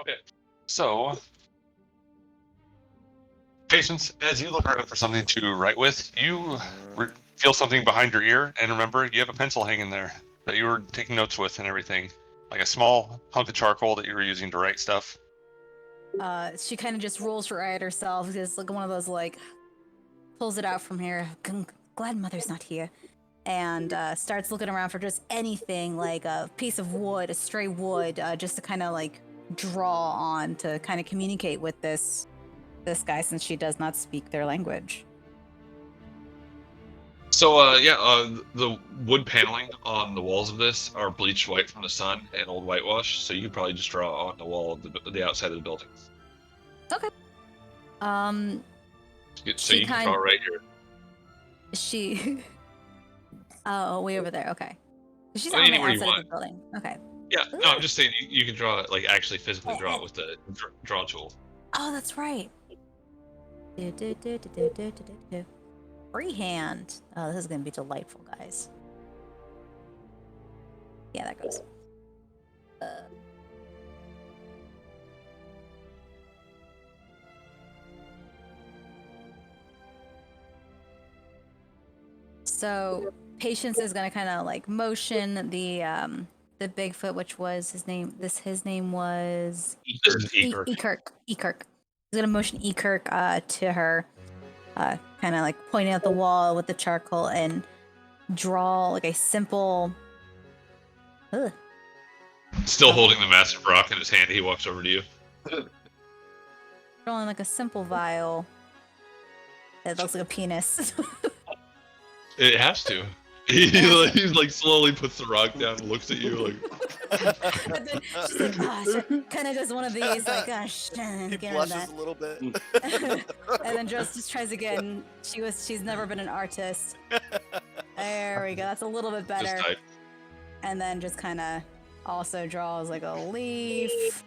Okay. So, Patience, as you look around for something to write with, you feel something behind your ear, and remember, you have a pencil hanging there that you were taking notes with and everything. Like a small hunk of charcoal that you were using to write stuff. She kind of just rolls her eye at herself. It's like one of those, like, pulls it out from here. Glad Mother's not here. And starts looking around for just anything, like a piece of wood, a stray wood, just to kind of, like, draw on to kind of communicate with this guy, since she does not speak their language. So, the wood paneling on the walls of this are bleached white from the sun and old whitewash, so you could probably just draw on the wall of the outside of the building. Okay. So you can draw right here. She... Oh, way over there. Okay. She's I mean, on the anywhere you outside of want. the building. Okay. Yeah, no, I'm just saying you can draw it, like actually physically draw it with the draw tool. Oh, that's right. Freehand. Oh, this is going to be delightful, guys. Yeah, that goes. So, Patience is going to kind of like motion the Bigfoot, which was his name. His name was Ekirk. He's going to motion Ekirk to her, kind of like pointing at the wall with the charcoal and draw like a simple. Still holding the massive rock in his hand, he walks over to you. Drawing like a simple vial. It looks like a penis. It has to. He's like slowly puts the rock down and looks at you like. And then she's like, oh, kind of does one of these, like, gosh, he blushes a little bit. And then just tries again. She's never been an artist. There we go. That's a little bit better. And then just kind of also draws like a leaf,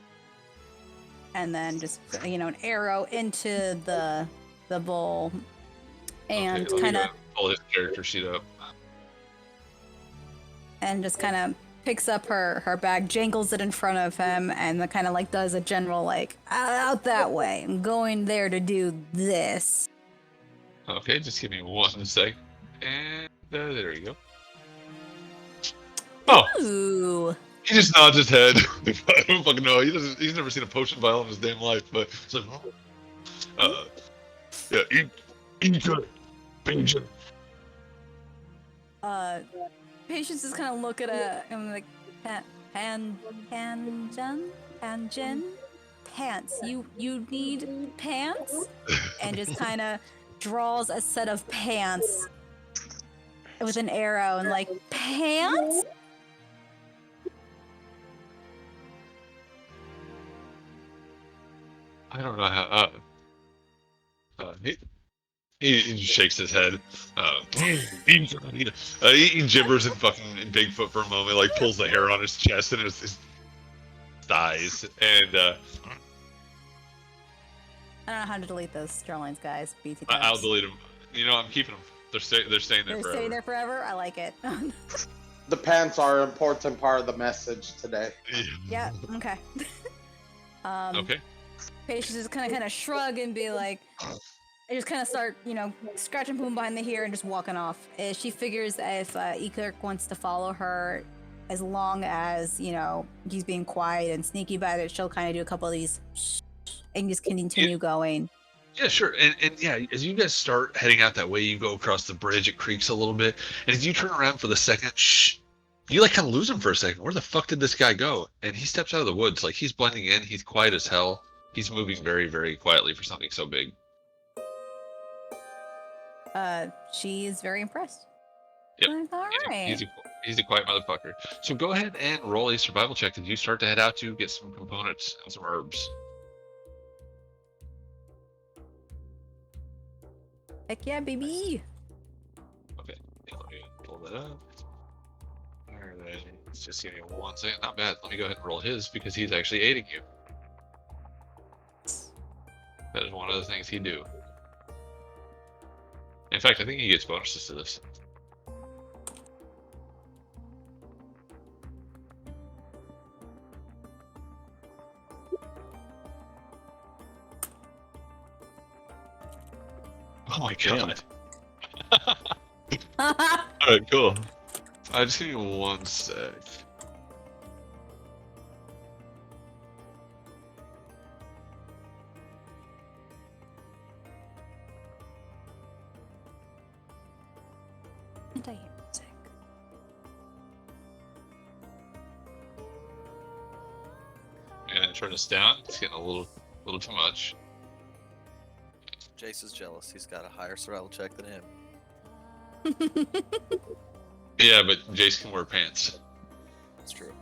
and then just an arrow into the bowl, and kind of pull his character sheet up, and just kind of picks up her bag, jangles it in front of him, and kind of like does a general like out that way. I'm going there to do this. Okay, just give me 1 sec, and there you go. Oh. Ooh. He just nods his head. I don't fucking know. He's never seen a potion vial in his damn life, but it's like, yeah, eat good. Patience. Patience is kind of look at him like, pants. You need pants, and just kind of draws a set of pants with an arrow and like pants. I don't know how. He shakes his head. He gibbers in Bigfoot for a moment, like pulls the hair on his chest and his thighs, and I don't know how to delete those Sterlings, guys. BT. I'll delete them. I'm keeping them. They're staying there forever. They're staying there forever. I like it. The pants are an important part of the message today. Yeah. Okay. Okay. Patience just kind of shrug and be like, I just kind of start, scratching Boom behind the ear and just walking off. She figures if Ekirk wants to follow her, as long as, he's being quiet and sneaky about it, she'll kind of do a couple of these and just continue going. Yeah, sure. And yeah, as you guys start heading out that way, you go across the bridge, it creaks a little bit. And as you turn around for the second, you like kind of lose him for a second. Where the fuck did this guy go? And he steps out of the woods. Like, he's blending in. He's quiet as hell. He's moving very, very quietly for something so big. She is very impressed. Yep. All right. He's a quiet motherfucker. So go ahead and roll a survival check as you start to head out to get some components and some herbs. Heck yeah, baby. Okay, let me pull that up. Alright, it's just give me 1 second. Not bad. Let me go ahead and roll his because he's actually aiding you. That is one of the things he'd do. In fact, I think he gets bonuses to this. Oh my Damn. god. Alright, cool. Just give me 1 sec. And I hear music. And turn this down. It's getting a little too much. Jace is jealous. He's got a higher survival check than him. Yeah, but Jace can wear pants. That's true.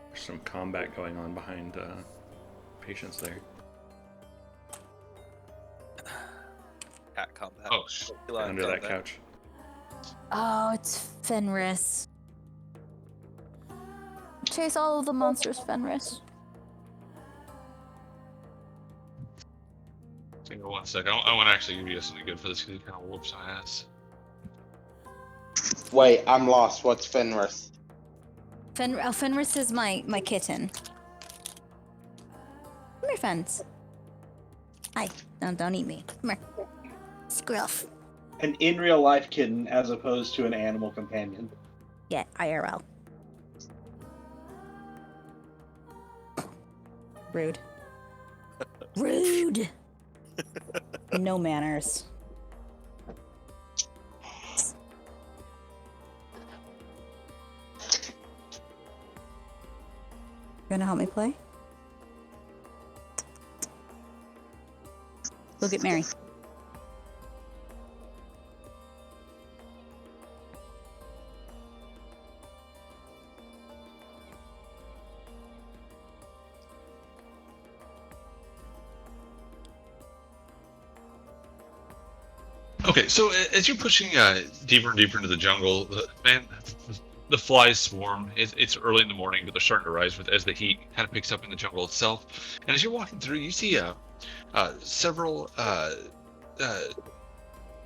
There's some combat going on behind patients there. Cat combat. Oh, Feline Under that combat. couch. Oh, it's Fenris. Chase all of the monsters, Fenris. Give me 1 sec. I want to actually give you something good for this because he kind of whoops my ass. Wait, I'm lost. What's Fenris? Fenris is my kitten. Come here, Fens. Hi. Don't eat me. Come here. Scruff. An in real life kitten as opposed to an animal companion. Yeah, IRL. Rude. Rude. No manners. You gonna help me play? Look at Mary. Okay, so as you're pushing deeper and deeper into the jungle, the flies swarm. It's early in the morning, but they're starting to rise as the heat kind of picks up in the jungle itself. And as you're walking through, you see several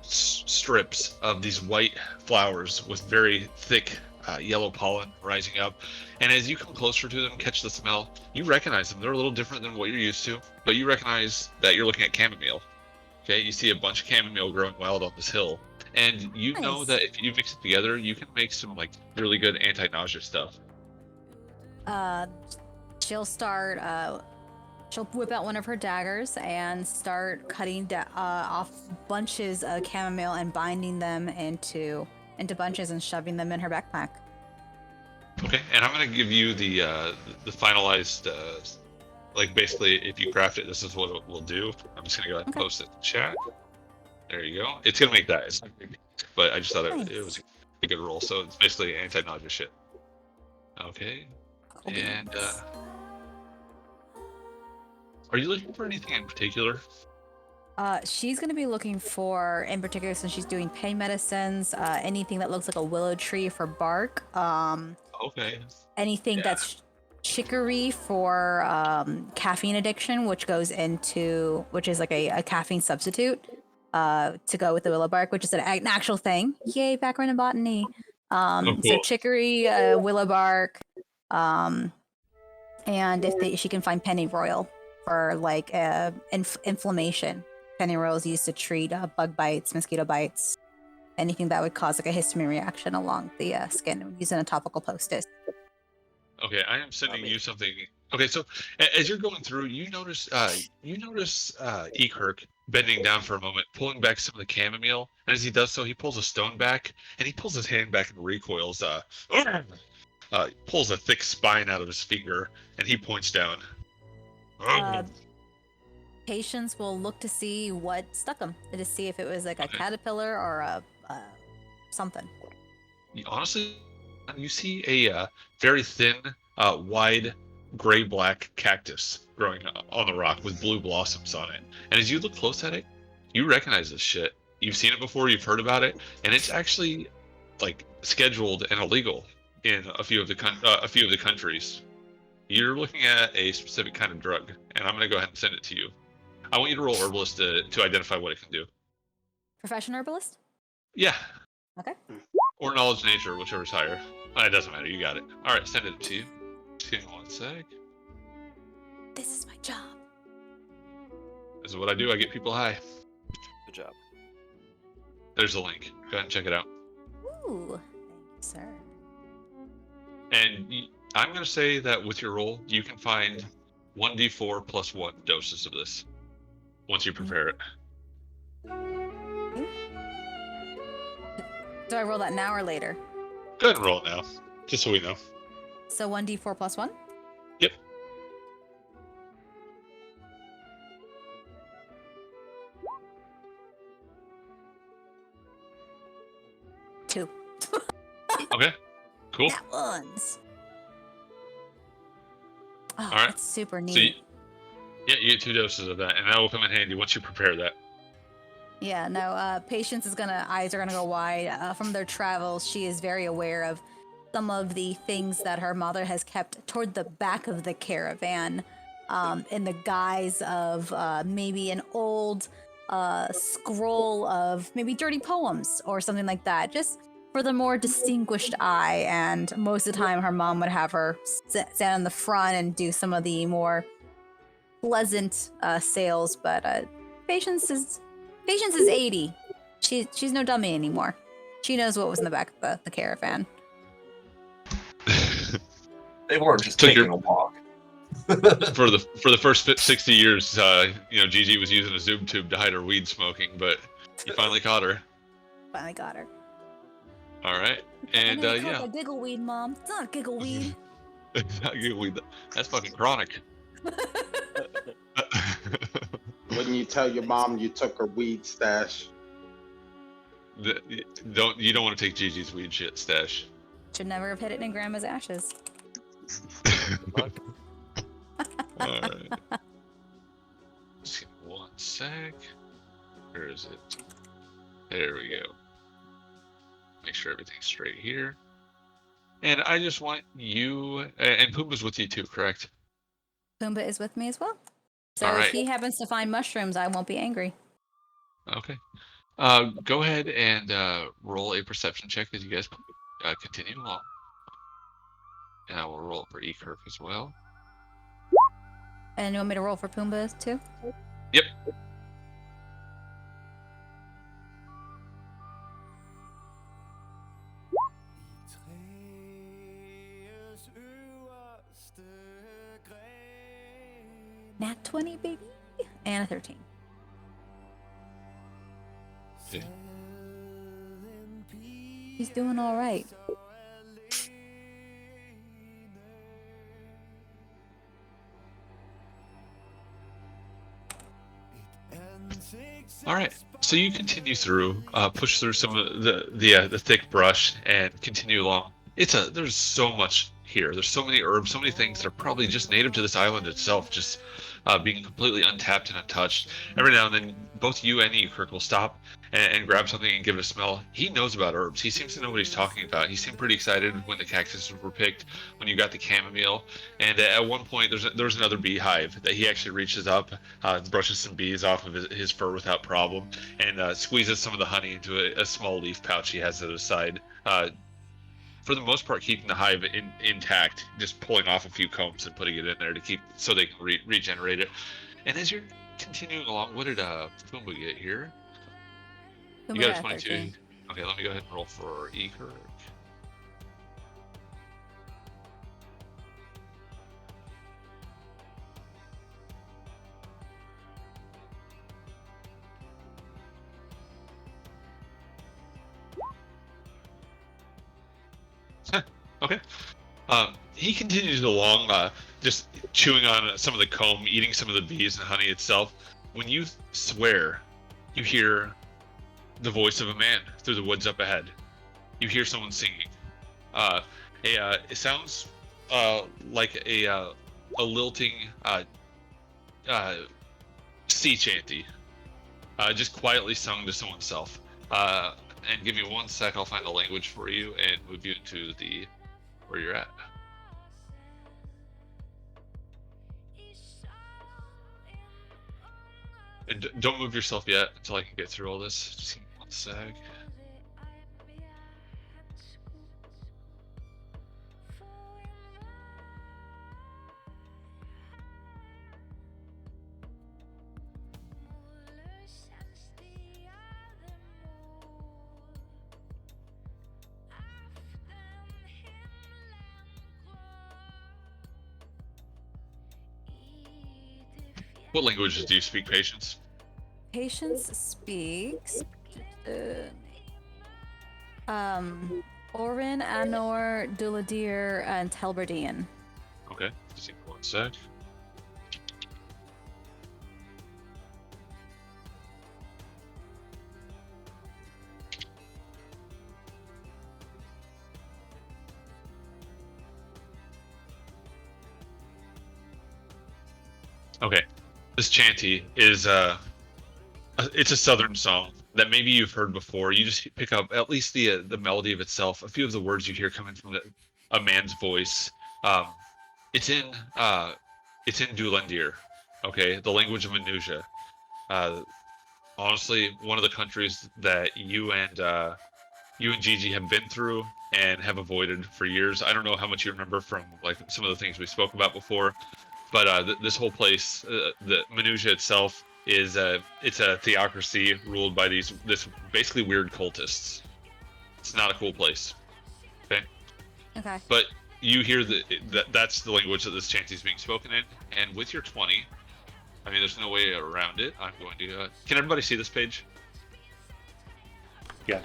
strips of these white flowers with very thick yellow pollen rising up. And as you come closer to them, catch the smell, you recognize them. They're a little different than what you're used to, but you recognize that you're looking at chamomile. Okay, you see a bunch of chamomile growing wild on this hill, and you know Nice. that if you mix it together, you can make some like really good anti-nausea stuff. She'll start. She'll whip out one of her daggers and start cutting off bunches of chamomile and binding them into bunches and shoving them in her backpack. Okay, and I'm gonna give you the finalized like basically if you craft it, this is what it will do. I'm just gonna go ahead and Okay. post it in the chat. There you go. It's gonna make that. It's not big, but I just thought Nice. it was a good roll. So it's basically anti-nausea shit. Okay, and are you looking for anything in particular? She's gonna be looking for, in particular, since she's doing pain medicines, anything that looks like a willow tree for bark. Okay. Anything Yeah. that's chicory for caffeine addiction, which is like a caffeine substitute to go with the willow bark, which is an actual thing. Yay, background in botany. So cool. chicory, willow bark, and if she can find pennyroyal for like inflammation. Pennyroyal is used to treat bug bites, mosquito bites, anything that would cause like a histamine reaction along the skin using a topical poultice. Okay, I am sending you something. Okay, so as you're going through, you notice Ekirk bending down for a moment, pulling back some of the chamomile, and as he does so, he pulls a stone back, and he pulls his hand back and recoils. Pulls a thick spine out of his finger, and he points down. Patients will look to see what stuck them, to see if it was like a caterpillar or a something. Honestly, you see a very thin, wide, gray-black cactus growing on the rock with blue blossoms on it. And as you look close at it, you recognize this shit. You've seen it before, you've heard about it, and it's actually like scheduled and illegal in a few of the countries. You're looking at a specific kind of drug, and I'm going to go ahead and send it to you. I want you to roll herbalist to identify what it can do. Professional herbalist? Yeah. Okay. Or knowledge nature, whichever's higher. It doesn't matter. You got it. All right, send it to you. Just give me 1 sec. This is my job. This is what I do. I get people high. Good job. There's the link. Go ahead and check it out. Ooh, thank you, sir. And I'm going to say that with your roll, you can find 1d4 plus 1 doses of this once you prepare it. Do I roll that now or later? Go ahead and roll it now, just so we know. So 1d4 plus 1? Yep. Two. Okay, cool. That ones. Oh, All right. that's super neat. So you get 2 doses of that, and that will come in handy once you prepare that. Yeah, no, Patience is eyes are gonna go wide. From their travels, she is very aware of some of the things that her mother has kept toward the back of the caravan, in the guise of maybe an old scroll of maybe dirty poems or something like that, just for the more distinguished eye. And most of the time, her mom would have her stand in the front and do some of the more pleasant sales. But Patience is 80. She's no dummy anymore. She knows what was in the back of the caravan. They weren't just Took taking your- a walk. For the first 60 years, Gigi was using a Zoom tube to hide her weed smoking, but you finally caught her. Finally got her. All right, and I know you call yeah, that giggle weed, Mom. It's not giggle weed. that's fucking chronic. When you tell your mom you took her weed stash. You don't want to take Gigi's weed shit stash. Should never have hid it in Grandma's ashes. Alright. Just give me 1 sec. Where is it? There we go. Make sure everything's straight here. And I just want you, and Pumbaa's with you too, correct? Pumbaa is with me as well. So All right. if he happens to find mushrooms, I won't be angry. Okay. Go ahead and roll a perception check as you guys continue along. And I will roll for E-Kirk as well. And you want me to roll for Pumbaa too? Yep. Nat 20, baby. And a 13. Yeah. He's doing all right. All right. So you continue through, push through some of the thick brush, and continue along. There's so much here. There's so many herbs, so many things that are probably just native to this island itself, just being completely untapped and untouched. Every now and then, both you and Kirk will stop and grab something and give it a smell. He knows about herbs. He seems to know what he's talking about. He seemed pretty excited when the cactuses were picked, when you got the chamomile. And at one point, there's another beehive that he actually reaches up, brushes some bees off of his fur without problem, and squeezes some of the honey into a small leaf pouch he has at his side. For the most part, keeping the hive intact, just pulling off a few combs and putting it in there to keep so they can regenerate it. And as you're continuing along, what did Pumbaa get here? You Pumbaa got a got 22. 13. Okay, let me go ahead and roll for E-Kirk. Okay. He continues along, just chewing on some of the comb, eating some of the bees and honey itself. When you swear, you hear the voice of a man through the woods up ahead. You hear someone singing. It sounds like a lilting sea chanty, just quietly sung to someone's self. And give me 1 sec, I'll find the language for you and move you into where you're at. And don't move yourself yet until I can get through all this. Just give me 1 sec. What languages do you speak, Patience? Patience speaks. Orin, Anor, Duladir, and Telberdian. Okay, just give me one sec. Okay, this chanty is it's a southern song that maybe you've heard before. You just pick up at least the melody of itself, a few of the words you hear coming from a man's voice. Um, it's in uh, it's in Dulandir, okay, the language of Minutia. Uh, Honestly, one of the countries that you and Gigi have been through and have avoided for years. I don't know how much you remember from like some of the things we spoke about before, but this whole place, the Minutia itself, is it's a theocracy ruled by this basically weird cultists. It's not a cool place. Okay, Okay. but you hear that's the language that this chanty's being spoken in, and with your 20, I mean, there's no way around it. I'm going to. Can everybody see this page? Yeah.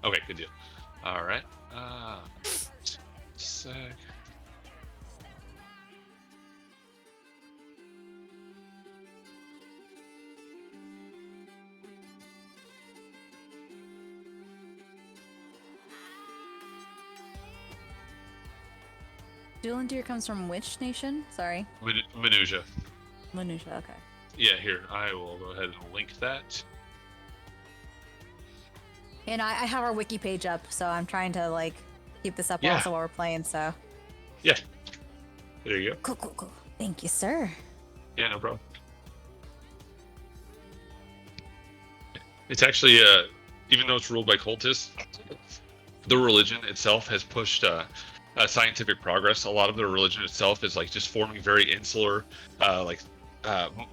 Okay, good deal. All right. Sec. Dulandir comes from which nation? Sorry. Minutia. Minutia, okay. Yeah, here. I will go ahead and link that. And I have our wiki page up, so I'm trying to like keep this up Yeah. also while we're playing, so. Yeah. There you go. Cool, cool, cool. Thank you, sir. Yeah, no problem. It's actually, even though it's ruled by cultists, the religion itself has pushed scientific progress. A lot of the religion itself is like just forming very insular,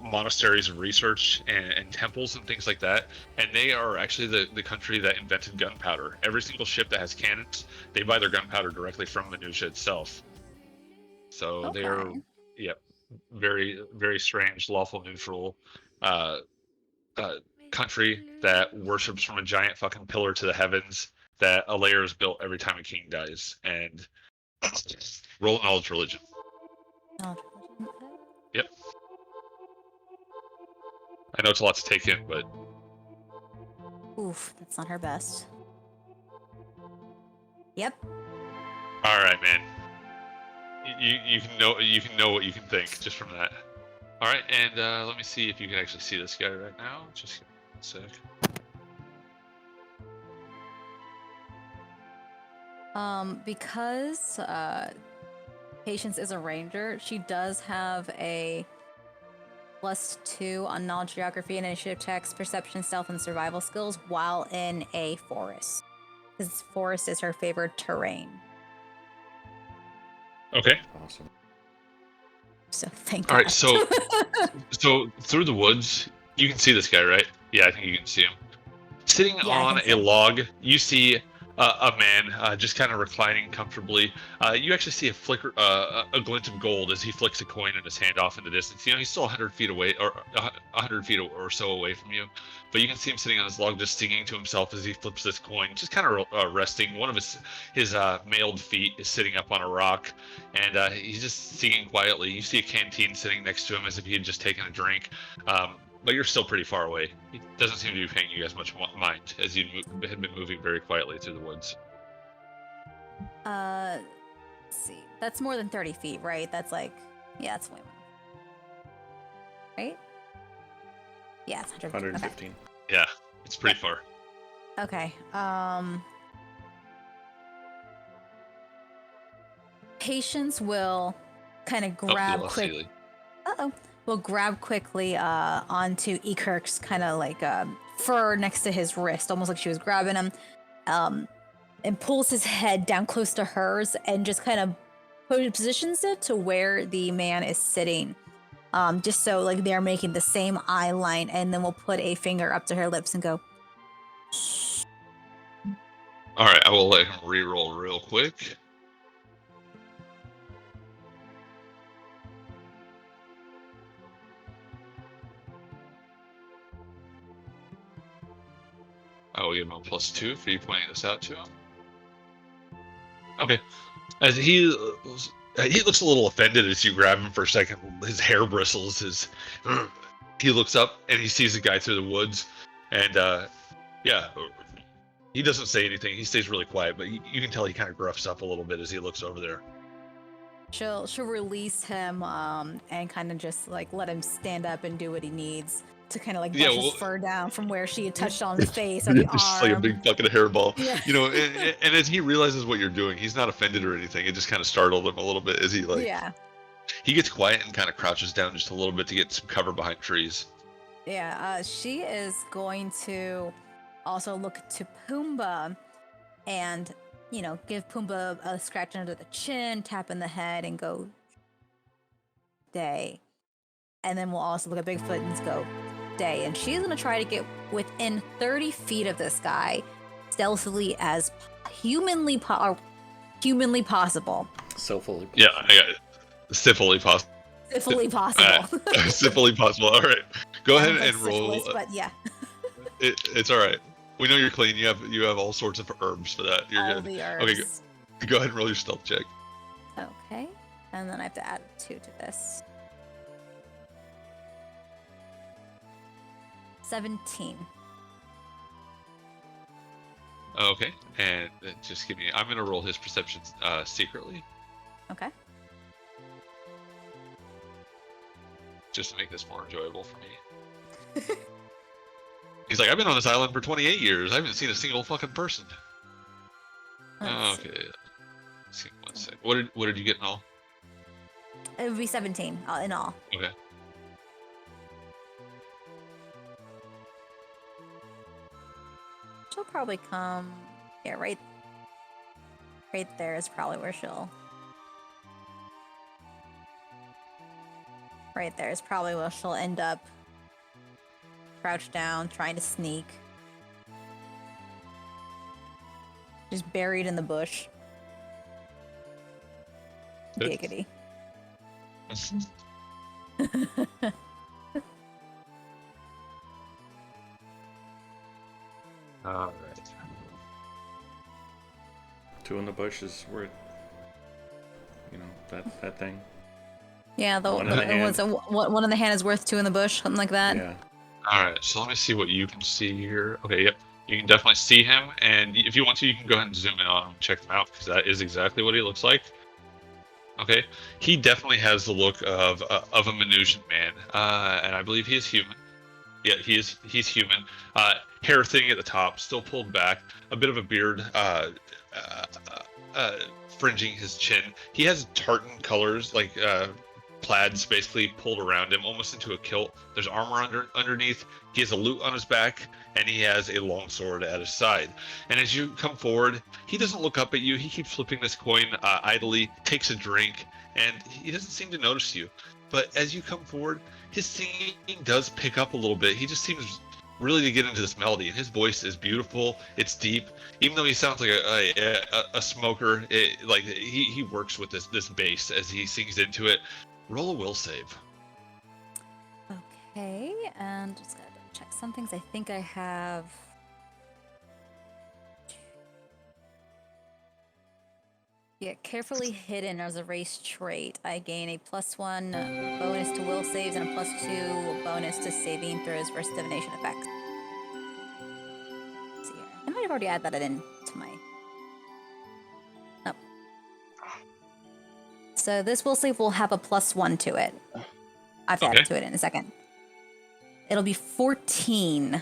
monasteries of research and temples and things like that. And they are actually the country that invented gunpowder. Every single ship that has cannons, they buy their gunpowder directly from Minutia itself. So they're, Okay. yep, very, very strange, lawful neutral country that worships from a giant fucking pillar to the heavens that a layer is built every time a king dies. And roll knowledge religion. Oh, Yep. I know it's a lot to take in, but oof, that's not her best. Yep. all right, man. You can know what you can think just from that. All right, and let me see if you can actually see this guy right now. Just give me 1 sec. Because Patience is a ranger, she does have a +2 on knowledge, geography, and initiative checks, perception, stealth, and survival skills while in a forest. Because forest is her favored terrain. Okay. Awesome. So thank All God. right, so through the woods, you can see this guy, right? Yeah, I think you can see him. Sitting Yeah, I on can see a him. log, you see a man just kind of reclining comfortably. You actually see a flicker, a glint of gold as he flicks a coin in his hand off in the distance. You know, he's still 100 feet away, or 100 feet or so away from you. But you can see him sitting on his log, just singing to himself as he flips this coin, just kind of resting. One of his mailed feet is sitting up on a rock, and he's just singing quietly. You see a canteen sitting next to him as if he had just taken a drink. But you're still pretty far away. He doesn't seem to be paying you guys much mind, as you had been moving very quietly through the woods. Let's see. That's more than 30 feet, right? That's like, yeah, that's way more. Right? Yeah, it's 100. 115. Yeah, it's pretty far. Okay. Patience will kind of Oh, you grab lost quick. Sealy. Will grab quickly onto Ekirk's kind of like fur next to his wrist, almost like she was grabbing him, and pulls his head down close to hers and just kind of positions it to where the man is sitting, just so like they're making the same eye line, and then we'll put a finger up to her lips and go. All right, I will let him re-roll real quick. will give him a +2 for you pointing this out to him. Okay. As he looks a little offended as you grab him for a second. His hair bristles. He looks up and he sees the guy through the woods, and yeah, he doesn't say anything. He stays really quiet, but you can tell he kind of gruffs up a little bit as he looks over there. She'll release him and kind of just like let him stand up and do what he needs to kind of like brush his fur down from where she had touched on his face or the arm. Just like a big fucking hairball. Yeah. You know, and as he realizes what you're doing, he's not offended or anything. It just kind of startled him a little bit as he like. Yeah. He gets quiet and kind of crouches down just a little bit to get some cover behind trees. Yeah. She is going to also look to Pumbaa and, you know, give Pumbaa a scratch under the chin, tap in the head, and go, day. And then we'll also look at Bigfoot and go, day. And she's going to try to get within 30 feet of this guy, stealthily as humanly possible. So fully. Yeah, I got it. Syphily possible. Syphily possible. Syphily possible. All right. Go ahead Like and roll. syphilis, but yeah. It's all right. We know you're clean. You have all sorts of herbs for that. You're All good. the herbs. Okay, go ahead and roll your stealth check. Okay. And then I have to add 2 to this. 17. Okay, and just give me. I'm gonna roll his perception secretly, Okay. just to make this more enjoyable for me. He's like, I've been on this island for 28 years. I haven't seen a single fucking person. Let's see. Okay. Let's see, 1 sec. What did you get in all? It would be 17 in all. Okay. She'll probably come. Yeah, right there is probably where she'll. Right there is probably where she'll end up. Crouched down, trying to sneak. Just buried in the bush. Good. Giggity. All right. 2 in the bush is where, that thing. Yeah, One in the hand. One in the hand is worth 2 in the bush, something like that. Yeah. All right. So let me see what you can see here. Okay. Yep. You can definitely see him, and if you want to, you can go ahead and zoom in on him and check him out because that is exactly what he looks like. Okay. He definitely has the look of a Venusian man, and I believe he is human. Yeah, he's human. Hair thing at the top, still pulled back. A bit of a beard, fringing his chin. He has tartan colors, like plaids, basically pulled around him, almost into a kilt. There's armor underneath. He has a lute on his back, and he has a long sword at his side. And as you come forward, he doesn't look up at you. He keeps flipping this coin idly, takes a drink, and he doesn't seem to notice you. But as you come forward, his singing does pick up a little bit. He just seems really to get into this melody, and his voice is beautiful. It's deep, even though he sounds like a smoker. He works with this bass as he sings into it. Roll a will save. Okay, and just gotta check some things. I think I have. Yeah, carefully hidden as a race trait. I gain a +1 bonus to will saves and a +2 bonus to saving throws versus divination effects. Let's see here. I might have already added that in to my. Oh. So this will save will have a +1 to it. I have to add it to it in a second. It'll be 14.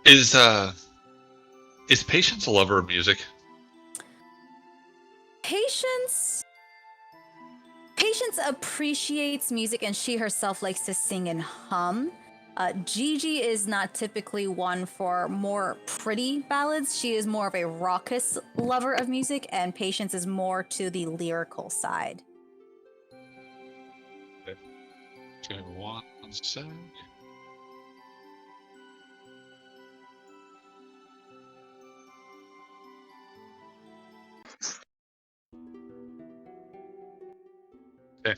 Is Patience a lover of music? Patience appreciates music, and she herself likes to sing and hum. Gigi is not typically one for more pretty ballads. She is more of a raucous lover of music, and Patience is more to the lyrical side. Okay. Give me 1 sec. Okay.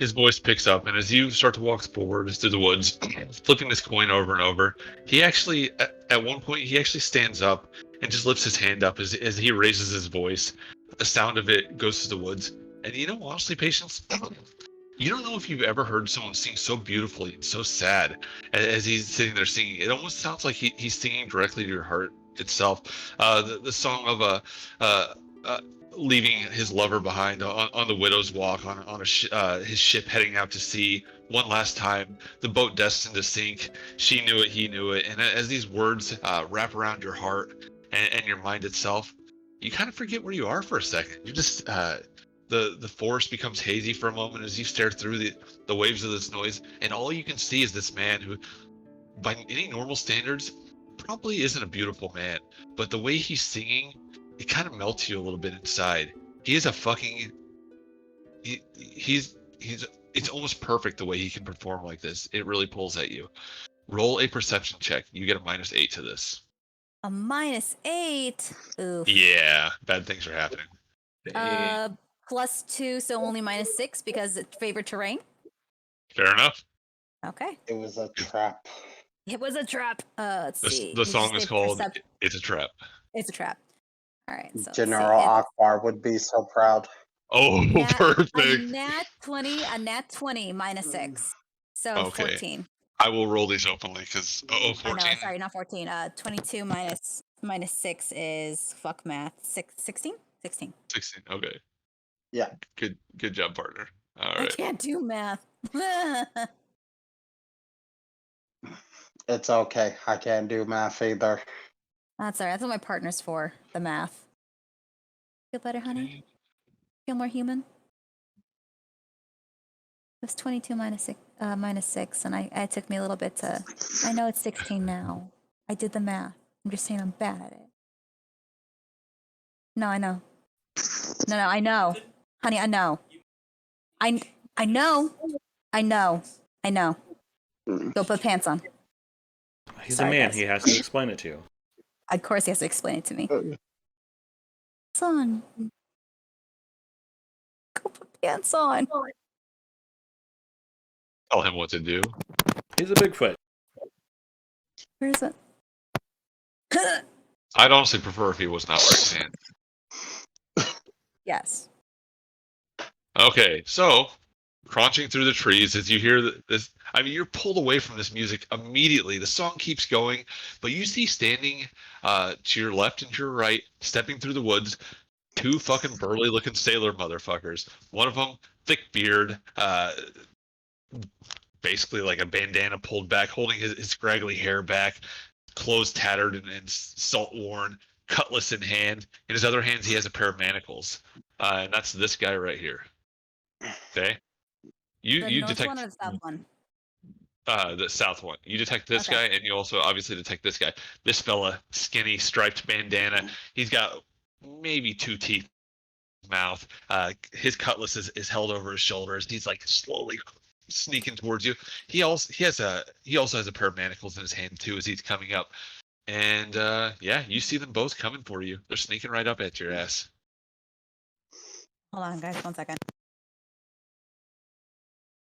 his voice picks up, and as you start to walk forward through the woods, flipping this coin over and over, he actually, at one point, he actually stands up and just lifts his hand up as he raises his voice. The sound of it goes through the woods. And honestly, Patience, you don't know if you've ever heard someone sing so beautifully and so sad as he's sitting there singing. It almost sounds like he's singing directly to your heart itself. The song of leaving his lover behind on the widow's walk on his ship heading out to sea one last time, the boat destined to sink. She knew it, he knew it. And as these words wrap around your heart and your mind itself, you kind of forget where you are for a second. You just the forest becomes hazy for a moment as you stare through the waves of this noise, and all you can see is this man who, by any normal standards, probably isn't a beautiful man, but the way he's singing, it kind of melts you a little bit inside. He is a fucking he's it's almost perfect the way he can perform like this. It really pulls at you. Roll a perception check. You get a -8 to this. A -8. Oof. Yeah, bad things are happening. +2, so only -6 because it's favorite terrain. Fair enough. Okay. It was a trap. It was a trap. Let's see. The Did you song say is called percep- It's a Trap. It's a trap. All right. So let's see. General Akbar would be so proud. Oh, A perfect. nat 20, -6. So Okay. 14. I will roll these openly because Oh, 14. no, sorry, not 14. 22 -6 is fuck math. 16? 16. 16. Okay. Yeah. Good job, partner. All I right. can't do math. It's okay. I can't do math either. That's all right. That's what my partner's for. The math. Feel better, honey? Feel more human? It's 22 -6, and it took me a little bit to. I know it's 16 now. I did the math. I'm just saying I'm bad at it. No, I know. No, I know, honey. I know. I know. I know. I know. Go put pants on. He's Sorry, a man. guys. He has to explain it to you. Of course, he has to explain it to me. Son, go put pants on. Tell him what to do. He's a Bigfoot. Where is it? I'd honestly prefer if he was not wearing pants. Yes. Okay, so crunching through the trees as you hear this. I mean, you're pulled away from this music immediately. The song keeps going, but you see standing to your left and to your right, stepping through the woods, two fucking burly-looking sailor motherfuckers. One of them, thick beard, basically like a bandana pulled back, holding his scraggly hair back, clothes tattered and salt-worn, cutlass in hand. In his other hands, he has a pair of manacles, and that's this guy right here. Okay, you The north detect one or the south one? the south one. You detect this Okay. guy, and you also obviously detect this guy. This fella, skinny, striped bandana. He's got maybe 2 teeth in his mouth. His cutlass is held over his shoulders. He's like slowly sneaking towards you. He also has a pair of manacles in his hand too as he's coming up. And yeah, you see them both coming for you. They're sneaking right up at your ass. Hold on, guys. 1 second.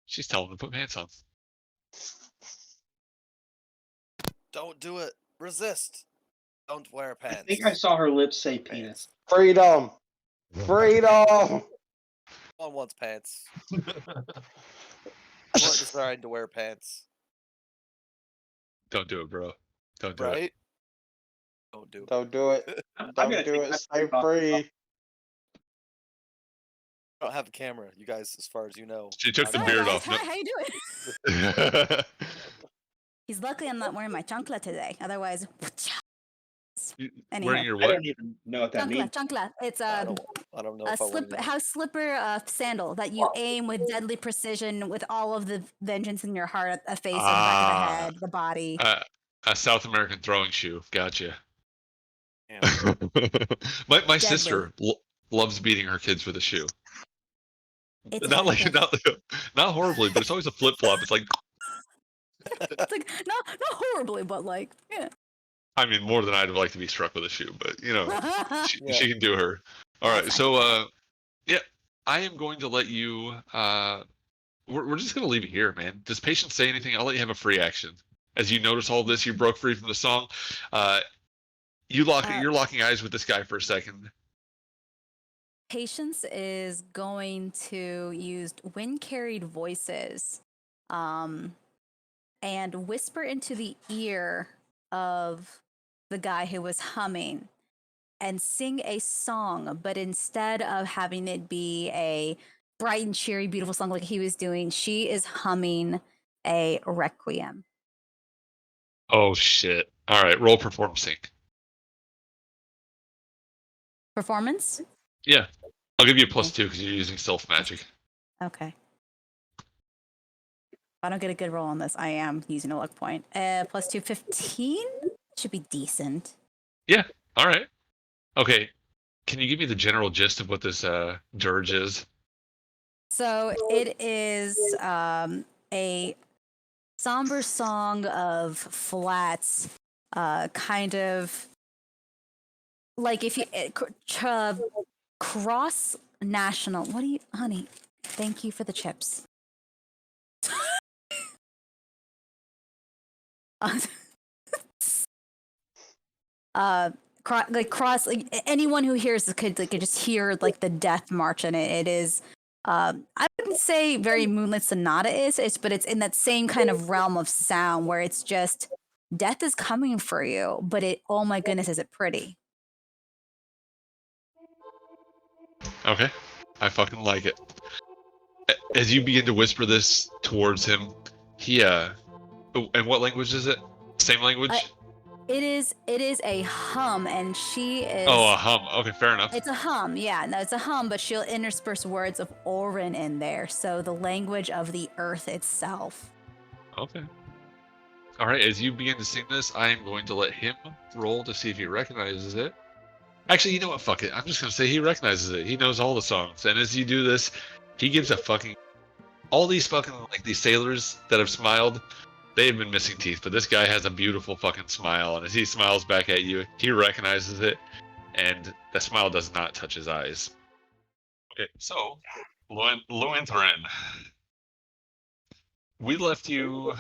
She's telling him to put pants on. Don't do it. Resist. Don't wear I pants. think I saw her lips say penis. Freedom. Freedom. On one's pants. We're designed to wear pants, Don't do it, bro. Don't do it. right? Don't do it. Don't do it. I'm Don't gonna do take it. my Stay shirt off. free. I don't have a camera, you guys, as far as you know. She took the I'm Hi, beard not- guys. off. Hi, how you doing? He's lucky I'm not wearing my chancla today. Otherwise, Anyhow. Wearing your I what? don't even know what that means. chancla. It's I a don't know a if I want slip to know. house slipper sandal that you aim with deadly precision with all of the vengeance in your heart, a face, or the back of the head, the body. A South American throwing shoe. Gotcha. Damn. my sister loves beating her kids with a shoe. It's Not like effective. not horribly, but it's always a flip flop. It's like, It's like not horribly, but like yeah. I mean, more than I'd like to be struck with a shoe, but she Yeah. can do her. All right, That's so yeah, I am going to let you we're just gonna leave it here, man. Does Patience say anything? I'll let you have a free action. As you notice all this, you broke free from the song. Uh, you're locking eyes with this guy for a second. Patience is going to use wind carried voices and whisper into the ear of the guy who was humming and sing a song, but instead of having it be a bright and cheery, beautiful song like he was doing, she is humming a requiem. Oh shit! All right, roll perform sync. Performance? Yeah, I'll give you a +2 because you're using self magic. Okay. If I don't get a good roll on this, I am using a luck point. +2, 15? Should be decent. Yeah. All right. Okay. Can you give me the general gist of what this dirge is? So it is a somber song of flats, kind of like if you cross national. What do you, honey? Thank you for the chips. Cross like anyone who hears this could just hear like the death march, and it is I wouldn't say very Moonlit Sonata is, but it's in that same kind of realm of sound where it's just death is coming for you, but it, oh my goodness, is it pretty. Okay. I fucking like it. As you begin to whisper this towards him, he and what language is it? Same language? It is a hum, and she is. Oh, a hum. Okay, fair enough. It's a hum, yeah. No, it's a hum, but she'll intersperse words of Orin in there, so the language of the earth itself. Okay. All right. As you begin to sing this, I am going to let him roll to see if he recognizes it. Actually, you know what? Fuck it. I'm just gonna say he recognizes it. He knows all the songs, and as you do this, he gives a fucking. All these fucking like these sailors that have smiled, they have been missing teeth, but this guy has a beautiful fucking smile, and as he smiles back at you, he recognizes it, and the smile does not touch his eyes. Okay, so, Luintharin, we left you.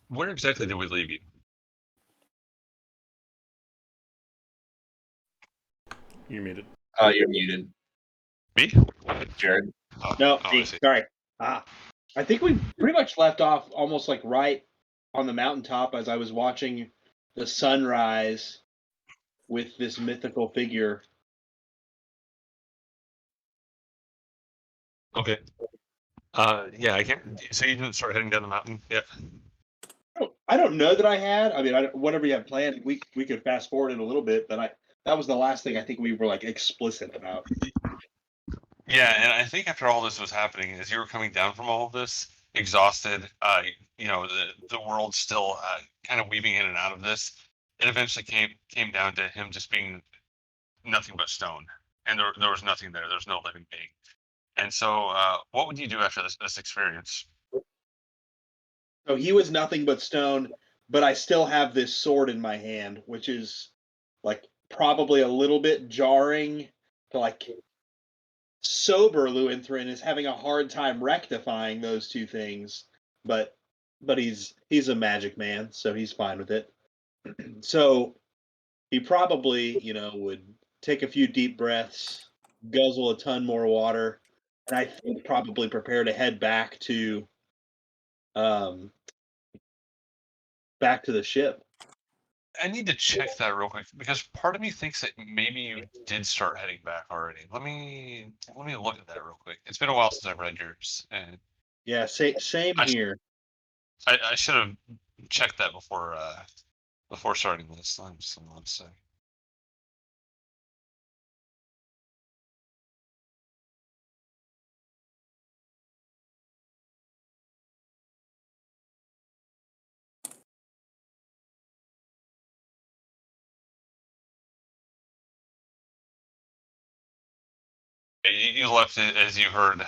Where exactly did we leave you? You're muted. You're muted, Me? Jared. No, Oh, me. I see. Sorry. I think we pretty much left off almost like right on the mountaintop as I was watching the sunrise with this mythical figure. Okay. Yeah, I can't. So you didn't start heading down the mountain? Yeah. I don't know that I had. I mean, whatever you have planned, we could fast forward it a little bit, but that was the last thing I think we were like explicit about. Yeah, and I think after all this was happening, as you were coming down from all of this, exhausted, the world still kind of weaving in and out of this, it eventually came down to him just being nothing but stone, and there was nothing there. There's no living being. And so, what would you do after this experience? So he was nothing but stone, but I still have this sword in my hand, which is like probably a little bit jarring to like sober Luintharin is having a hard time rectifying those two things, but he's a magic man, so he's fine with it. So he probably, would take a few deep breaths, guzzle a ton more water, and I think probably prepare to head um back to the ship. I need to check that real quick because part of me thinks that maybe you did start heading back already. Let me look at that real quick. It's been a while since I've read yours, and Yeah, same I, here. I should have checked that before starting this. Let's say. You left it as you heard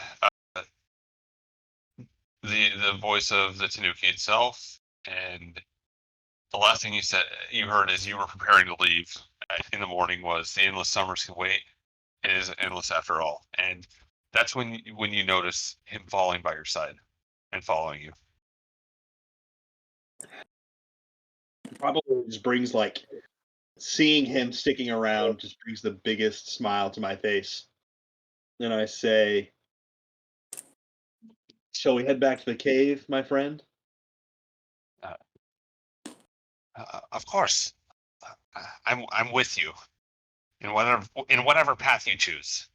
the voice of the Tanuki itself, and the last thing you heard as you were preparing to leave in the morning was the endless summers can wait. It is endless after all, and That's when you notice him falling by your side and following you. Probably just brings like seeing him sticking around just brings the biggest smile to my face. And I say, "Shall we head back to the cave, my friend?" Of course, I'm with you in whatever path you choose.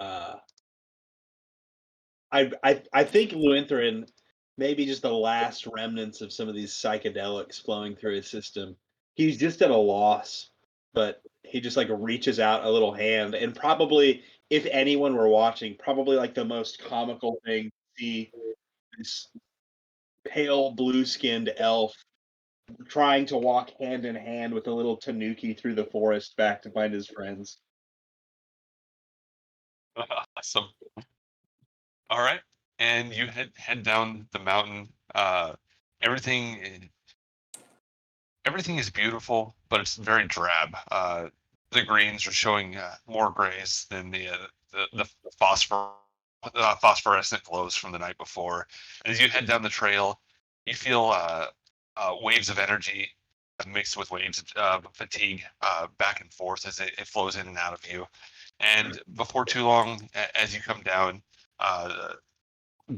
uh, I think Lutheran, maybe just the last remnants of some of these psychedelics flowing through his system. He's just at a loss, but he just like reaches out a little hand, and probably if anyone were watching, probably like the most comical thing to see this pale blue skinned elf trying to walk hand in hand with a little tanuki through the forest back to find his friends. Awesome. All right, and you head down the mountain. Everything everything is beautiful, but it's very drab. The greens are showing more grays than the phosphorescent glows from the night before. And as you head down the trail, you feel waves of energy mixed with waves of fatigue back and forth as it flows in and out of you. And before too long, as you come down, uh,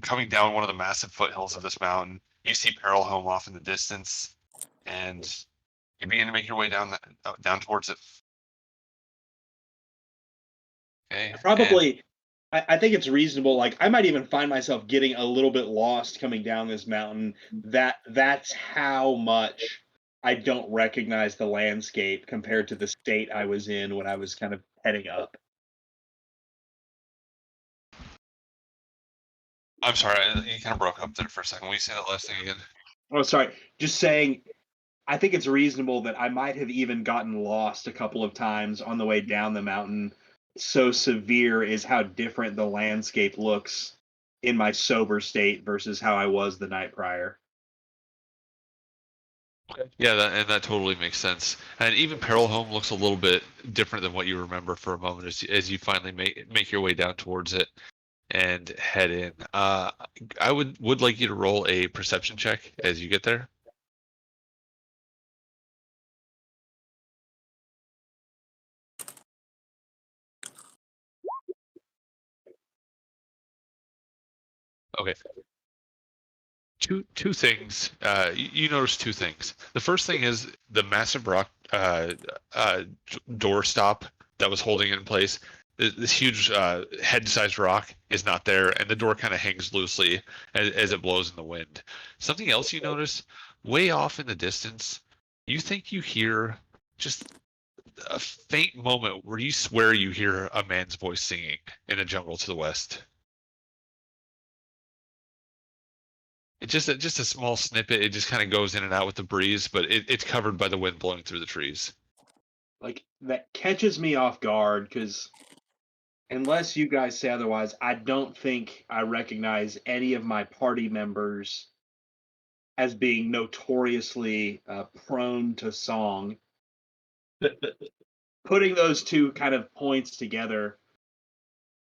coming down one of the massive foothills of this mountain, you see Peril Home off in the distance, and you begin to make your way down towards it. Okay, and Probably, I think it's reasonable. Like I might even find myself getting a little bit lost coming down this mountain. That's how much I don't recognize the landscape compared to the state I was in when I was kind of heading up. I'm sorry, you kind of broke up there for a second. Will you say that last thing again? Oh, sorry. Just saying, I think it's reasonable that I might have even gotten lost a couple of times on the way down the mountain. So severe is how different the landscape looks in my sober state versus how I was the night prior. Okay. Yeah, that totally makes sense. And even Peril Home looks a little bit different than what you remember for a moment as you finally make your way down towards it and head in. I would like you to roll a perception check as you get there. Okay. Two things. You notice two things. The first thing is the massive rock door stop that was holding it in place. This huge head-sized rock is not there, and the door kind of hangs loosely as it blows in the wind. Something else you notice, way off in the distance, you think you hear just a faint moment where you swear you hear a man's voice singing in a jungle to the west. It's just a small snippet. It just kind of goes in and out with the breeze, but it's covered by the wind blowing through the trees. Like that catches me off guard because unless you guys say otherwise, I don't think I recognize any of my party members as being notoriously prone to song. Putting those two kind of points together,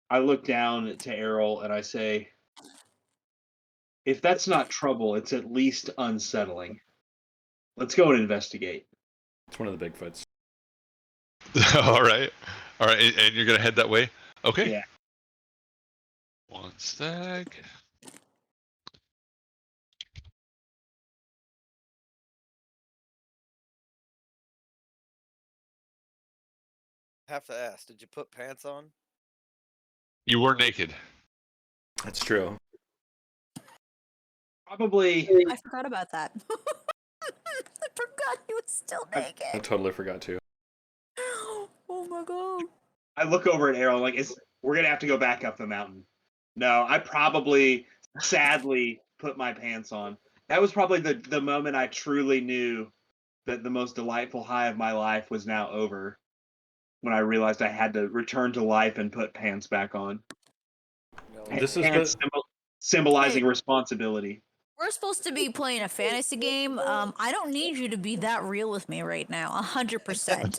I look down to Errol and I say, if that's not trouble, it's at least unsettling. Let's go and investigate. It's one of the Bigfoots. All right, all right, and you're gonna head that way. Okay. Yeah. One sec. Have to ask, did you put pants on? You were naked. That's true. Probably. I forgot about that. I forgot he was still I naked. totally forgot to. Oh my god. I look over at Errol like, we're going to have to go back up the mountain. No, I probably sadly put my pants on. That was probably the moment I truly knew that the most delightful high of my life was now over, when I realized I had to return to life and put pants back on. No. This is Pants the symbolizing Hey. responsibility. We're supposed to be playing a fantasy game. I don't need you to be that real with me right now. 100%.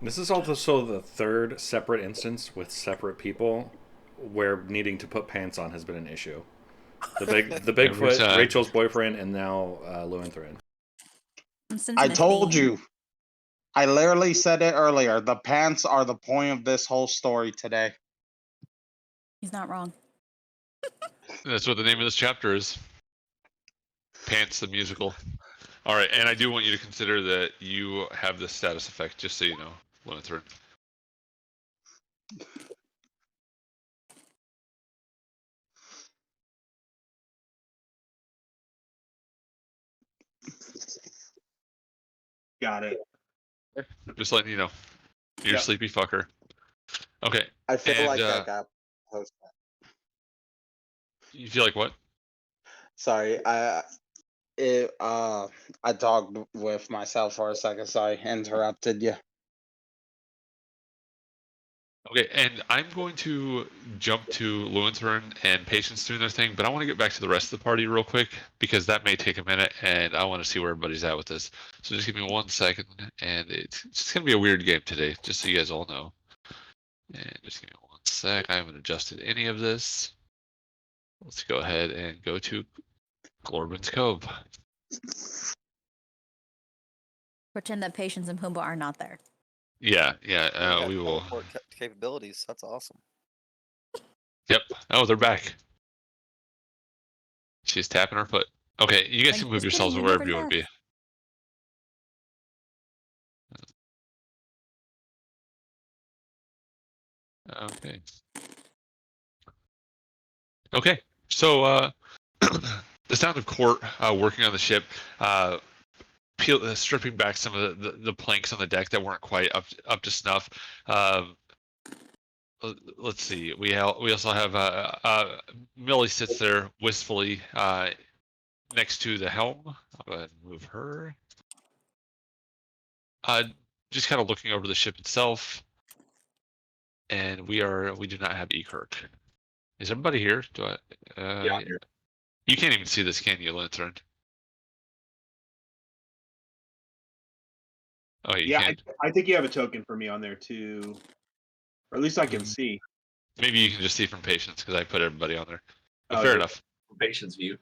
This is also the third separate instance with separate people where needing to put pants on has been an issue. The Bigfoot, time. Rachel's boyfriend, and now Lewinthrin. I told you. I literally said it earlier. The pants are the point of this whole story today. He's not wrong. That's what the name of this chapter is. Pants the musical. All right, and I do want you to consider that you have this status effect, just so you know, Lewinthrin. Got it. Just letting you know. You're a sleepy fucker. Okay. I feel And, like I got post. You feel like what? Sorry, I talked with myself for a second. Sorry, interrupted you. Okay, and I'm going to jump to Lewinthrin and Patience doing their thing, but I want to get back to the rest of the party real quick because that may take a minute, and I want to see where everybody's at with this. So just give me 1 second, and it's just going to be a weird game today, just so you guys all know. And just give me 1 sec. I haven't adjusted any of this. Let's go ahead and go to Glorbin's Cove. Pretend that Patience and Pumbaa are not there. Yeah, You got we will. teleport capabilities. That's awesome. Yep. Oh, they're back. She's tapping her foot. Okay, you guys Like, can move just yourselves kidding, you wherever never you want to be. Okay. Okay. So the sound of Court working on the ship, stripping back some of the planks on the deck that weren't quite up to snuff. Let's see. We also have Millie sits there wistfully next to the helm. I'll go ahead and move her. Just kind of looking over the ship itself. And we do not have Ekirk. Is everybody here? Do I? Yeah, I'm here. You can't even see this, can you, Lantern? Oh, you Yeah, can. I think you have a token for me on there too, or at least I can Mm. see. Maybe you can just see from Patience because I put everybody on there. But Oh, fair yeah. enough. Patience view.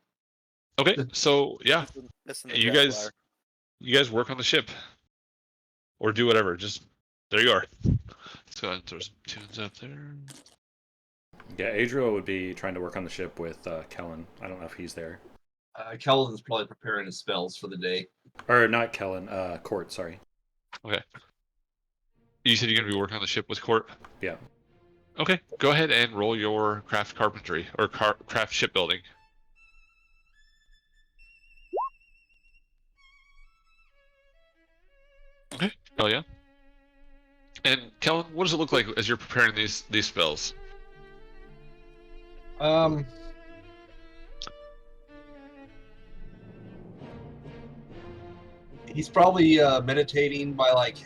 Okay, so yeah, Missing the you Jaguar. guys work on the ship, or do whatever. Just there you are. Let's go ahead and throw some tunes up there. Yeah, Adriel would be trying to work on the ship with Kellen. I don't know if he's there. Kellen's probably preparing his spells for the day. Or not Kellen, Court, sorry. Okay. You said you're gonna be working on the ship with Court. Yeah. Okay, go ahead and roll your craft carpentry or craft shipbuilding. Okay. Oh yeah. And Kellen, what does it look like as you're preparing these spells? He's probably meditating by like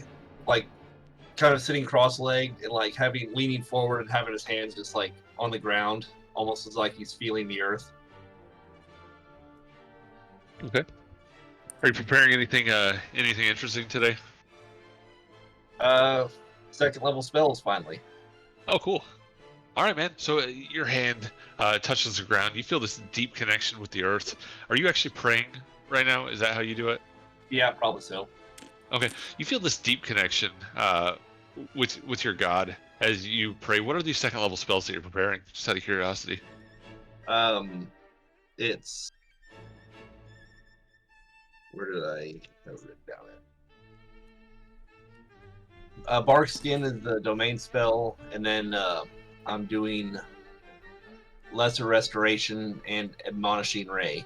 kind of sitting cross-legged and like leaning forward and having his hands just like on the ground, almost as like he's feeling the earth. Okay. Are you preparing anything interesting today? Second level spells finally. Oh, cool. All right, man. So your hand touches the ground. You feel this deep connection with the earth. Are you actually praying right now? Is that how you do it? Yeah, probably so. Okay. You feel this deep connection with your God as you pray. What are these second level spells that you're preparing? Just out of curiosity. It's where did I have it written down at? Bark Skin is the domain spell, and then I'm doing Lesser Restoration and Admonishing Ray.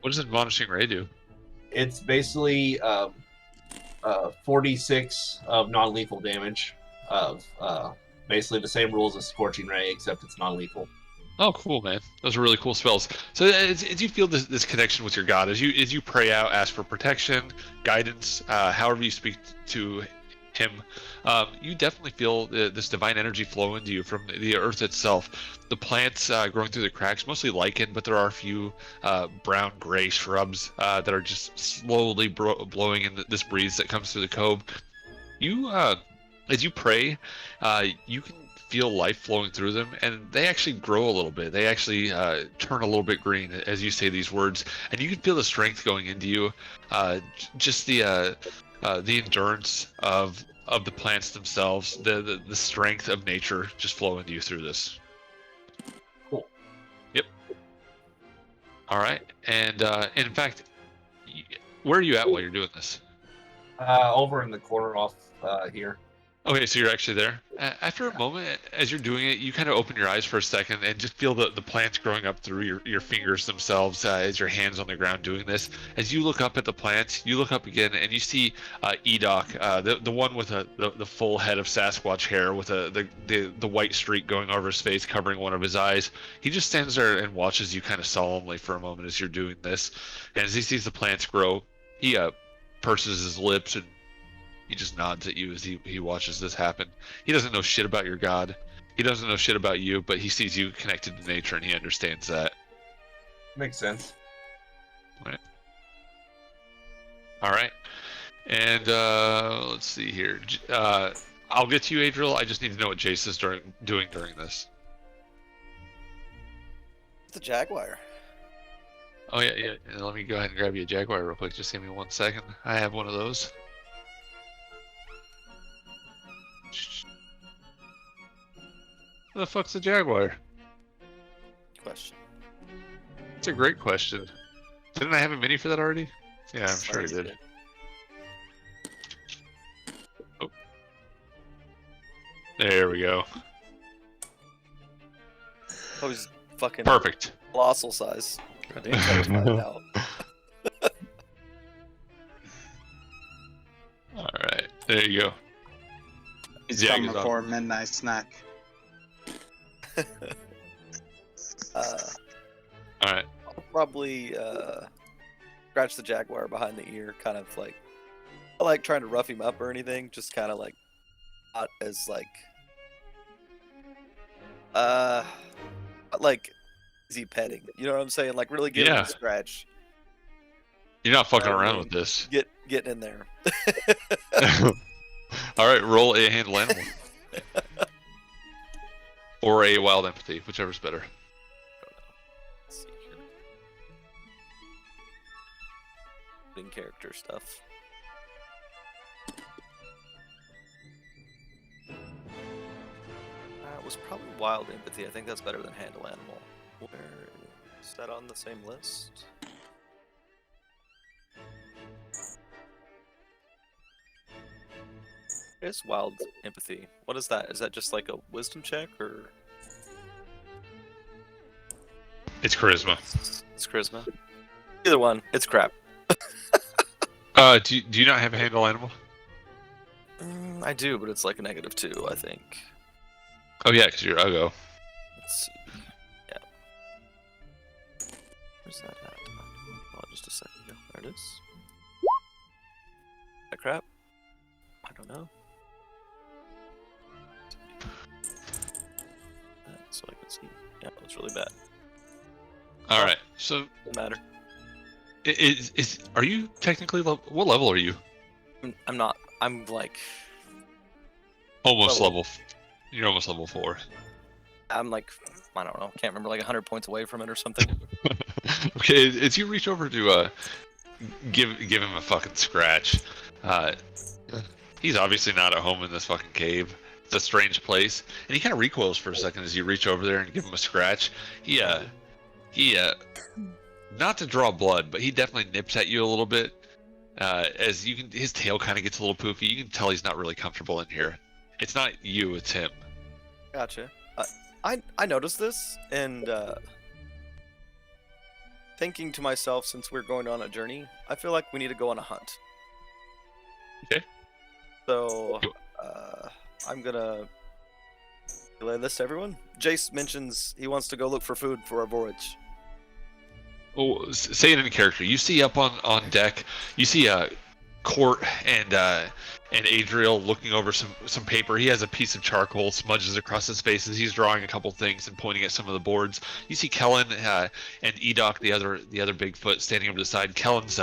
What does Admonishing Ray do? It's basically 46 of non-lethal damage of basically the same rules as Scorching Ray, except it's non-lethal. Oh, cool, man. Those are really cool spells. So as you feel this connection with your God, as you pray out, ask for protection, guidance, however you speak to him, you definitely feel this divine energy flow into you from the earth itself. The plants growing through the cracks, mostly lichen, but there are a few brown gray shrubs that are just slowly blowing in this breeze that comes through the cove. You, as you pray, you can feel life flowing through them, and they actually grow a little bit. They actually turn a little bit green as you say these words, and you can feel the strength going into you. Just the endurance of the plants themselves, the strength of nature just flow into you through this. Cool. Yep. All right, and in fact, where are you at while you're doing this? Over in the corner off here. Okay, so you're actually there. After a moment, as you're doing it, you kind of open your eyes for a second and just feel the plants growing up through your fingers themselves as your hands on the ground doing this. As you look up at the plants, you look up again and you see Edok, the one with the full head of Sasquatch hair with the white streak going over his face, covering one of his eyes. He just stands there and watches you kind of solemnly for a moment as you're doing this. And as he sees the plants grow, he purses his lips and he just nods at you as he watches this happen. He doesn't know shit about your god. He doesn't know shit about you, but he sees you connected to nature and he understands that. Makes sense. All right. And let's see here. I'll get to you, Adriel. I just need to know what Jace is doing during this. The Jaguar. Oh, yeah. Let me go ahead and grab you a Jaguar real quick. Just give me 1 second. I have one of those. What the fuck's a Jaguar? Question. It's a great question. Didn't I have a mini for that already? Yeah, I'm sure I did. Oh. There we go. Oh, he's fucking Perfect. colossal size. God Can't find it out. All right, there you go. He's Jag coming is on. for a midnight snack. All right. I'll probably scratch the Jaguar behind the ear, kind of like, I like trying to rough him up or anything, just kind of like, not as like easy petting. You know what I'm saying? Like really give him Yeah. a scratch. You're not fucking I around mean, with this. Getting in there. All right, roll a handle animal. Or a wild empathy, whichever's better. Let's see here. In character stuff. It was probably wild empathy. I think that's better than handle animal. Where is that on the same list? It's wild empathy. What is that? Is that just like a wisdom check or? It's charisma. It's charisma. Either one. It's crap. Do you not have a handle animal? I do, but it's like a -2, I think. Oh yeah, because you're Uggo. Let's see. Yeah. Where's that at? Oh, just a second ago. There it is. That crap? I don't know. So I can see. Yeah, it was really bad. All right. So Doesn't matter. are you technically what level are you? I'm not. I'm like. Almost Level. level. You're almost level 4. I'm like. I don't know. Can't remember. Like 100 points away from it or something. Okay, as you reach over to give him a fucking scratch, he's obviously not at home in this fucking cave. It's a strange place, and he kind of recoils for a second as you reach over there and give him a scratch. He not to draw blood, but he definitely nips at you a little bit. As you can, his tail kind of gets a little poofy. You can tell he's not really comfortable in here. It's not you, it's him. Gotcha. I noticed this and thinking to myself, since we're going on a journey, I feel like we need to go on a hunt. Okay. So I'm gonna relay this to everyone. Jace mentions he wants to go look for food for our voyage. Oh, say it in character. You see up on deck, you see Court and Adriel looking over some paper. He has a piece of charcoal smudges across his face as he's drawing a couple things and pointing at some of the boards. You see Kellen and Edok, the other Bigfoot, standing over the side. Kellen's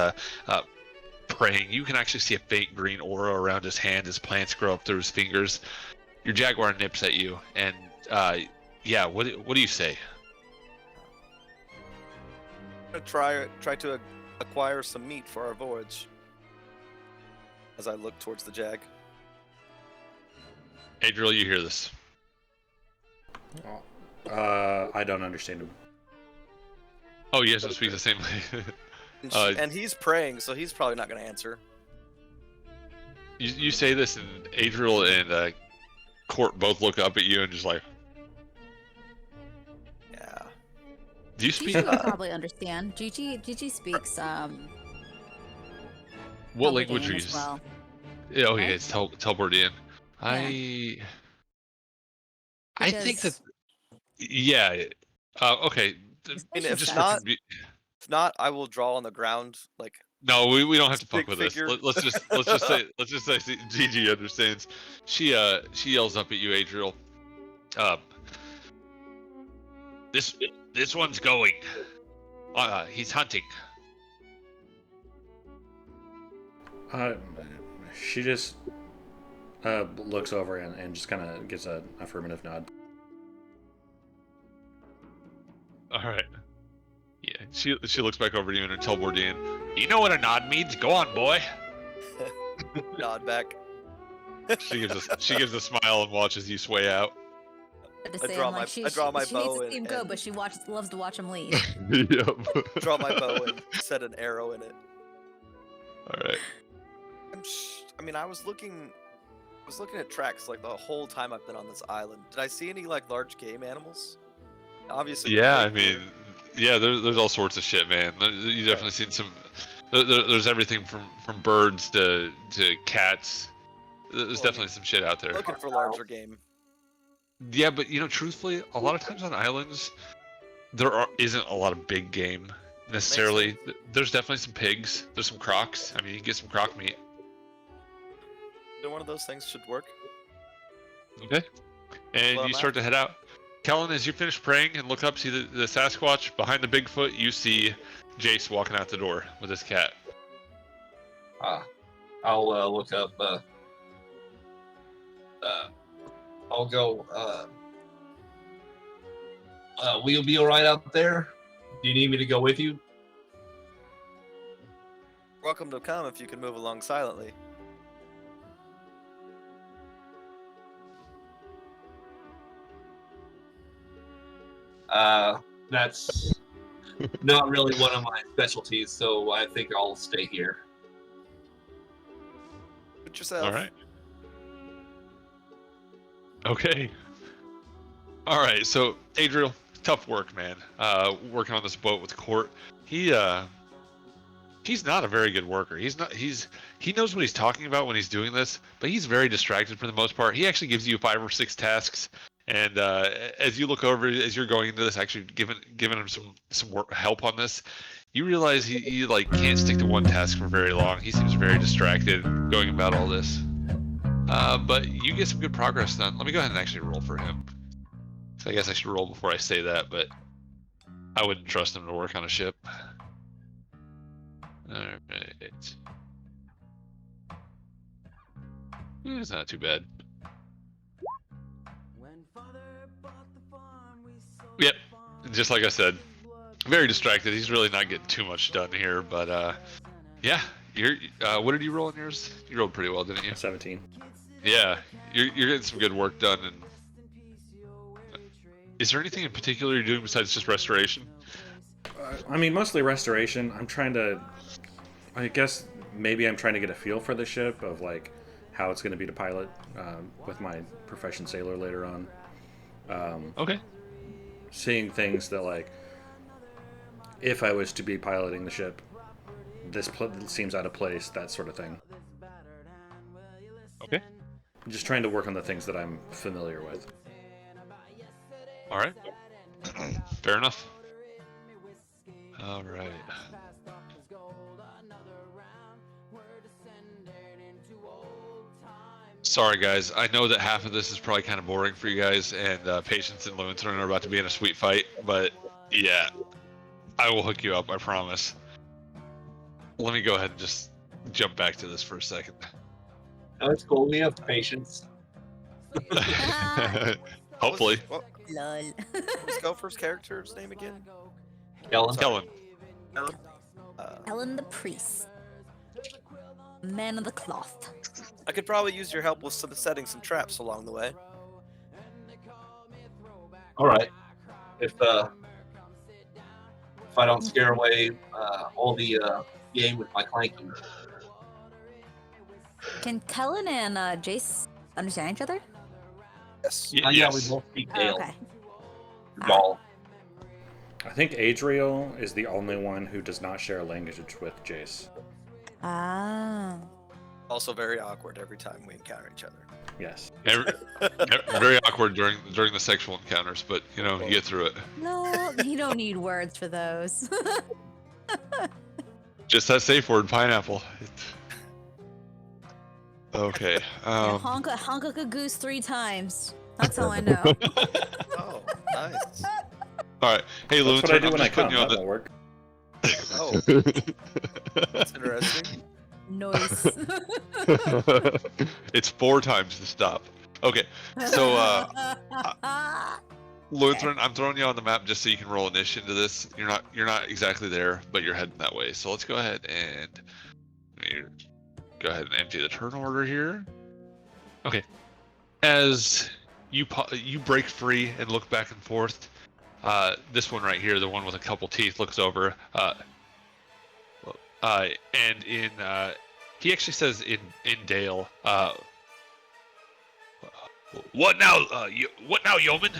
praying. You can actually see a faint green aura around his hand as plants grow up through his fingers. Your jaguar nips at you, and yeah, what do you say? I'm gonna try to acquire some meat for our voyage. As I look towards the jag. Adriel, you hear this? I don't understand him. Oh, he doesn't speak the same way. And he's praying, so he's probably not going to answer. You say this, and Adriel and Court both look up at you and just like, yeah. do you speak? Gigi would probably understand. Gigi speaks What language are Telbordian you? as well. Yeah, okay, Right? it's Telbordian. I think that. Because- Yeah. Okay. And if Just not- for conve- If not, I will draw on the ground like No, we don't have to Stick fuck with figure. this. Let's just say Gigi understands. She yells up at you, Adriel. This one's going. He's hunting. She just looks over and just kind of gives an affirmative nod. All right. Yeah, she looks back over to you and her Telbordian. You know what a nod means? Go on, boy. nod back. She gives a smile and watches you sway out. To I say, draw I'm my- like, I draw my she bow hates to see him go, and- but she loves to watch him leave. Yep. Draw my bow and set an arrow in it. All right. I was looking at tracks like the whole time I've been on this island. Did I see any like large game animals? Obviously. Yeah, I mean, yeah, there's all sorts of shit, man. You definitely seen some. There's everything from birds to cats. There's definitely some shit out there. Looking for larger game. Yeah, but truthfully, a lot of times on islands, isn't a lot of big game necessarily. There's definitely some pigs. There's some crocs. I mean, you can get some croc meat. Either one of those things should work. Okay. And Well, you I'm start to head out. Kellen, as you finish praying and look up, see the Sasquatch behind the Bigfoot, you see Jace walking out the door with his cat. I'll look up. I'll go. Will you be all right out there? Do you need me to go with you? Welcome to come if you can move along silently. That's not really one of my specialties, so I think I'll stay here. Put yourself. All right. Okay. All right. So, Adriel, tough work, man. Working on this boat with Court. He's not a very good worker. He knows what he's talking about when he's doing this, but he's very distracted for the most part. He actually gives you 5 or 6 tasks, and as you look over, as you're going into this, actually giving him some work, help on this, you realize he like can't stick to one task for very long. He seems very distracted going about all this. But you get some good progress done. Let me go ahead and actually roll for him. So I guess I should roll before I say that, but I wouldn't trust him to work on a ship. Alright. It's not too bad. Yep, just like I said, very distracted. He's really not getting too much done here, but yeah. What did you roll in yours? You rolled pretty well, didn't you? 17. Yeah, you're getting some good work done. And is there anything in particular you're doing besides just restoration? I mean, mostly restoration. I guess maybe I'm trying to get a feel for the ship of like how it's going to be to pilot with my profession sailor later on. Okay. Seeing things that like, if I was to be piloting the ship, this seems out of place, that sort of thing. Okay. Just trying to work on the things that I'm familiar with. All right. Fair enough. All right. Sorry, guys. I know that half of this is probably kind of boring for you guys, and Patience and Lumenthorn are about to be in a sweet fight. But yeah, I will hook you up. I promise. Let me go ahead and just jump back to this for a second. No, it's cool. We have patience. Hopefully. What Lol. was Gopher's character's name again? Kellen. Kellen. Ellen the priest. Man of the cloth. I could probably use your help with setting some traps along the way. All right. If I don't scare away all the game with my clanking. Can Kellen and Jace understand each other? Yes. Yeah, we Yes. both speak Oh, Dale. okay. Doll. I think Adriel is the only one who does not share a language with Jace. Ah. Also very awkward every time we encounter each other. Yes. Very awkward during the sexual encounters, but you know, you get through it. No, you don't need words for those. Just that safe word, pineapple. Okay. Honk a goose 3 times. That's all I know. Oh, nice. All right. Hey, That's Lumenthorn, what I do I'm when I just putting come. you on That won't work. Oh, that's interesting. Noise. It's 4 times to stop. Okay. So, Lutheran, I'm throwing you on the map just so you can roll initiative into this. You're not exactly there, but you're heading that way. So let's go ahead and empty the turn order here. Okay. As you break free and look back and forth, this one right here, the one with a couple teeth, looks over, and he actually says in Dale, what now, yeoman?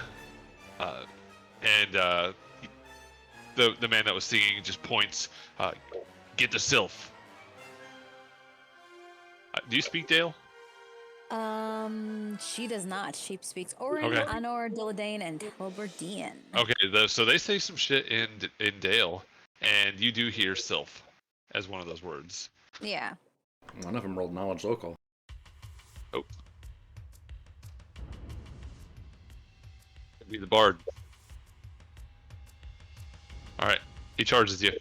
And the man that was singing just points, get the sylph. Do you speak Dale? She does not. She speaks Orin, Okay. Anor, Dilladane, and Telberdian. Okay, so they say some shit in Dale, and you do hear sylph as one of those words. Yeah. One of them rolled knowledge local. Oh. Be the bard. Alright, he charges you.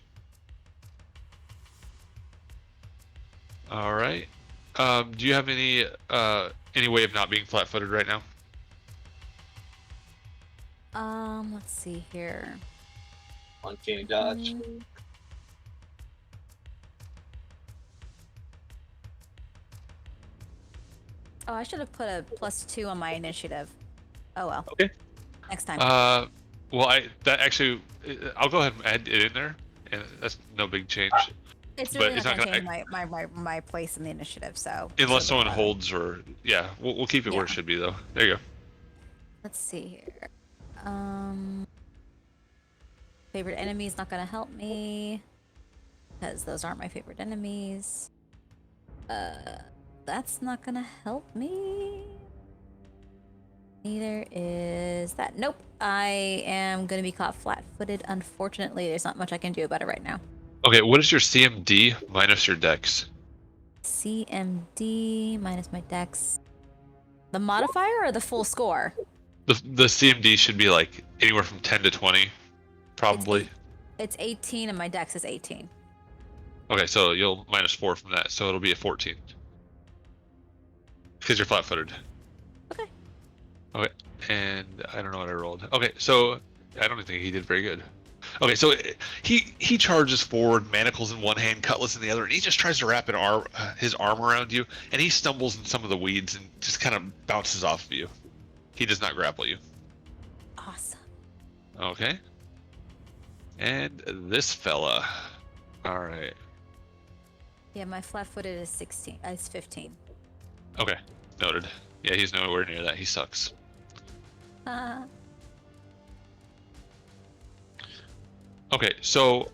Alright. Do you have any way of not being flat-footed right now? Let's see here. Uncanny dodge. Oh, I should have put a +2 on my initiative. Oh well. Okay. Next time. Well, I'll go ahead and add it in there, and that's no big change. It's but really it's not not going to gonna change my place in the initiative, so. Unless so someone bad. holds or we'll keep it where it Yeah. should be though. There you go. Let's see here. Favorite enemy's not going to help me because those aren't my favorite enemies. That's not going to help me. Neither is that. Nope. I am going to be caught flat-footed. Unfortunately, there's not much I can do about it right now. Okay, what is your CMD minus your dex? CMD minus my dex. The modifier or the full score? The CMD should be like anywhere from 10 to 20, probably. It's 18 and my dex is 18. Okay, so you'll minus 4 from that, so it'll be a 14. Because you're flat-footed. Okay. Okay, and I don't know what I rolled. Okay, so I don't think he did very good. Okay, so he charges forward, manacles in one hand, cutlass in the other, and he just tries to wrap his arm around you, and he stumbles in some of the weeds and just kind of bounces off of you. He does not grapple you. Awesome. Okay. And this fella. All right. Yeah, my flat-footed is 16. It's 15. Okay, noted. Yeah, he's nowhere near that. He sucks. Okay, so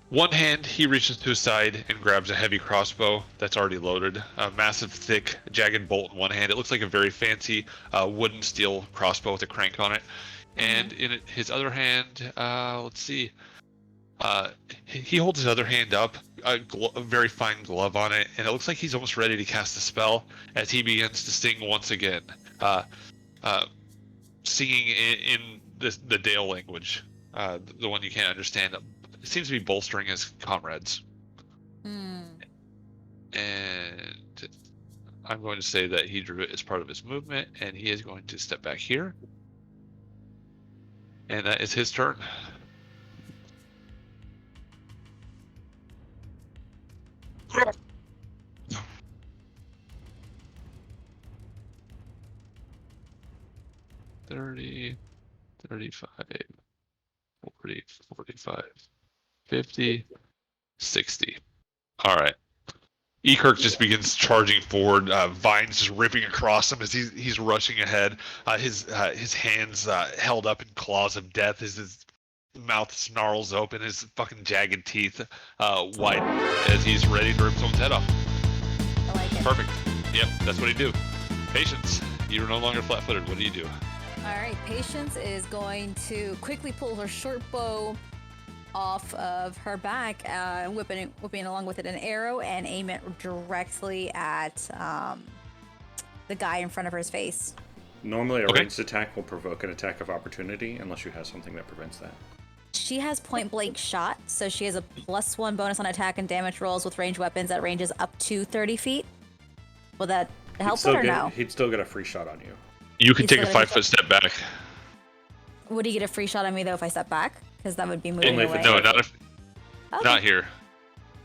one hand he reaches to his side and grabs a heavy crossbow that's already loaded. A massive, thick, jagged bolt in one hand. It looks like a very fancy wooden steel crossbow with a crank on it. And in his other hand, let's see. He holds his other hand up, a very fine glove on it, and it looks like he's almost ready to cast a spell as he begins to sing once again, uh, singing in the Dale language, the one you can't understand. It seems to be bolstering his comrades. And I'm going to say that he drew it as part of his movement, and he is going to step back here. And that is his turn. $30, $35, $40, $45, $50, $60. All right. Ekirk just begins charging forward. Vines just ripping across him as he's rushing ahead. His hands held up in claws of death as his mouth snarls open. His fucking jagged teeth widen as he's ready to rip someone's head off. I like it. Perfect. Yep, that's what he do. Patience. You're no longer flat-footed. What do you do? All right, Patience is going to quickly pull her short bow off of her back, whipping along with it an arrow, and aim it directly at the guy in front of his face. Normally, a ranged attack will provoke an attack of opportunity unless you have something that prevents that. She has point blank shot, so she has a +1 bonus on attack and damage rolls with ranged weapons that ranges up to 30 feet. Will that help it or no? He'd still get a free shot on you. You can take a 5-foot step back. Would he get a free shot on me though if I step back? Because that would be moving away. No, not if. Okay. Not here.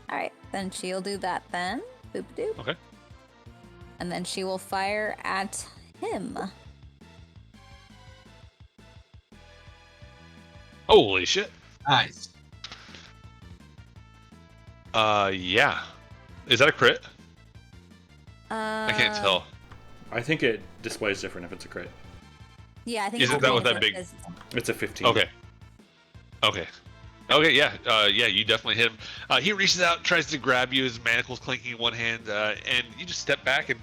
All right, then she'll do that then. Boop doop. Okay. And then she will fire at him. Holy shit. Nice. Yeah. Is that a crit? I can't Uh, tell. I think it displays different if it's a crit. Yeah, I think. Isn't it's that okay what that if big- it is- It's a 15. Okay. Yeah. Yeah, you definitely hit him. He reaches out, tries to grab you, his manacles clinking in one hand, and you just step back and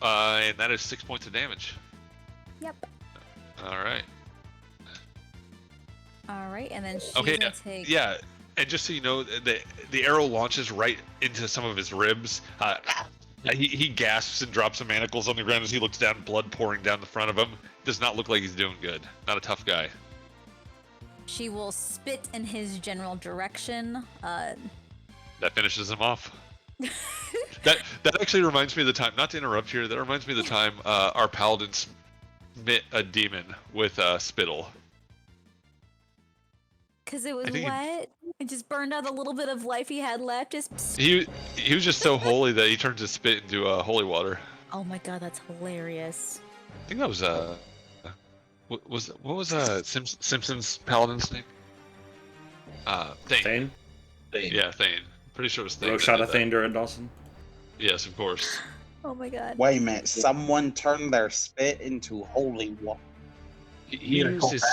that is 6 points of damage. Yep. All right. All right, and then she's Okay. gonna take. Yeah, and just so you know, the arrow launches right into some of his ribs. He gasps and drops some manacles on the ground as he looks down, blood pouring down the front of him. Does not look like he's doing good. Not a tough guy. She will spit in his general direction. That finishes him off. that actually reminds me of the time. Not to interrupt here. That reminds me of the time our paladin smit a demon with spittle. Because it was I think wet. It just burned out a little bit of life he had left. Just. He was just so holy that he turned his spit into holy water. Oh my god, that's hilarious. I think that was what was Simpsons paladin's name? Thane. Thane? Yeah, Thane. Pretty sure it was Thane. that Roshada did that. Thane Durin Dawson? Yes, of course. Oh my god. Wait a minute. Someone turned their spit into holy water. He used his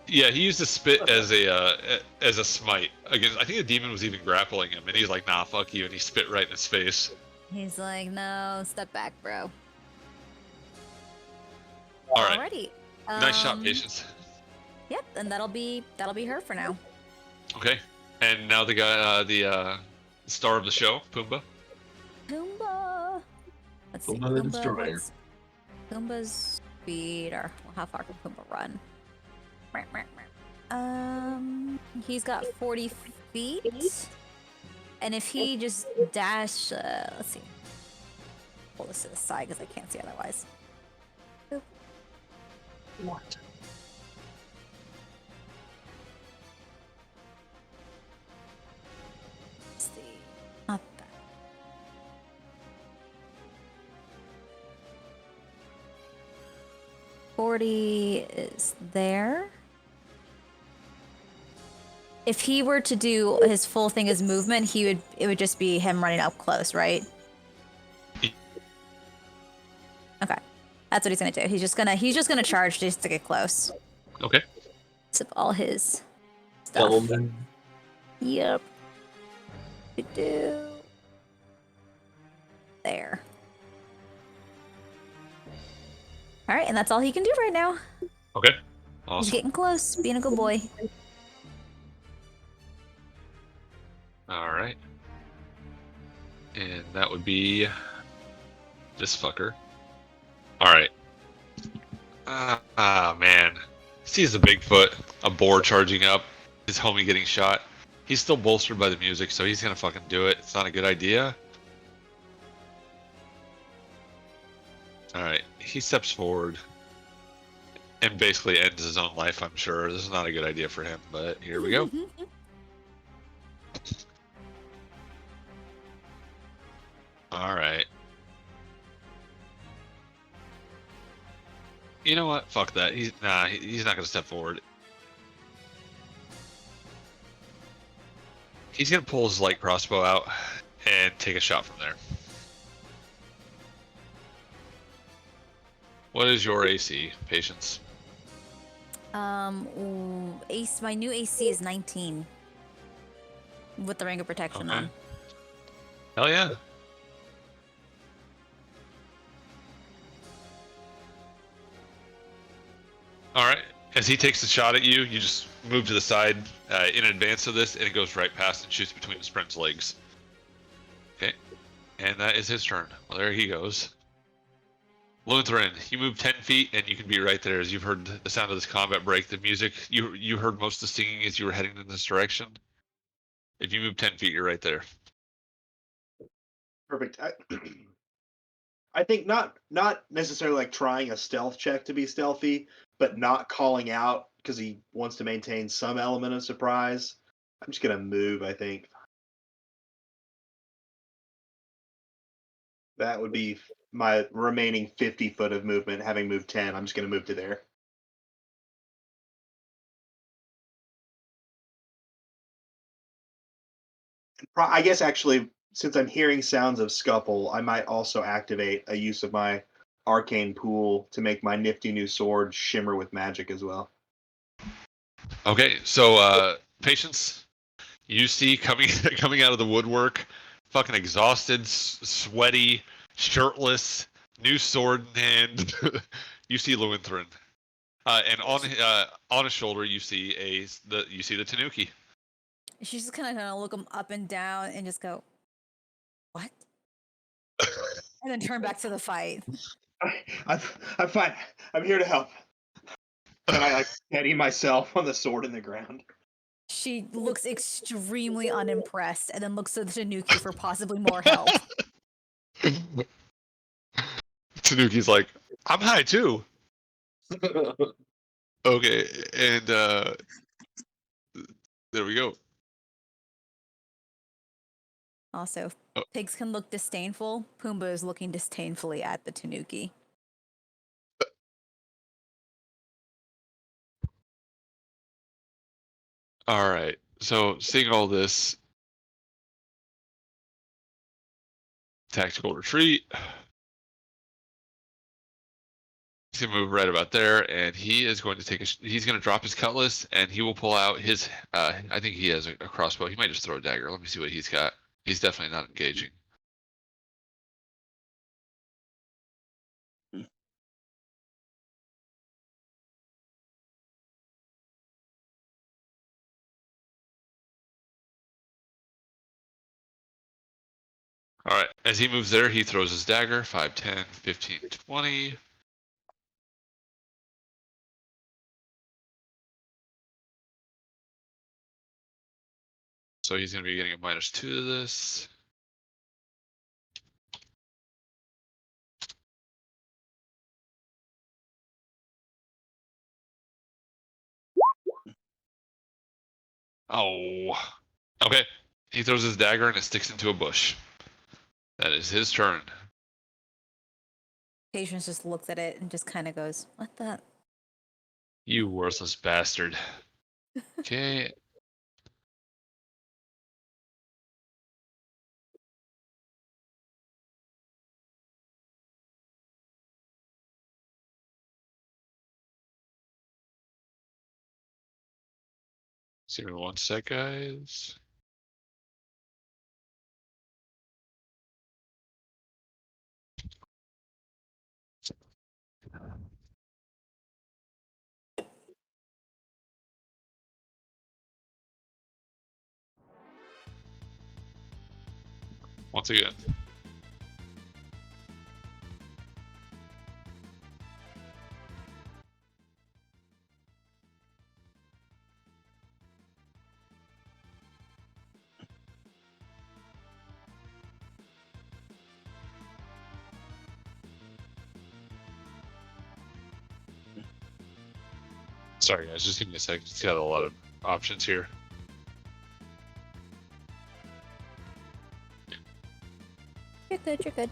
he used his spit as a smite against. I think the demon was even grappling him, and he's like, "Nah, fuck you," and he spit right in his face. He's like, no, step back, bro. All right, Alrighty. nice shot, Patience. Yep, and that'll be her for now. Okay, and now the guy, the star of the show, Pumbaa. Pumbaa. Let's see. Pumbaa the Destroyer. what's Pumbaa's speed, or how far can Pumbaa run? He's got 40 feet. And if he just dash, let's see. Pull this to the side because I can't see otherwise. Boop. What? Let's see. Not that. $40 is there. If he were to do his full thing as movement, it would just be him running up close, right? Okay. That's what he's gonna do. He's just gonna charge just to get close. Okay. Sip all his stuff. Doubleman. Yep. Do there. All right, and that's all he can do right now. Okay. He's Awesome. getting close, being a good boy. All right. And that would be this fucker. All right. Man. Sees a Bigfoot, a boar charging up, his homie getting shot. He's still bolstered by the music, so he's gonna fucking do it. It's not a good idea. All right. He steps forward and basically ends his own life, I'm sure. This is not a good idea for him, but here we go. All right. You know what? Fuck that. He's not gonna step forward. He's gonna pull his light crossbow out and take a shot from there. What is your AC, Patience? Ace. My new AC is 19 with the ring of protection Okay. on. Hell yeah. All right. As he takes the shot at you, you just move to the side in advance of this, and it goes right past and shoots between his friend's legs. Okay. And that is his turn. Well, there he goes. Lutheran, you move 10 feet, and you can be right there. As you've heard the sound of this combat break, the music, you heard most of the singing as you were heading in this direction. If you move 10 feet, you're right there. Perfect. I think not necessarily like trying a stealth check to be stealthy, but not calling out because he wants to maintain some element of surprise. I'm just gonna move, I think. That would be my remaining 50 foot of movement. Having moved 10, I'm just gonna move to there. I guess actually, since I'm hearing sounds of scuffle, I might also activate a use of my arcane pool to make my nifty new sword shimmer with magic as well. Okay, so Patience, you see coming coming out of the woodwork, fucking exhausted, sweaty, shirtless, new sword in hand. You see Lewinthrin, and on his shoulder you see the Tanuki. She's just kind of gonna look him up and down and just go, "What?" and then turn back to the fight. I'm fine. I'm here to help. And I like steady myself on the sword in the ground. She looks extremely unimpressed and then looks to the Tanuki for possibly more help. Tanuki's like, I'm high too. Okay, and there we go. Also, Oh. pigs can look disdainful. Pumbaa is looking disdainfully at the Tanuki. All right. So seeing all this, tactical retreat. He's gonna move right about there, and he is going to take he's going to drop his cutlass, and he will pull out his. I think he has a crossbow. He might just throw a dagger. Let me see what he's got. He's definitely not engaging. All right. As he moves there, he throws his dagger. 5, 10, 15, 20. So he's going to be getting a -2 to this. Oh. Okay. He throws his dagger and it sticks into a bush. That is his turn. Patience just looks at it and just kind of goes, "What the?" You worthless bastard. Okay. See me 1 sec, guys. once again. Sorry guys, just give me a sec. It's got a lot of options here. You're good. You're good.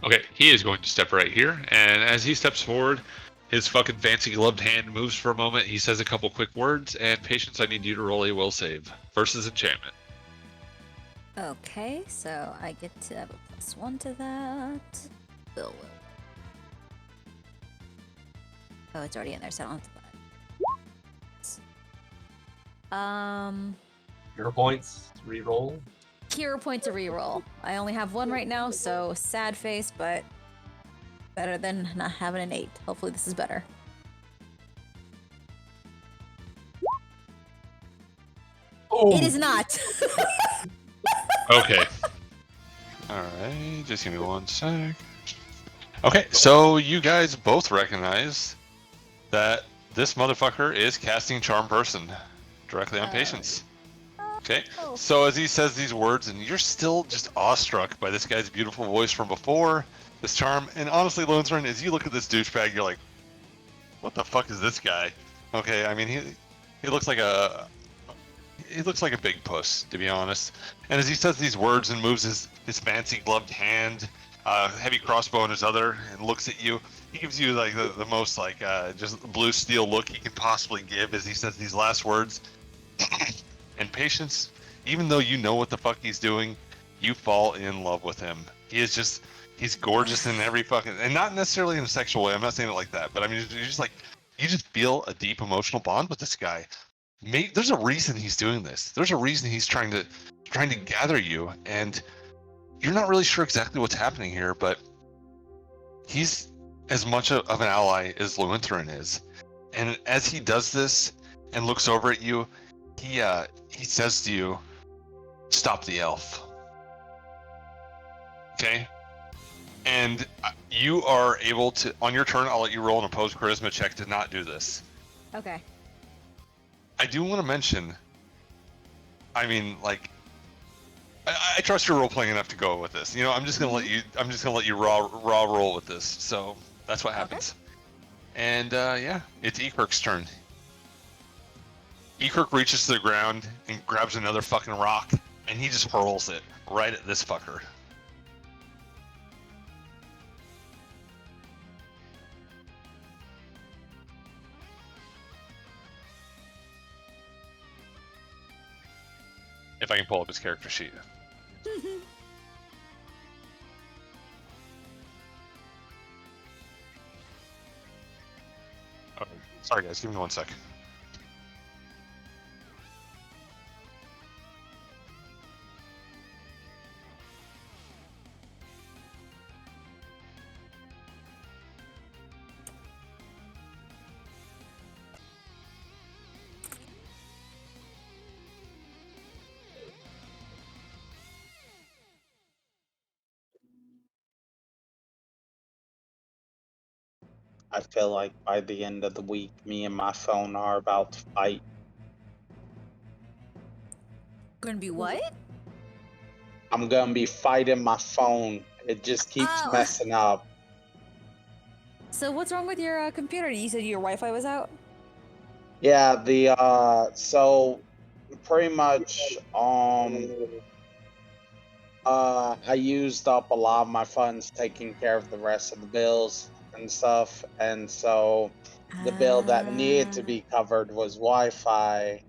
Okay, he is going to step right here, and as he steps forward, his fucking fancy gloved hand moves for a moment. He says a couple quick words, and patience, I need you to roll a will save versus enchantment. Okay, so I get to have a +1 to that. Will. Oh, it's already in there, so I don't have to buy it. Hero points, reroll. Hero point to reroll. I only have one right now, so sad face, but better than not having an 8. Hopefully this is better. Oh, It is not. Okay. Alright, just give me one sec. Okay, so you guys both recognize that this motherfucker is casting Charm Person directly on Patience. Okay, so as he says these words, and you're still just awestruck by this guy's beautiful voice from before, this charm, and honestly, Lonestorm, as you look at this douchebag, you're like, what the fuck is this guy? Okay, I mean, he looks like a big puss, to be honest. And as he says these words and moves his fancy gloved hand, heavy crossbow in his other, and looks at you, he gives you like the most like just blue steel look he can possibly give as he says these last words. And Patience, even though you know what the fuck he's doing, you fall in love with him. He's gorgeous in every fucking, and not necessarily in a sexual way. I'm not saying it like that, but I mean, you're just like, you just feel a deep emotional bond with this guy. There's a reason he's doing this. There's a reason he's trying to gather you, and you're not really sure exactly what's happening here, but he's as much of an ally as Luintherin is. And as he does this and looks over at you, he says to you, "Stop the elf." Okay? And you are able to, on your turn, I'll let you roll an opposed charisma check to not do this. Okay. I do want to mention, I mean, like, I trust your role playing enough to go with this. You know, I'm just gonna let you raw roll with this. So that's what happens. Okay. And yeah, it's Ekirk's turn. Ekirk reaches to the ground and grabs another fucking rock, and he just hurls it right at this fucker. If I can pull up his character sheet. Oh, sorry guys, give me one sec. I feel like by the end of the week, me and my phone are about to fight. Gonna be what? I'm gonna be fighting my phone. It just keeps messing up. So what's wrong with your computer? You said your Wi-Fi was out? Yeah, so pretty much I used up a lot of my funds taking care of the rest of the bills and stuff, and so the bill that needed to be covered was Wi-Fi.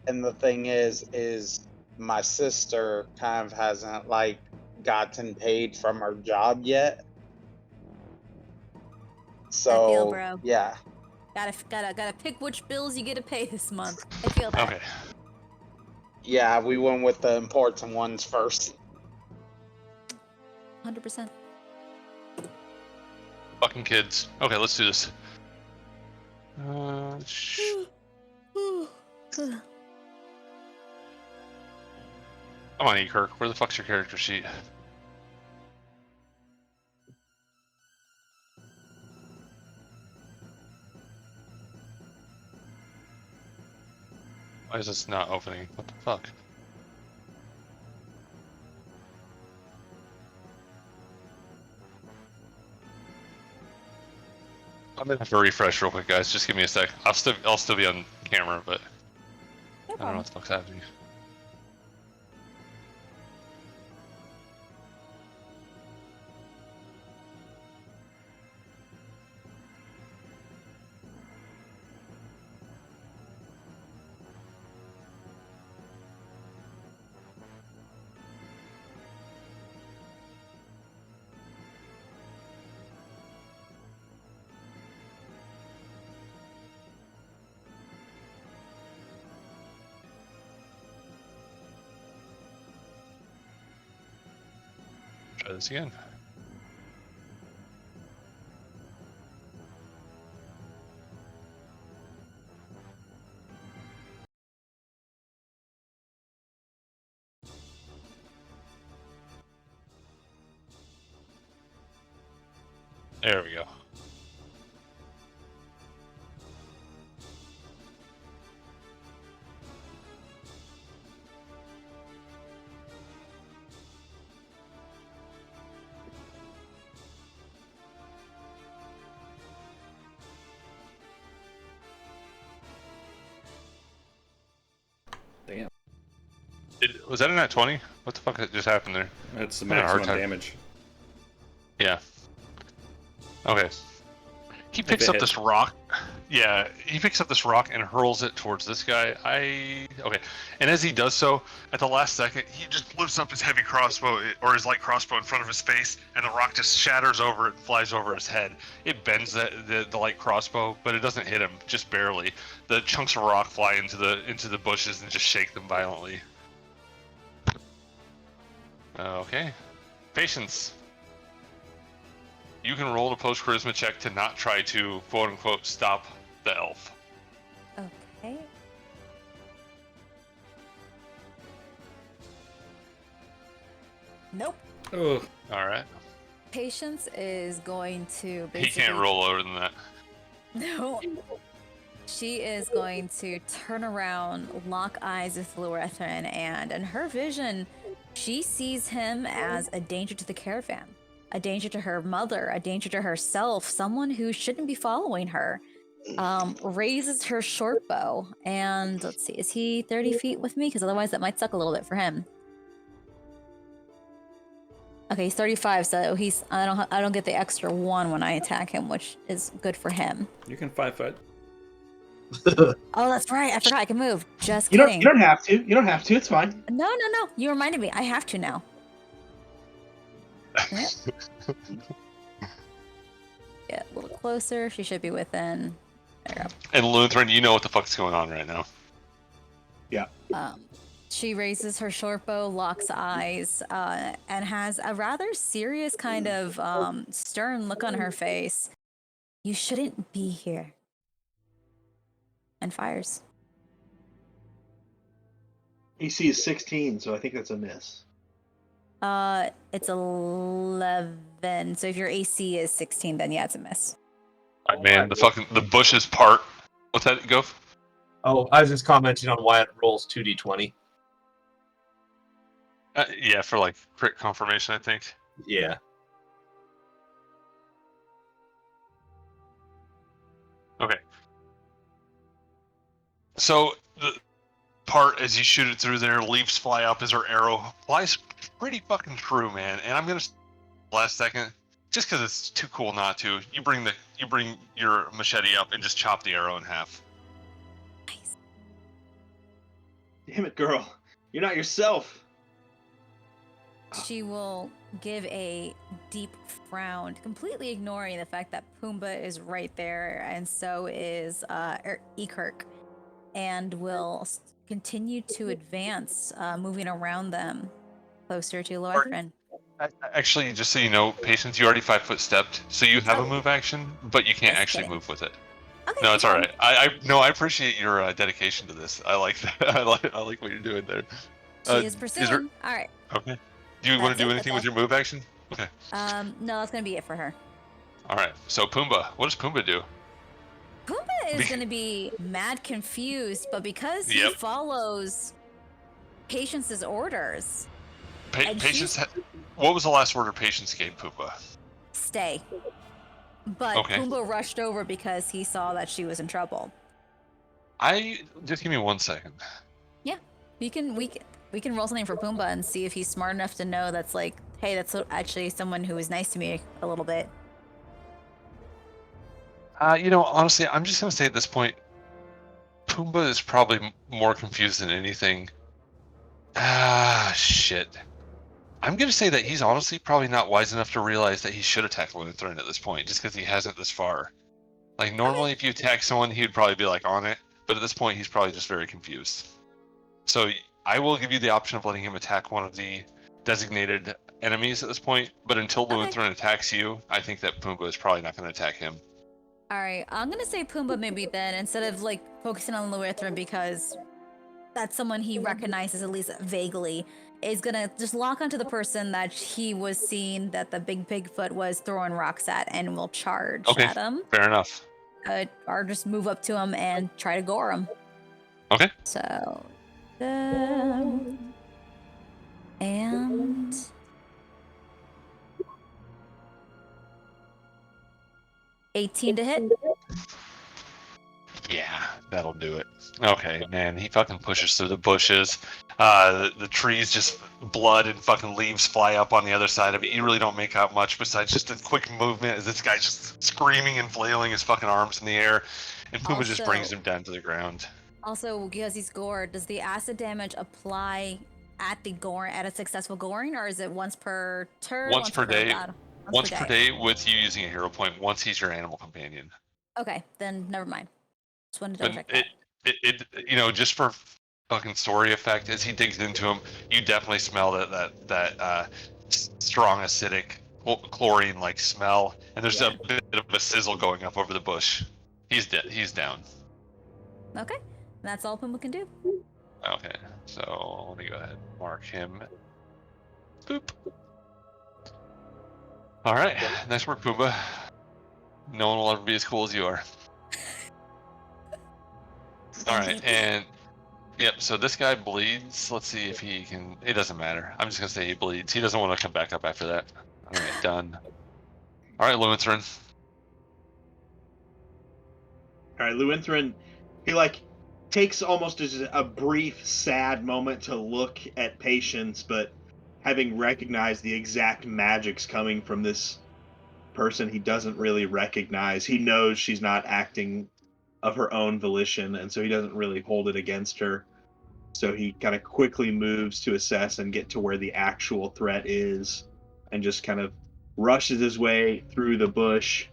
And the thing is my sister kind of hasn't like gotten paid from her job yet. So I feel, bro. yeah. Gotta pick which bills you get to pay this month. I feel that. Okay. Yeah, we went with the important ones first. 100%. Fucking kids. Okay, let's do this. Come on, Kirk. Where the fuck's your character sheet? Why is this not opening? What the fuck? I'm gonna have to refresh real quick, guys. Just give me a sec. I'll still be on camera, but No I don't know what the fuck's happening. Try this again. There we go. Damn. Was that in that 20? What the fuck just happened there? That's the I'm having a hard maximum time. damage. Yeah. Okay. He If picks it up hits. this rock. Yeah, he picks up this rock and hurls it towards this guy. Okay. And as he does so, at the last second, he just lifts up his heavy crossbow or his light crossbow in front of his face, and the rock just shatters over it and flies over his head. It bends the light crossbow, but it doesn't hit him, just barely. The chunks of rock fly into the bushes and just shake them violently. Okay. Patience. You can roll a post charisma check to not try to quote unquote stop the elf. Okay. Nope. Ugh. All right. Patience is going to basically. He can't roll lower than that. No. She is going to turn around, lock eyes with Lurethren, and in her vision, she sees him as a danger to the caravan, a danger to her mother, a danger to herself, someone who shouldn't be following her. Raises her short bow, and let's see, is he 30 feet with me? Because otherwise that might suck a little bit for him. Okay, he's 35, so I don't get the extra 1 when I attack him, which is good for him. You can 5 foot. Oh, that's right. I forgot I can move. Just You kidding. don't have to. You don't have to. It's fine. No. You reminded me. I have to now. Yep. Get a little closer. She should be within. There And Lutheran, you know what the fuck's going on right now. Yeah. we go. She raises her short bow, locks eyes, and has a rather serious kind of stern look on her face. You shouldn't be here. And fires. AC is 16, so I think that's a miss. It's 11. So if your AC is 16, then yeah, it's a miss. All right, man, the bushes part. What's that, go? Oh, I was just commenting on why it rolls 2d20. Yeah, for like crit confirmation, I think. Yeah. Okay. So the part as you shoot it through there, leaves fly up as her arrow flies pretty fucking true, man. And I'm gonna last second, just because it's too cool not to. You bring your machete up and just chop the arrow in half. Nice. Damn it, girl. You're not yourself. She will give a deep frown, completely ignoring the fact that Pumbaa is right there, and so is Ekirk, and will continue to advance, moving around them closer to Loethrin. Actually, just so you know, Patience, you already 5-foot stepped, so you have a move action, but you can't Just actually kidding. move with it. Okay, No, it's no all problem. right. I appreciate your dedication to this. I like that. I like what you're doing there. She is Is there pursuing. All right. okay? Do you want That's to do it. anything That's with your move action? Okay. No, that's gonna be it for her. All right. So Pumbaa, what does Pumbaa do? Pumbaa is Be- gonna be mad confused, but because he Yep. follows Patience's orders, and Patience. she's What was the last order Patience gave Pumbaa? stay. But Okay. Pumbaa rushed over because he saw that she was in trouble. Just give me 1 second. Yeah, we can roll something for Pumbaa and see if he's smart enough to know that's like, hey, that's actually someone who was nice to me a little bit. Honestly, I'm just gonna say at this point, Pumbaa is probably more confused than anything. Shit. I'm gonna say that he's honestly probably not wise enough to realize that he should attack Lutheran at this point, just because he hasn't this far. Like normally, if you attack someone, he'd probably be like on it, but at this point, he's probably just very confused. So I will give you the option of letting him attack one of the designated enemies at this point, but until Okay. Lutheran attacks you, I think that Pumbaa is probably not going to attack him. All right, I'm gonna say Pumbaa maybe then instead of like focusing on Luithrin because that's someone he recognizes at least vaguely. Is gonna just lock onto the person that he was seeing that the big Bigfoot was throwing rocks at and will charge Okay, at him. fair enough. Or just move up to him and try to gore him. Okay. So, and 18 to hit. Yeah, that'll do it. Okay, man, he fucking pushes through the bushes. The trees just blood and fucking leaves fly up on the other side of it. You really don't make out much besides just a quick movement as this guy's just screaming and flailing his fucking arms in the air, and Puma just brings Also- him down to the ground. Also, because he's gored, does the acid damage apply at a successful goring, or is it once per turn? Once per day. battle? Once per day with you using a hero point. Once he's your animal companion. Okay, then never mind. Just wanted to double But check that. it just for fucking story effect, as he digs into him, you definitely smell that strong acidic chlorine like smell, and there's a bit of a sizzle going up over the bush. He's dead. He's down. Okay, that's all Puma can do. Okay, so let me go ahead and mark him. Boop. All right, nice work, Pumbaa. No one will ever be as cool as you are. All right, and yep. So this guy bleeds. Let's see if he can. It doesn't matter. I'm just gonna say he bleeds. He doesn't want to come back up after that. All right, done. All right, Lutheran. All right, Lutheran, he takes almost as a brief, sad moment to look at Patience, but having recognized the exact magic's coming from this person he doesn't really recognize, he knows she's not acting of her own volition, and so he doesn't really hold it against her. So he kind of quickly moves to assess and get to where the actual threat is, and just kind of rushes his way through the bush,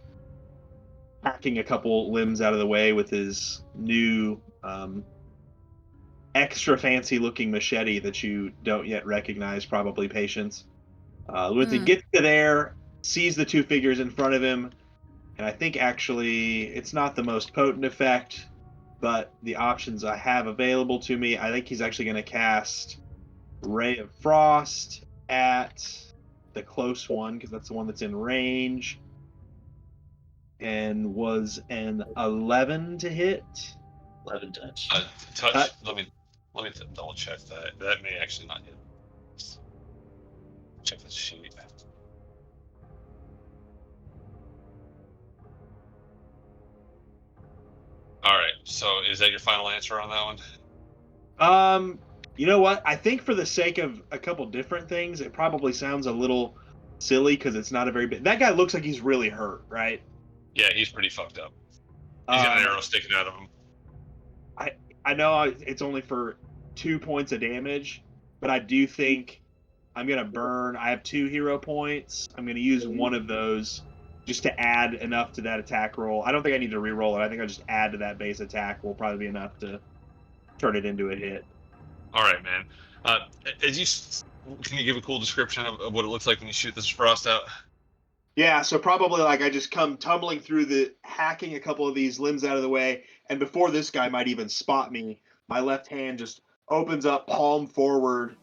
hacking a couple limbs out of the way with his new extra fancy looking machete that you don't yet recognize, probably Patience. When he gets to there, sees the two figures in front of him, and I think actually it's not the most potent effect, but the options I have available to me, I think he's actually going to cast Ray of Frost at the close one, because that's the one that's in range, and was an 11 to hit. 11 touch. Touch. Let me double check that. That may actually not hit. Check the sheet. All right. So is that your final answer on that one? You know what? I think for the sake of a couple different things, it probably sounds a little silly because it's not a very big. That guy looks like he's really hurt, right? Yeah, he's pretty fucked up. He's got an arrow sticking out of him. I know it's only for 2 points of damage, but I do think I'm gonna burn. I have 2 hero points. I'm gonna use one of those just to add enough to that attack roll. I don't think I need to re-roll it. I think I'll just add to that base attack. Will probably be enough to turn it into a hit. All right, man. As you can you give a cool description of what it looks like when you shoot this frost out? Yeah, so probably like I just come tumbling through hacking a couple of these limbs out of the way, and before this guy might even spot me, my left hand just opens up, palm forward,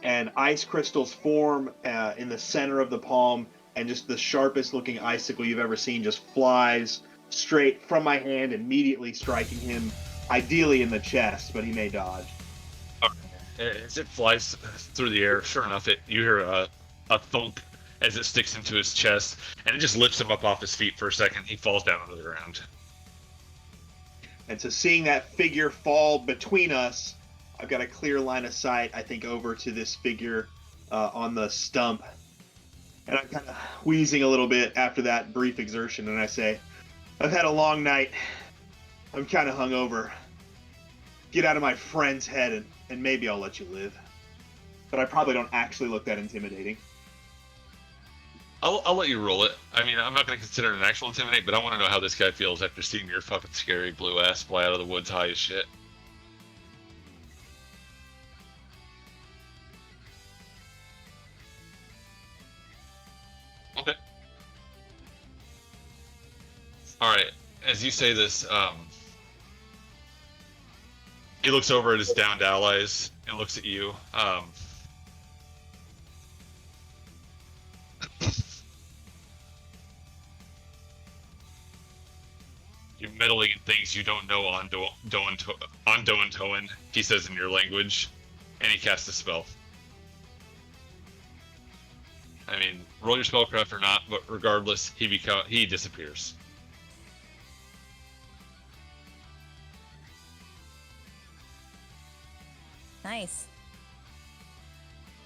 and ice crystals form in the center of the palm, and just the sharpest looking icicle you've ever seen just flies straight from my hand, immediately striking him, ideally in the chest, but he may dodge. As it flies through the air, sure enough, you hear a thunk as it sticks into his chest, and it just lifts him up off his feet for a second. He falls down onto the ground. And so seeing that figure fall between us, I've got a clear line of sight, I think, over to this figure on the stump. And I'm kind of wheezing a little bit after that brief exertion, and I say, I've had a long night. I'm kind of hungover. Get out of my friend's head, and maybe I'll let you live. But I probably don't actually look that intimidating. I'll let you roll it. I mean, I'm not going to consider it an actual intimidate, but I want to know how this guy feels after seeing your fucking scary blue ass fly out of the woods high as shit. Okay. Alright, as you say this, he looks over at his downed allies and looks at you. You're meddling in things you don't know on Doan, he says in your language, and he casts a spell. I mean, roll your spellcraft or not, but regardless, he disappears. Nice.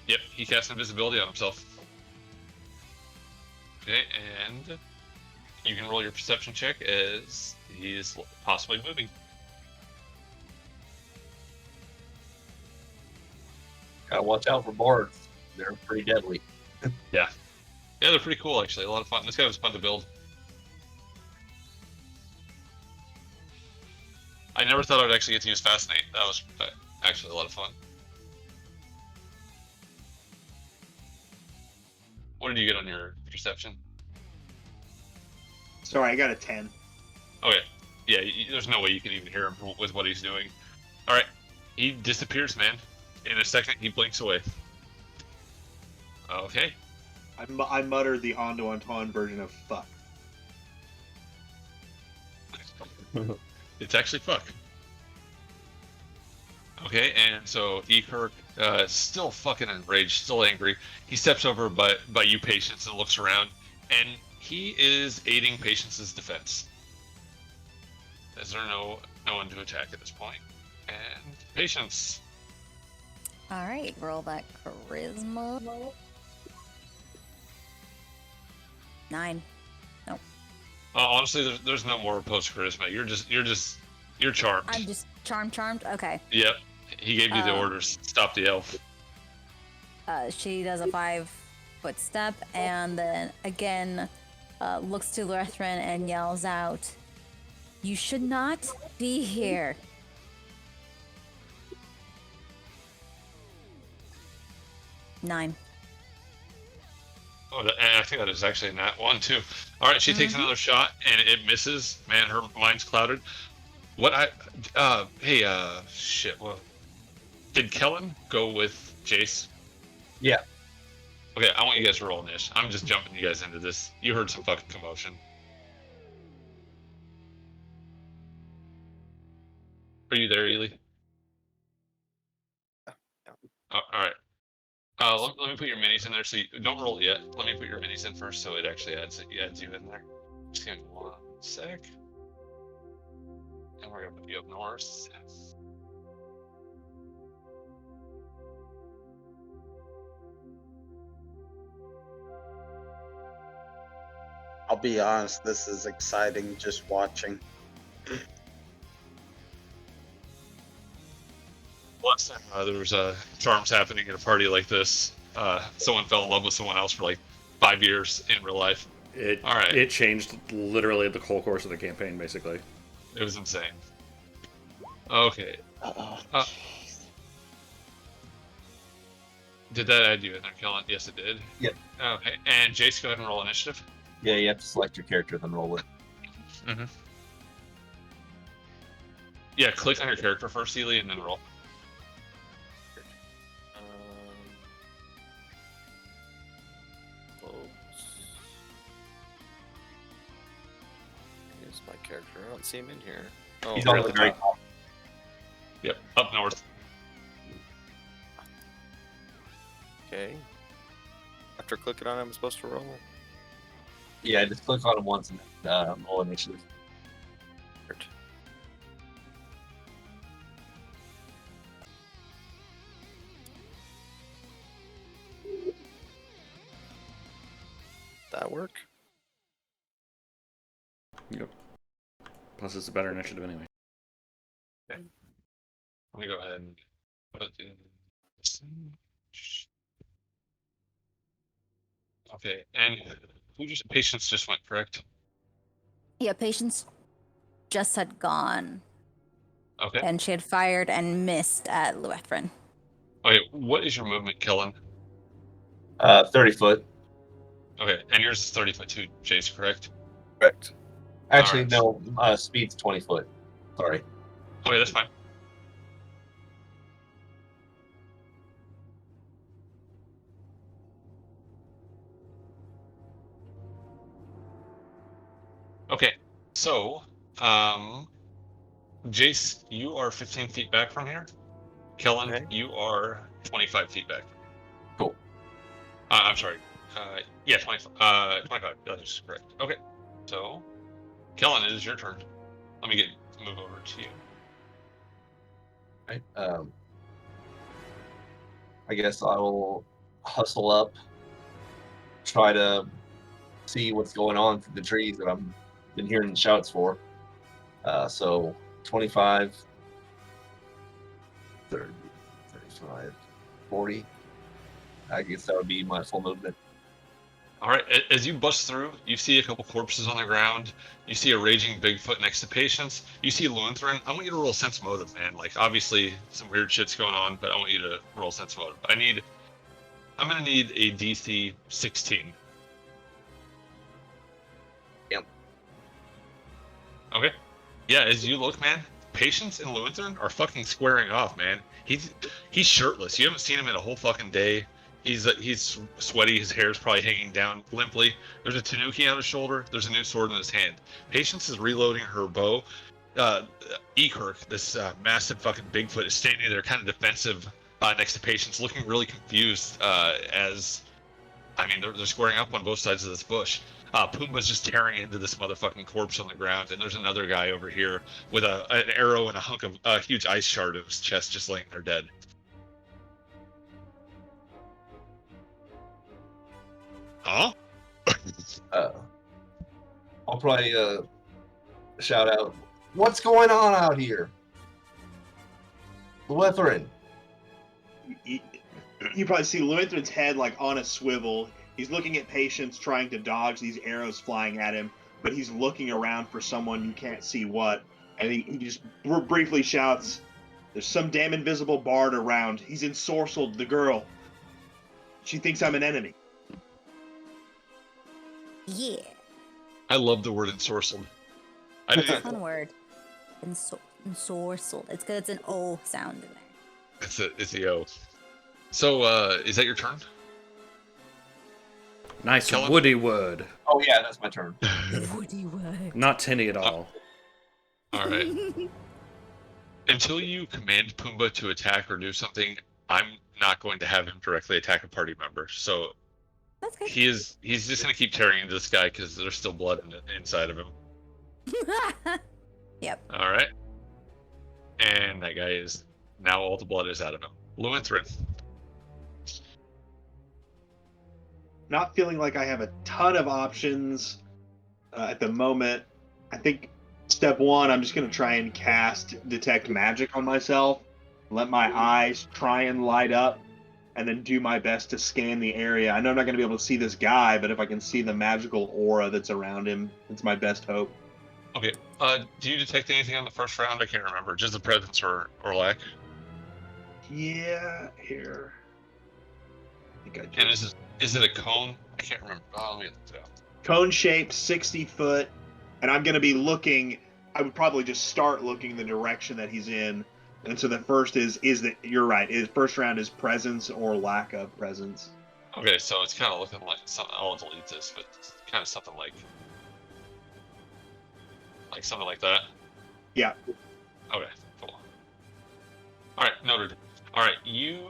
Yep, he casts invisibility on himself. Okay, and you can roll your perception check as he is possibly moving. Gotta watch out for bards. They're pretty deadly. Yeah, they're pretty cool actually. A lot of fun. This guy was fun to build. I never thought I would actually get to use Fascinate. That was actually a lot of fun. What did you get on your perception? Sorry, I got a 10. Okay. Yeah, there's no way you can even hear him with what he's doing. Alright. He disappears, man. In a second, he blinks away. Okay. I muttered the Hondo-Anton version of fuck. It's actually fuck. Okay, and so Ekirk, still fucking enraged, still angry. He steps over by you, Patience, and looks around, and he is aiding Patience's defense. Is there no one to attack at this point? And Patience. All right, roll that charisma. 9. Honestly, there's no more post charisma. You're charmed. I'm just charmed. Okay. Yep. He gave you the orders. Stop the elf. She does a 5-foot step and then again looks to Lethrin and yells out, "You should not be here." Nine. Oh, and I think that is actually not one too. All right, she takes another shot and it misses. Man, her mind's clouded. Shit. Well, did Kellen go with Jace? Yeah. Okay, I want you guys to roll this. I'm just jumping you guys into this. You heard some fucking commotion. Are you there, Ely? All right. Let me put your minis in there. So don't roll it yet. Let me put your minis in first, so it actually adds you in there. Just give me 1 sec. And we're gonna put you up north. I'll be honest, this is exciting just watching. Last time there was charms happening at a party like this. Someone fell in love with someone else for like 5 years in real life. All right. It changed literally the whole course of the campaign, basically. It was insane. Okay. Did that add you in there, Kellen? Yes, it did. Yep. Okay, and Jace, go ahead and roll initiative. Yeah, you have to select your character, then roll it. Mm-hmm. Yeah, click on your character first, Sealy, and then roll. Here's my character. I don't see him in here. Oh, He's right on at the the very top. top. Yep, up north. okay. After clicking on him, I'm supposed to roll. Yeah, just click on him once and roll initiative. That work? Yep. Plus, it's a better initiative anyway. Let me go ahead and put it in. Okay, and patients just went, correct? Yeah, Patience just had gone, Okay. and she had fired and missed at Luethrin. Okay, what is your movement, Kellen? 30 foot. Okay, and yours is 30 foot too, Jace, correct? Correct. Actually, Alright. no. Speed's 20 foot. Sorry. Okay, that's fine. Okay, so, Jace, you are 15 feet back from here. Kellen, Okay. you are 25 feet back. Cool. I'm sorry. Yeah, 25. 25. That is correct. Okay, so, Kellen, it is your turn. Let me move over to you. Right. I guess I will hustle up, try to see what's going on through the trees that I've been hearing shouts for. So 25, 30, 35, 40. I guess that would be my full movement. All right, as you bust through, you see a couple corpses on the ground. You see a raging Bigfoot next to Patience. You see Lutheran. I want you to roll sense motive, man. Like, obviously, some weird shit's going on, but I want you to roll sense motive. I'm gonna need a DC 16. Yep. Okay. Yeah, as you look, man, Patience and Lutheran are fucking squaring off, man. He's shirtless. You haven't seen him in a whole fucking day. He's sweaty. His hair's probably hanging down limply. There's a tanuki on his shoulder. There's a new sword in his hand. Patience is reloading her bow. Ekirk, this massive fucking Bigfoot, is standing there, kind of defensive, next to Patience, looking really confused. As I mean, they're squaring up on both sides of this bush. Pumbaa's just tearing into this motherfucking corpse on the ground, and there's another guy over here with an arrow and a hunk of a huge ice shard in his chest, just laying there dead. Huh? I'll probably shout out, "What's going on out here? Lutheran." You probably see Lutheran's head like on a swivel. He's looking at Patience, trying to dodge these arrows flying at him, but he's looking around for someone you can't see what. And he just briefly shouts, "There's some damn invisible bard around. He's ensorcelled the girl. She thinks I'm an enemy." Yeah, I love the word ensorcelled. it's a fun word. Ensorcelled. It's good. It's an O sound in there. It's the O. So, is that your turn? Nice Kellen? woody wood. Oh yeah, that's my turn. Woody word. Not tinny at all. All right. Until you command Pumbaa to attack or do something, I'm not going to have him directly attack a party member. So That's good. he's just gonna keep tearing into this guy because there's still blood inside of him. Yep. All right. And that guy is now all the blood is out of him. Lutheran. Not feeling like I have a ton of options at the moment. I think step one, I'm just going to try and cast Detect Magic on myself. Let my eyes try and light up, and then do my best to scan the area. I know I'm not going to be able to see this guy, but if I can see the magical aura that's around him, it's my best hope. Okay. Do you detect anything on the first round? I can't remember. Just the presence or lack. Yeah, here. think I And just is it a cone? I can't remember. Oh, let me look it up. cone shaped, 60 foot, and I'm gonna be looking. I would probably just start looking the direction that he's in. And so the first is that you're right. Is first round is presence or lack of presence. Okay, so it's kind of looking like something. I'll delete this, but it's kind of something like something like that. Yeah. Okay, cool. All right, noted. All right, you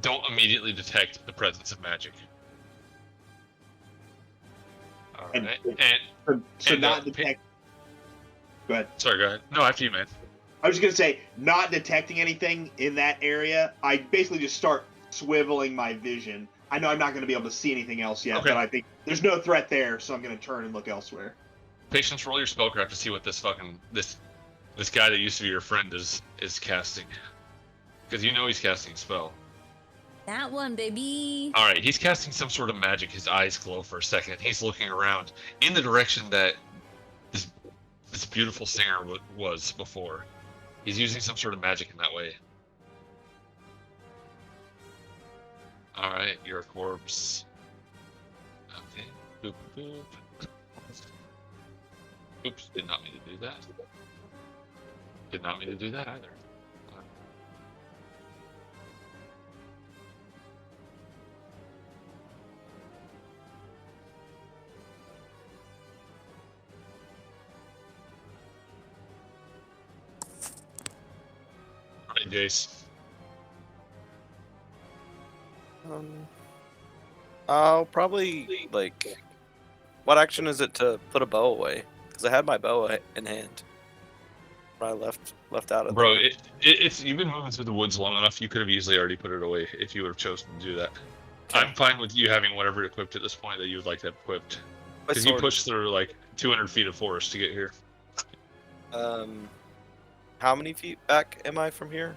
don't immediately detect the presence of magic. All And- right, So And, not pa- detect. Go ahead. sorry, go ahead. No, after you, man. I was gonna say not detecting anything in that area. I basically just start swiveling my vision. I know I'm not gonna be able to see anything else yet, Okay. but I think there's no threat there, so I'm gonna turn and look elsewhere. Patience, roll your spellcraft to see what this guy that used to be your friend is casting, because you know he's casting a spell. That one, baby. All right, he's casting some sort of magic. His eyes glow for a second. He's looking around in the direction that this beautiful singer was before. He's using some sort of magic in that way. All right, you're a corpse. Okay. Boop, boop. Oops, did not mean to do that. Did not mean to do that either. All right, Jace. I'll probably like. What action is it to put a bow away? Because I had my bow in hand. When I left out of Bro, there. it's you've been moving through the woods long enough. You could have easily already put it away if you would have chosen to do that. Okay. I'm fine with you having whatever equipped at this point that you would like to have equipped. My Because you sword- pushed through like 200 feet of forest to get here. How many feet back am I from here?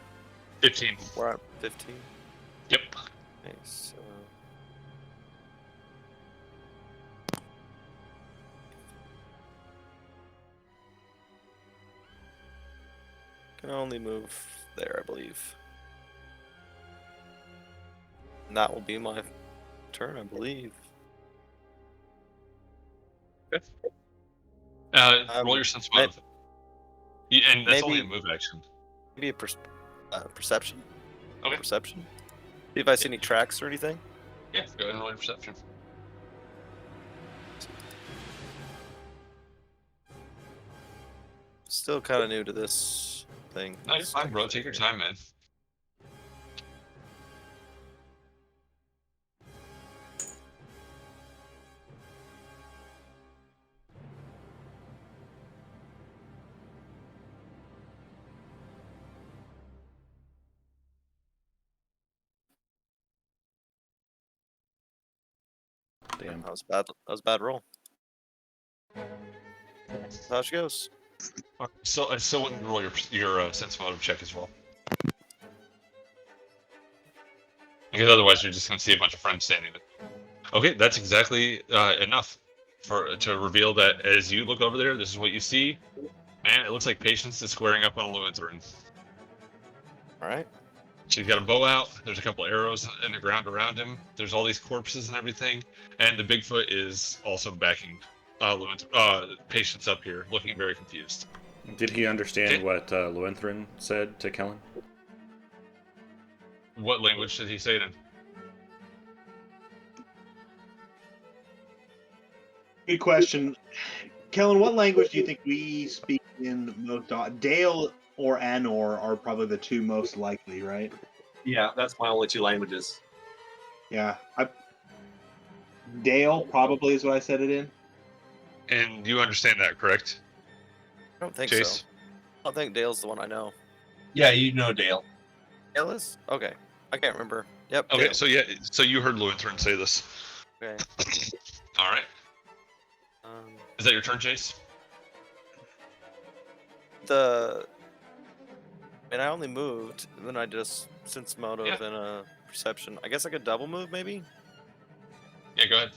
15. Where I'm 15. Yep. Nice. Can only move there, I believe. And that will be my turn, I believe. Roll your sense motive. And that's only a maybe- move action. Maybe a perception. Okay. Perception. See if I see any tracks or anything. Yeah, go ahead and roll your perception. Still kind of new to this thing. No, you're fine, bro. Take your time, man. Damn. That was bad. That was a bad roll. How she goes. Okay, so wouldn't roll your sense motive check as well. Because otherwise, you're just gonna see a bunch of friends standing there. Okay, that's exactly enough to reveal that as you look over there, this is what you see. Man, it looks like Patience is squaring up on a Lutheran. All right. She's got a bow out. There's a couple arrows in the ground around him. There's all these corpses and everything. And the Bigfoot is also backing Patience up here, looking very confused. Did he understand Okay. what Luenthrin said to Kellen? What language did he say it in? Good question. Kellen, what language do you think we speak in most? Dale or Anor are probably the two most likely, right? Yeah, that's my only two languages. Yeah. Dale probably is what I said it in. And you understand that, correct? I don't think Jace? so. I think Dale's the one I know. Yeah, you know Dale. Dale is? Okay. I can't remember. Yep. Okay, Dale. so you heard Lutheran say this. Okay. All right. Is that your turn, Jace? And I only moved, and then I just sense motive Yeah. and a perception. I guess I could double move, maybe. Yeah, go ahead.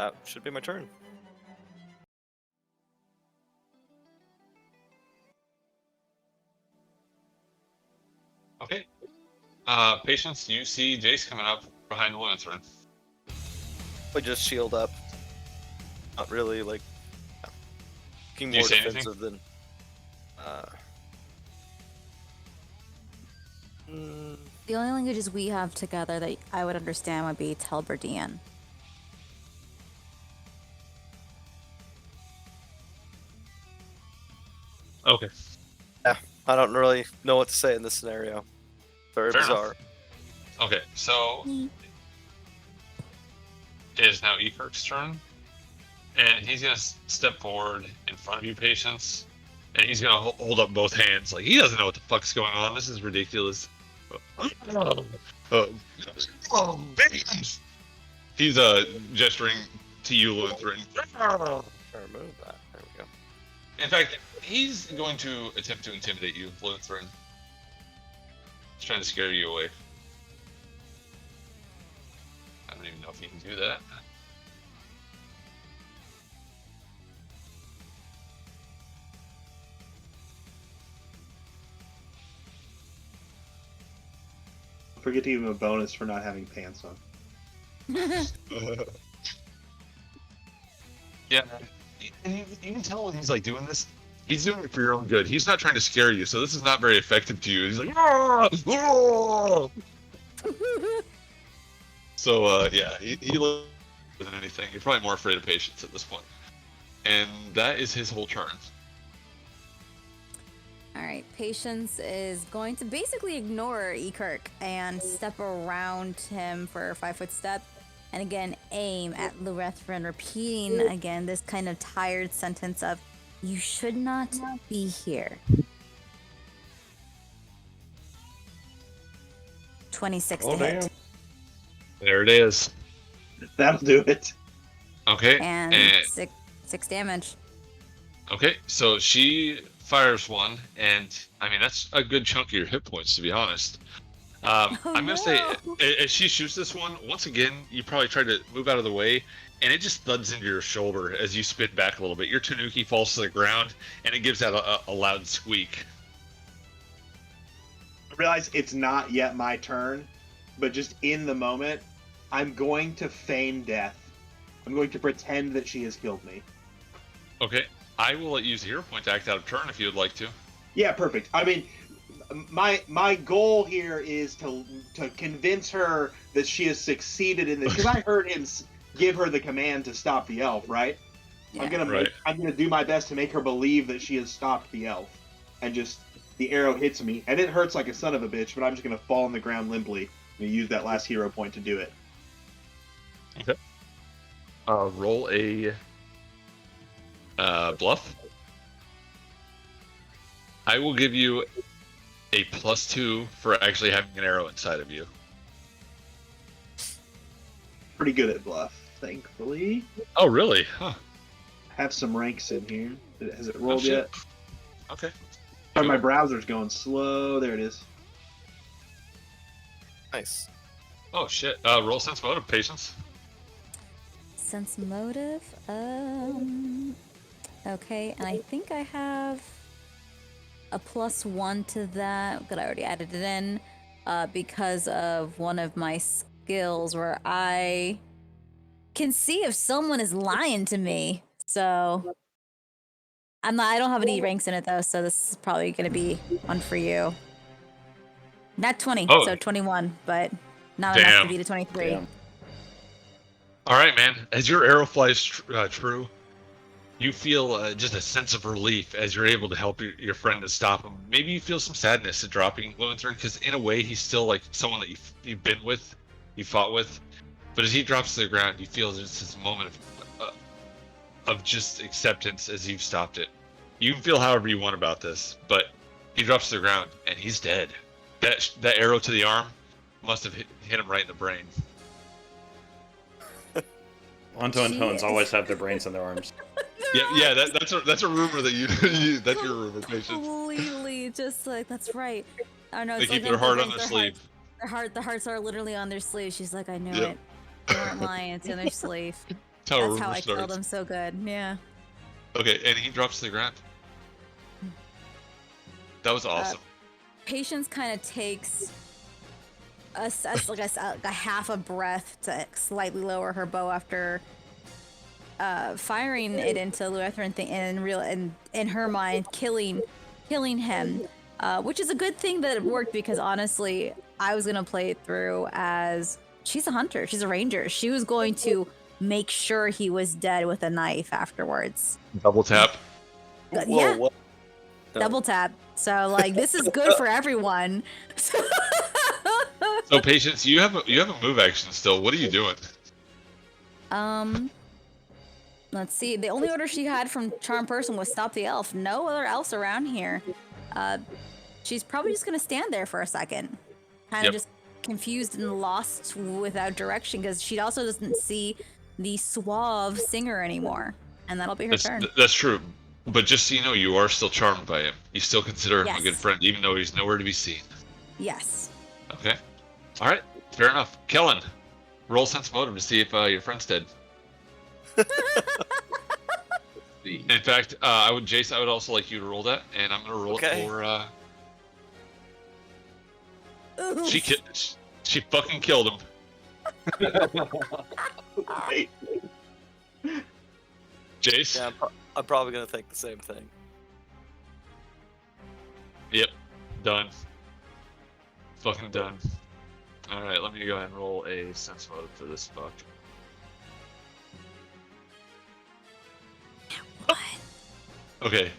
that should be my turn. Okay. Patience, you see Jace coming up behind Lutheran. I just shield up. Not really like looking Do you more say anything? defensive than. The only languages we have together that I would understand would be Telberdian. Okay. Yeah, I don't really know what to say in this scenario. Very Fair enough. bizarre. Okay, so it is now Ekirk's turn, and he's gonna step forward in front of you, Patience, and he's gonna hold up both hands like he doesn't know what the fuck's going on. This is ridiculous. He's gesturing to you, Lutheran. Try to remove that. There we go. In fact, he's going to attempt to intimidate you, Lutheran. He's trying to scare you away. I don't even know if he can do that. Forget to give him a bonus for not having pants on. Yeah, and you can tell when he's like doing this, he's doing it for your own good. He's not trying to scare you, so this is not very effective to you. He's like, "Ah! Ah!" So yeah, he looks than anything. You're probably more afraid of Patience at this point, and that is his whole turn. All right, Patience is going to basically ignore Ekirk and step around him for a 5-foot step, and again aim at Lurethrin, repeating again this kind of tired sentence of, "You should not be here." 26 to hit. damn. There it is. That'll do it. Okay, And six damage. okay, so she fires one, and I mean that's a good chunk of your hit points, to be honest. I'm gonna say, as she shoots this one, once again, you probably try to move out of the way, and it just thuds into your shoulder as you spin back a little bit. Your Tanuki falls to the ground, and it gives out a loud squeak. I realize it's not yet my turn, but just in the moment, I'm going to feign death. I'm going to pretend that she has killed me. Okay, I will let you use a hero point to act out of turn if you would like to. Yeah, perfect. I mean, my goal here is to convince her that she has succeeded in this, because I heard him give her the command to stop the elf, right? Yeah. I'm gonna do my best to make her believe that she has stopped the elf, and just the arrow hits me, and it hurts like a son of a bitch. But I'm just gonna fall on the ground limply and use that last hero point to do it. Okay. Roll a bluff. I will give you a +2 for actually having an arrow inside of you. Pretty good at bluff, thankfully. Oh, really? Huh. Have some ranks in here. Has it rolled shit. yet? Okay. Sorry, my browser's going slow. There it is. Nice. Oh, shit. Roll sense motive, Patience. Sense motive. Okay, and I think I have a +1 to that, but I already added it in because of one of my skills where I can see if someone is lying to me. So I don't have any ranks in it though, so this is probably gonna be one for you. Not 20, Oh. so 21, but not enough Damn. to beat a 23. Damn. All right, man. As your arrow flies true, you feel just a sense of relief as you're able to help your friend to stop him. Maybe you feel some sadness at dropping Lutheran, because in a way he's still like someone that you've been with, you fought with. But as he drops to the ground, you feel just this moment of just acceptance as you've stopped it. You can feel however you want about this, but he drops to the ground and he's dead. That arrow to the arm must have hit him right in the brain. Onto and Tones Jeez. always have their brains in their arms. Yeah. That's a rumor that you that's your rumor, Patience. Completely, just like that's right. I know. They it's keep like their heart on their their sleeve. The hearts are literally on their sleeve. She's like, I knew Yep. it. They weren't lying. It's in their sleeve. That's how a That's how rumor I starts. killed him so good. Yeah. Okay, and he drops to the ground. That was awesome. Patience kind of takes a half a breath to slightly lower her bow after firing it into Lutheran thing, and in her mind killing him, which is a good thing that it worked, because honestly I was gonna play it through as she's a hunter, she's a ranger. She was going to make sure he was dead with a knife afterwards. Double tap. But Whoa, yeah, what? No. double tap. So like this is good for everyone. So Patience, you have a move action still. What are you doing? Let's see. The only order she had from Charm Person was stop the elf. No other elves around here. She's probably just gonna stand there for a second, kind of Yep. just confused and lost without direction, because she also doesn't see the suave singer anymore, and that'll be her turn. That's true. But just so you know, you are still charmed by him. You still consider him a Yes. good friend, even though he's nowhere to be seen. Yes. Okay. All right. Fair enough. Kellen, roll sense motive to see if your friend's dead. See. In fact, Jace, I would also like you to roll that, and I'm gonna roll Okay. it for. Oof. She fucking killed him. Wait. Jace. Yeah, I'm probably gonna think the same thing. Yep. Done. Fucking done. All right. Let me go ahead and roll a sense motive for this fuck. What? Okay.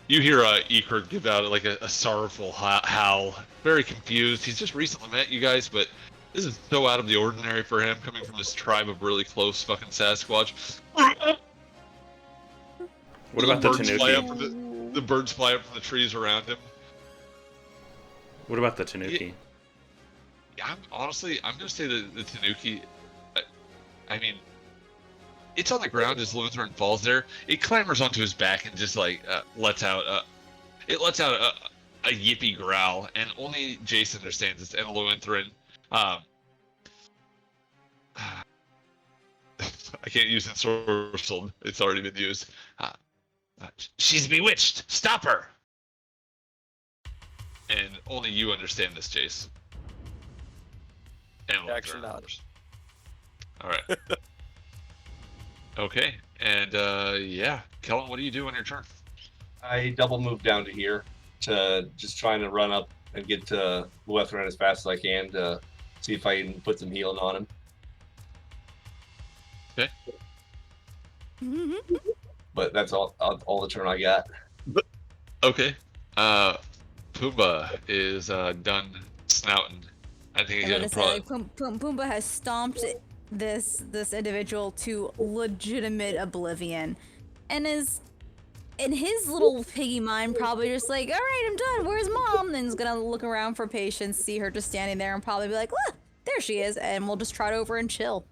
You hear Ekerd give out like a sorrowful howl. Very confused. He's just recently met you guys, but this is so out of the ordinary for him, coming from this tribe of really close fucking Sasquatch. What about the birds fly up Tanuki? from the birds fly up from the trees around him. What about the Tanuki? I'm gonna say the Tanuki. I mean, it's on the ground as Lutheran falls there. It clambers onto his back and just like lets out a yippy growl, and only Jason understands this. And Lutheran, I can't use ensorcelled. It's already been used. She's bewitched. Stop her. And only you understand this, Jace. And Actually Lutheran, of not. course. All right. Okay, and yeah, Kellen, what do you do on your turn? I double move down to here to just trying to run up and get to Lutheran as fast as I can to see if I can put some healing on him. Okay. But that's all the turn I got. Okay. Pumbaa is done snouting. I think he's I'm gonna gonna say probably. Pumbaa has stomped this individual to legitimate oblivion, and is in his little piggy mind probably just like, all right, I'm done. Where's mom? And he's gonna look around for Patience, see her just standing there, and probably be like, look, there she is, and we'll just trot over and chill.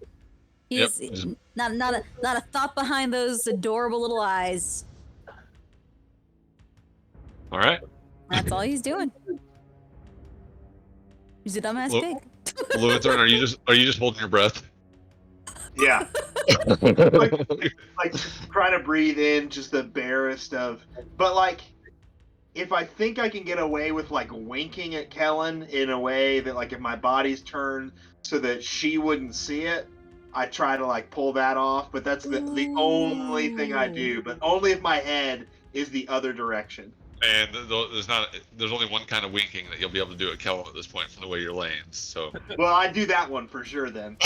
He's Yep. not a thought behind those adorable little eyes. All right. That's all he's doing. He's a dumbass Well- pig. Lutheran, are you just holding your breath? Yeah. Like trying to breathe in just the barest of, but like if I think I can get away with like winking at Kellen in a way that like if my body's turned so that she wouldn't see it, I try to like pull that off, but that's the only thing I do, but only if my head is the other direction. And there's only one kind of winking that you'll be able to do at Kellen at this point from the way you're laying. So. Well, I do that one for sure then.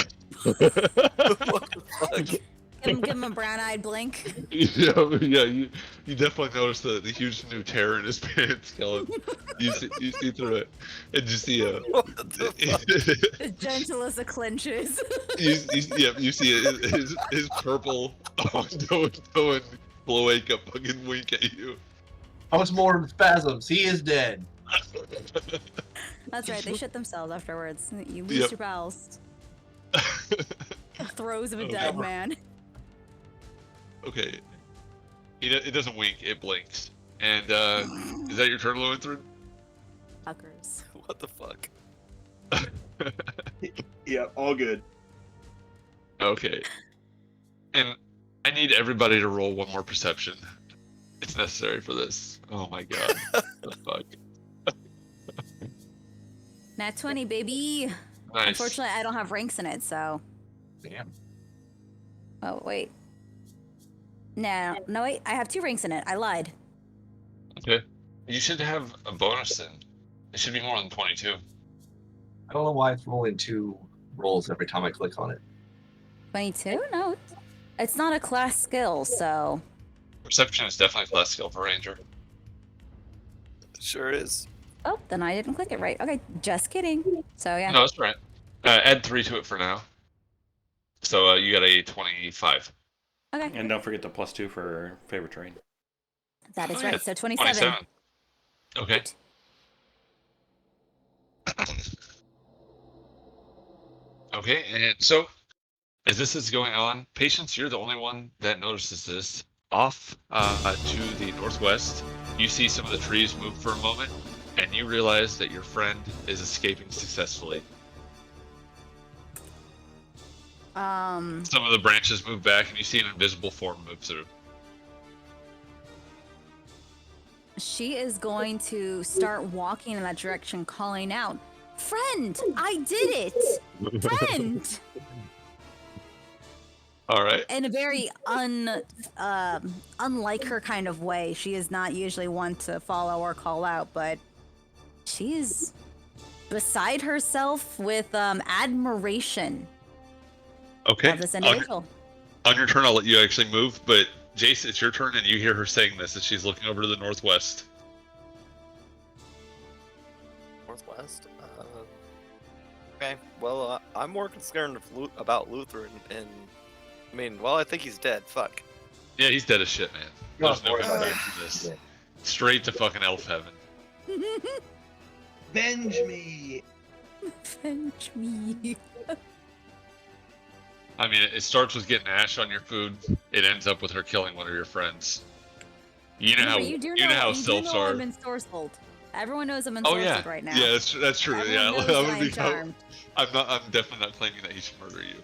What the fuck? Give him a brown-eyed blink. Yeah, you definitely notice the huge new tear in his pants, Kellen. You see through it, and you see What the fuck? As gentle as the clinches. you see his purple ongoing cloaca fucking wink at you. Post-mortem spasms. He is dead. That's right, they shit themselves afterwards. You lose Yep. your bowels. Throes of a dead Okay. man. Okay. It doesn't wink, it blinks. And is that your turn, Lutheran? Fuckers. What the fuck? Yeah, all good. Okay. And I need everybody to roll one more perception. It's necessary for this. Oh my god. The fuck. Nat 20, baby. Nice. Unfortunately, I don't have ranks in it, so. Damn. Oh, wait. No, wait. I have 2 ranks in it. I lied. Okay. You should have a bonus then. It should be more than 22. I don't know why it's rolling 2 rolls every time I click on it. 22? No. It's not a class skill, so. Perception is definitely a class skill for Ranger. Sure is. Oh, then I didn't click it right. Okay, just kidding. So, yeah. No, that's right. Add 3 to it for now. So you got a 25. Okay. And don't forget the +2 for favorite terrain. That is Oh, right. yeah, So 27. Okay. Okay, and so as this is going on, Patience, you're the only one that notices this. Off to the northwest, you see some of the trees move for a moment, and you realize that your friend is escaping successfully. Some of the branches move back, and you see an invisible form move through. She is going to start walking in that direction, calling out, "Friend, I did it! Friend!" All right. In a very unlike her kind of way. She is not usually one to follow or call out, but she is beside herself with admiration Okay. of this individual. On your turn, I'll let you actually move, but Jace, it's your turn, and you hear her saying this as she's looking over to the northwest. Northwest. Okay. Well, I'm more concerned about Luther, and I mean, well, I think he's dead. Fuck. Yeah, he's dead as shit, man. There's no Not coming worried. back from this. Straight to fucking elf heaven. Venge me. Avenge me. I mean, it starts with getting ash on your food. It ends up with her killing one of your friends. You know how you do know how you do selves know are. I'm ensorcelled. Everyone knows I'm Oh ensorcelled yeah, right now. yeah, that's true. Everyone Yeah, knows I that would I'm be. charmed. I'm definitely not claiming that he should murder you.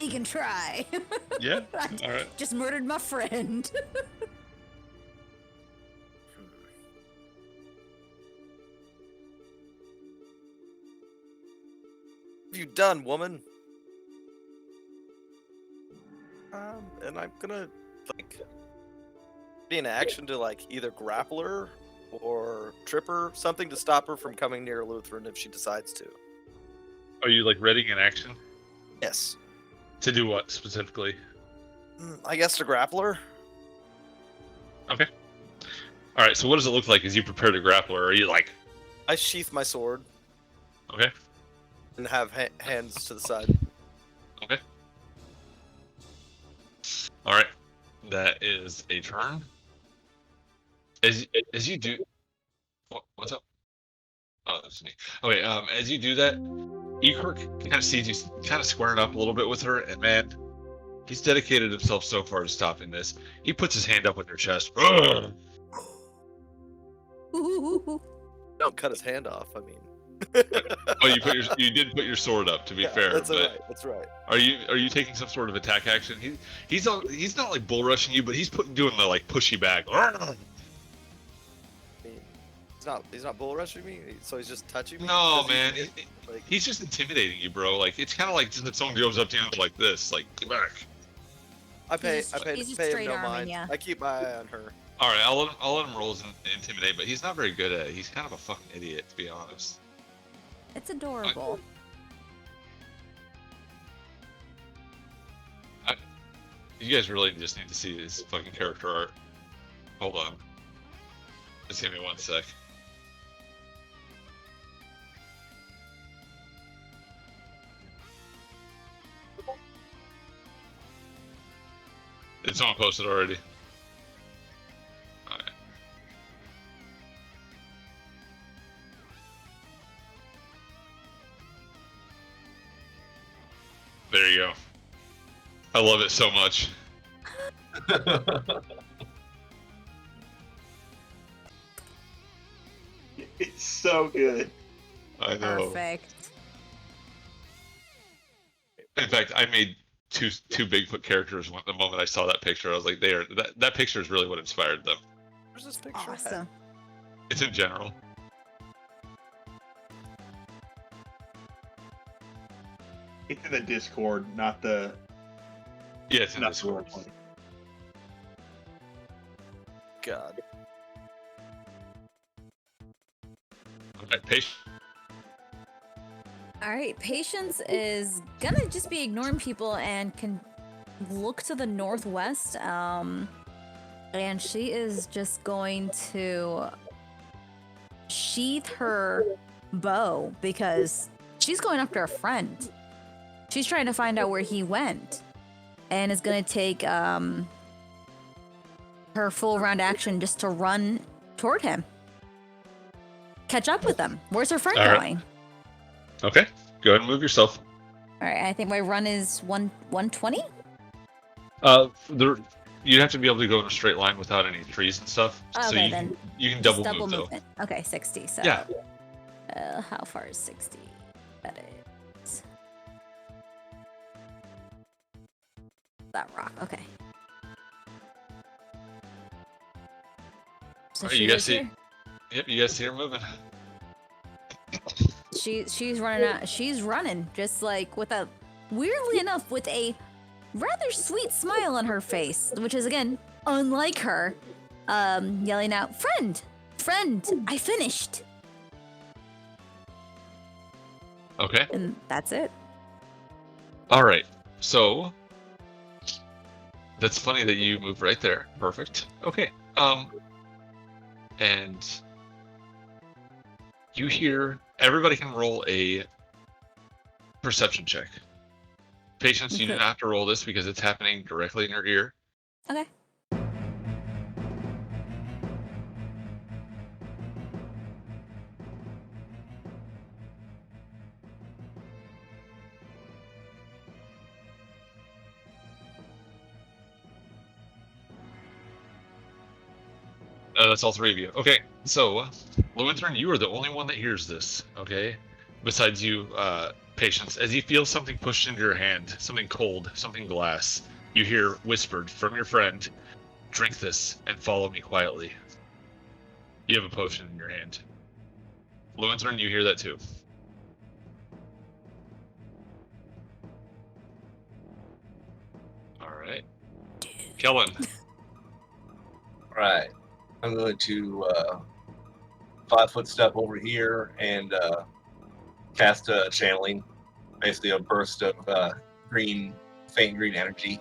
He can try. Yeah. I All right. just murdered my friend. What have you done, woman? And I'm gonna like be in action to like either grapple her or trip her, something to stop her from coming near Lutheran if she decides to. Are you like readying an action Yes. to do what specifically? I guess to grapple her. Okay. All right. So what does it look like as you prepare to grapple her? Are you like, I sheath my sword okay, and have hands to the side. okay, all right? That is a turn. As you do, what's up? Oh, that's me. Okay. As you do that, Ekirk kind of sees you kind of squaring up a little bit with her, and man, he's dedicated himself so far to stopping this. He puts his hand up on your chest. Ugh! Don't cut his hand off. I mean. Oh, you did put your sword up. To be fair, That's but right. That's right. are you taking some sort of attack action? He's not like bull rushing you, but he's doing the like pushy back. I mean, he's not bull rushing me, so he's just touching me. No, Because man, like, he's just intimidating you, bro. Like it's kind of like just if someone goes up to you like this, like get back. I pay He's just him straight no arming mind. ya. I keep my eye on her. All right, I'll let him roll as intimidate, but he's not very good at it. He's kind of a fucking idiot, to be honest. It's adorable. You guys really just need to see his fucking character art. Hold on. Just give me 1 sec. It's on posted already. Alright. There you go. I love it so much. It's so good. I know. Perfect. In fact, I made two Bigfoot characters. The moment I saw that picture, I was like, that picture is really what inspired them. Where's this picture? at? Awesome. It's in general. It's in the Discord, not the. Yeah, it's in not this the one. roleplay. God. Okay, patient. All right, Patience is gonna just be ignoring people and can look to the northwest. And she is just going to sheath her bow because she's going after a friend. She's trying to find out where he went, and is gonna take her full round action just to run toward him, catch up with him. Where's her friend All right. going? Okay, go ahead and move yourself. All right, I think my run is 120. You'd have to be able to go in a straight line without any trees and stuff. So Okay, you then you can Just double move though. movement. Okay, 60. So Yeah. how far is 60? That is that rock. Okay. So Alright, she you guys is see- here? Yep, you guys see her moving. She's running out. She's running just like with a weirdly enough with a rather sweet smile on her face, which is again unlike her. Yelling out, "Friend, friend, I finished!" Okay. And that's it. All right. So that's funny that you move right there. Perfect. Okay. And you hear everybody can roll a perception check. Patience, you do Okay. not have to roll this because it's happening directly in your ear. Okay. That's all three of you. Okay, so Lewinthorn, you are the only one that hears this. Okay, besides you, Patience, as you feel something pushed into your hand, something cold, something glass. You hear whispered from your friend, "Drink this and follow me quietly." You have a potion in your hand. Lewinthorn, you hear that too. All right, Kellen. Right. I'm going to 5-foot step over here and cast a channeling, basically a burst of faint green energy.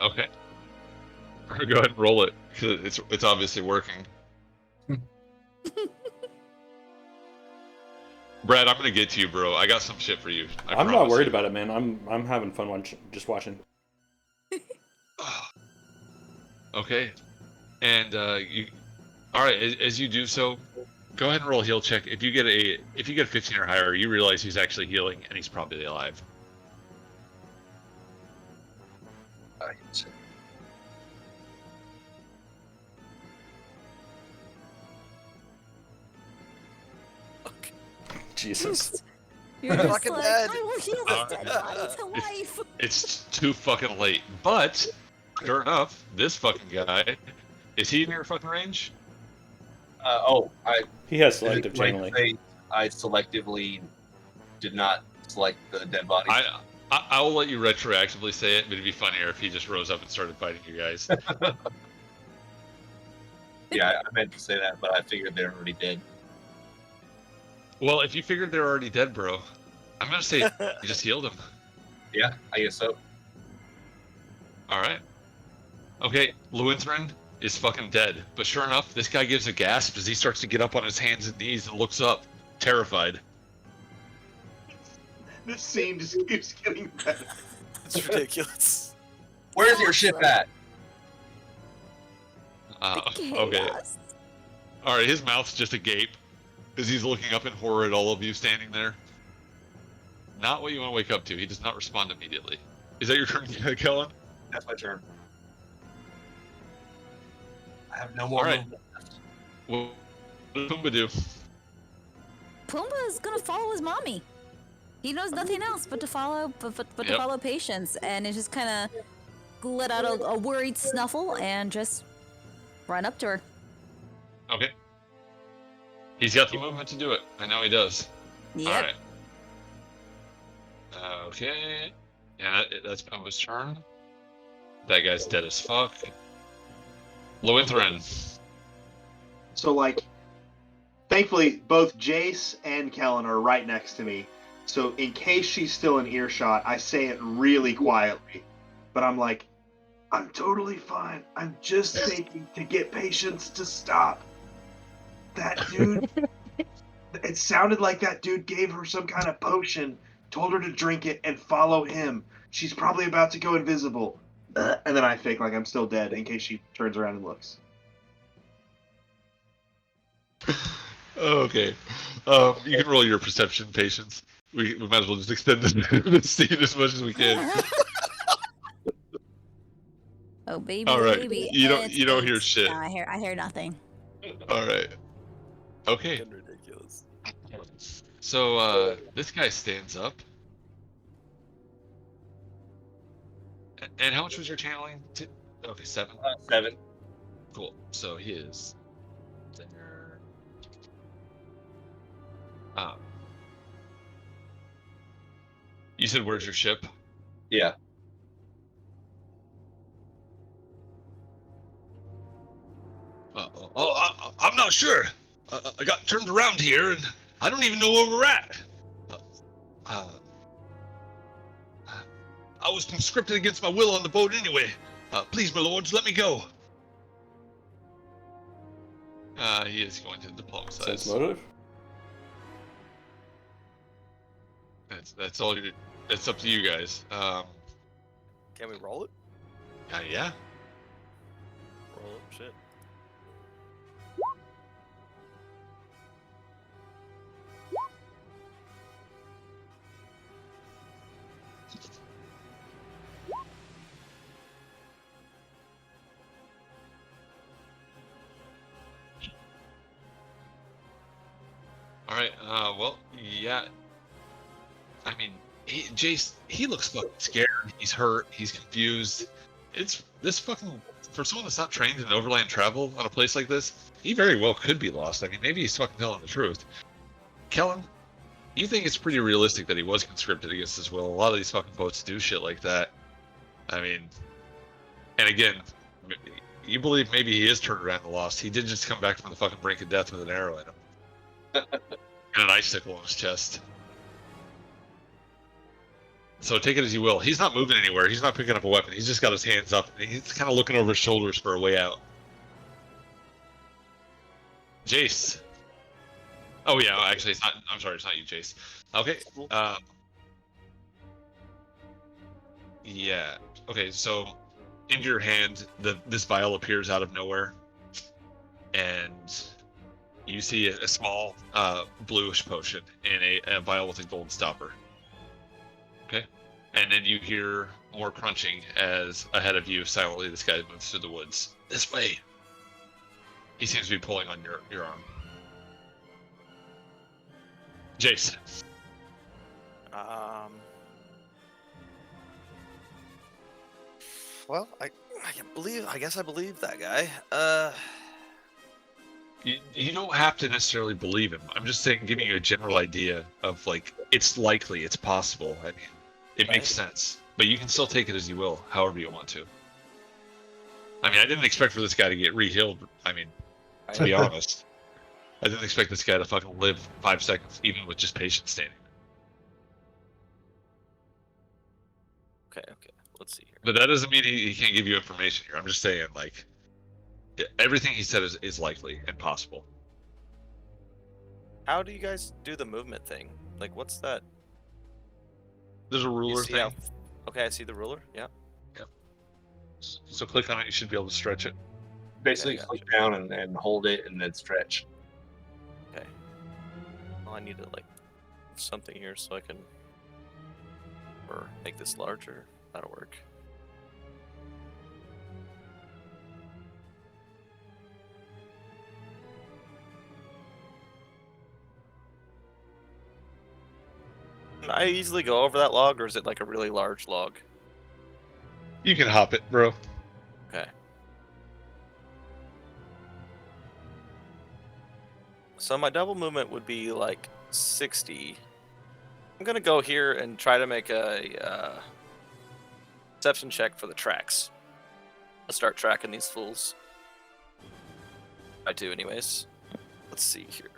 Okay. Go ahead and roll it. 'Cause it's obviously working. Brad, I'm gonna get to you, bro. I got some shit for you. I'm not worried about it, man. I'm having fun just watching. Okay. And you, all right. As you do so, go ahead and roll a heal check. If you get a 15 or higher, you realize he's actually healing and he's probably alive. Jesus. You're just Fucking like, dead. I will heal this dead body to life. It's too fucking late. But sure enough, this fucking guy, is he in your fucking range? He has selective Is it right to channeling. say I selectively did not select the dead body. I will let you retroactively say it, but it'd be funnier if he just rose up and started fighting you guys. Yeah, I meant to say that, but I figured they were already dead. Well, if you figured they're already dead, bro, I'm gonna say you just healed him. Yeah, I guess so. All right. Okay, Lewinthrin is fucking dead. But sure enough, this guy gives a gasp as he starts to get up on his hands and knees and looks up, terrified. This scene just keeps getting better. It's ridiculous. Where's your ship at? Okay. Chaos. All right, his mouth's just agape as he's looking up in horror at all of you standing there. Not what you want to wake up to. He does not respond immediately. Is that your turn, Kellen? That's my turn. I have no more All right. movement. What does Pumbaa do? Pumbaa is gonna follow his mommy. He knows nothing else but to follow, but to Yep. follow Patience, and it just kind of let out a worried snuffle and just run up to her. Okay. He's got the movement to do it. I know he does. Yep. All right. Okay. Yeah, that's Pumbaa's turn. That guy's dead as fuck. Lointhrin. So, like, thankfully, both Jace and Kellen are right next to me. So, in case she's still in earshot, I say it really quietly. But I'm like, I'm totally fine. I'm just thinking to get Patience to stop. That dude, it sounded like that dude gave her some kind of potion, told her to drink it, and follow him. She's probably about to go invisible. And then I fake like I'm still dead in case she turns around and looks. Okay. You can roll your perception, Patience. We might as well just extend the scene as much as we can. Oh baby, All right. baby. You and don't it's you don't eight. hear shit. No, I hear nothing. All right. Okay. Fucking ridiculous. So this guy stands up. And how much was your channeling? Okay, 7. 7. Cool. So he is there. You said where's your ship? Yeah. I'm not sure. I got turned around here, and I don't even know where we're at. I was conscripted against my will on the boat anyway. Please, my lords, let me go. He is going to diplomatize. Sense motive? That's all. It's up to you guys. Can we roll it? Yeah. Roll it. Shit. All right. Well, yeah. I mean, Jace, he looks fucking scared. He's hurt. He's confused. It's this fucking for someone that's not trained in overland travel on a place like this. He very well could be lost. I mean, maybe he's fucking telling the truth. Kellen, you think it's pretty realistic that he was conscripted against his will? A lot of these fucking boats do shit like that. I mean, and again, you believe maybe he is turned around and lost. He did just come back from the fucking brink of death with an arrow in him and an icicle on his chest. So take it as you will. He's not moving anywhere. He's not picking up a weapon. He's just got his hands up. And he's kind of looking over his shoulders for a way out. Jace. Oh yeah, actually, it's not. I'm sorry, it's not you, Jace. Okay. Yeah. Okay. So, in your hand, this vial appears out of nowhere, and you see a small bluish potion in a vial with a gold stopper. Okay. And then you hear more crunching as ahead of you, silently, this guy moves through the woods. This way. He seems to be pulling on your arm. Jace. Well, I guess I believe that guy. You don't have to necessarily believe him. I'm just saying, giving you a general idea of, like, it's likely, it's possible. I mean, it makes sense. But you can still take it as you will, however you want to. I mean, I didn't expect for this guy to get re-healed. I mean, to be honest. I didn't expect this guy to fucking live 5 seconds, even with just patience standing. Okay. Let's see here. But that doesn't mean he can't give you information here. I'm just saying, like, everything he said is likely and possible. How do you guys do the movement thing? Like, what's that? There's a ruler see thing. Okay, I see the ruler. Yeah. So click on it, you should be able to stretch it. Basically, Yeah, click down and hold it and then stretch. Okay. Well, I need to, like, something here so I can... Or make this larger. That'll work. I easily go over that log, or is it like a really large log? You can hop it, bro. Okay. So my double movement would be like 60. I'm gonna go here and try to make a perception check for the tracks. I'll start tracking these fools. I do, anyways. Let's see here.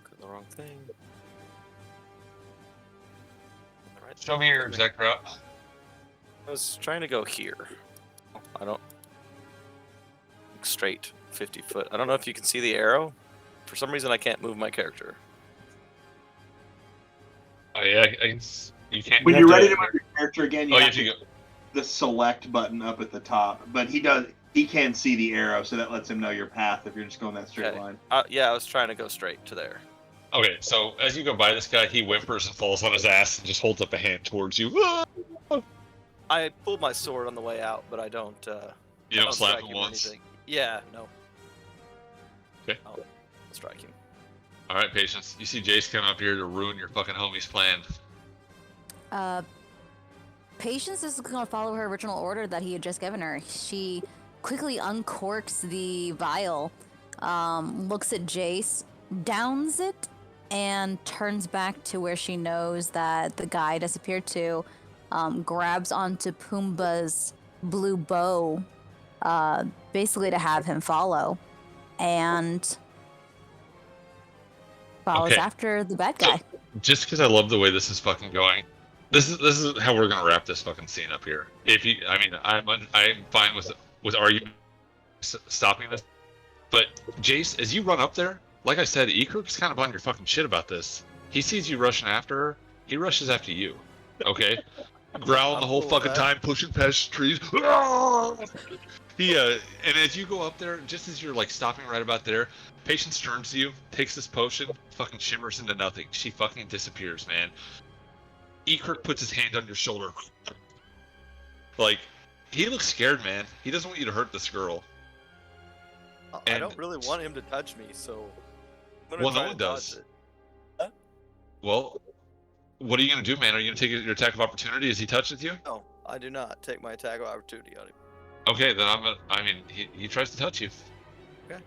Got the wrong thing. Right. Show me your exact route. I was trying to go here. I don't. Straight 50 foot. I don't know if you can see the arrow. For some reason, I can't move my character. Oh yeah, you can't. When you you're have ready to move your character again, you Oh, have you to have to go. the select button up at the top. But he can see the arrow, so that lets him know your path if you're just going that straight Okay. line. Yeah, I was trying to go straight to there. Okay, so as you go by this guy, he whimpers and falls on his ass and just holds up a hand towards you. I pulled my sword on the way out, but I don't. You I don't slap strike him or once. anything. Yeah, no. Okay. I'll strike him. All right, patience. You see Jace come up here to ruin your fucking homie's plan. Patience is going to follow her original order that he had just given her. She quickly uncorks the vial, looks at Jace, downs it, and turns back to where she knows that the guy disappeared to, grabs onto Pumbaa's blue bow, basically to have him follow, and follows Okay. after the bad guy. Just because I love the way this is fucking going, this is how we're gonna wrap this fucking scene up here. I'm fine with arguing stopping this, but Jace, as you run up there, like I said, Ekirk's kind of on your fucking shit about this. He sees you rushing after her, he rushes after you. Okay, growling the whole cool with fucking that. time, pushing past trees. And as you go up there, just as you're like stopping right about there, Patience turns to you, takes this potion, fucking shimmers into nothing. She fucking disappears, man. Ekirk puts his hand on your shoulder. Like, he looks scared, man. He doesn't want you to hurt this girl. I And- don't really want him to touch me, so. I'm gonna Well, no try one to dodge does. it. Well, what are you gonna do, man? Are you gonna take your attack of opportunity as he touches you? No, I do not take my attack of opportunity on him. Okay, then he tries to touch you. Okay.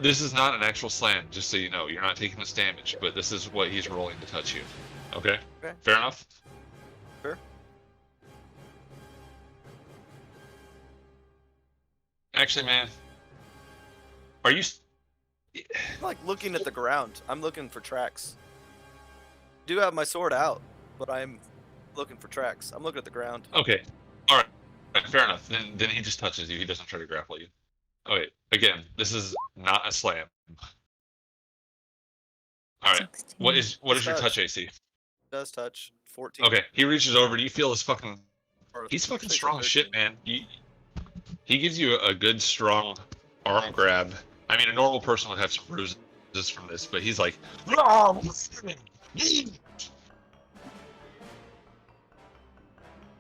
This is not an actual slam, just so you know. You're not taking this damage, but this is what he's rolling to touch you. Okay? Okay. Fair enough? Sure. Actually, man, are you... I'm like looking at the ground. I'm looking for tracks. I do have my sword out, but I'm looking for tracks. I'm looking at the ground. Okay. Alright. Fair enough. Then he just touches you. He doesn't try to grapple you. Okay. Again, this is not a slam. Alright. What is your touch AC? Does touch 14. Okay. He reaches over. Do you feel his fucking... Or He's fucking 6 or strong as shit, 13. man. He gives you a good, strong arm grab. I mean, a normal person would have some bruises from this, but he's like...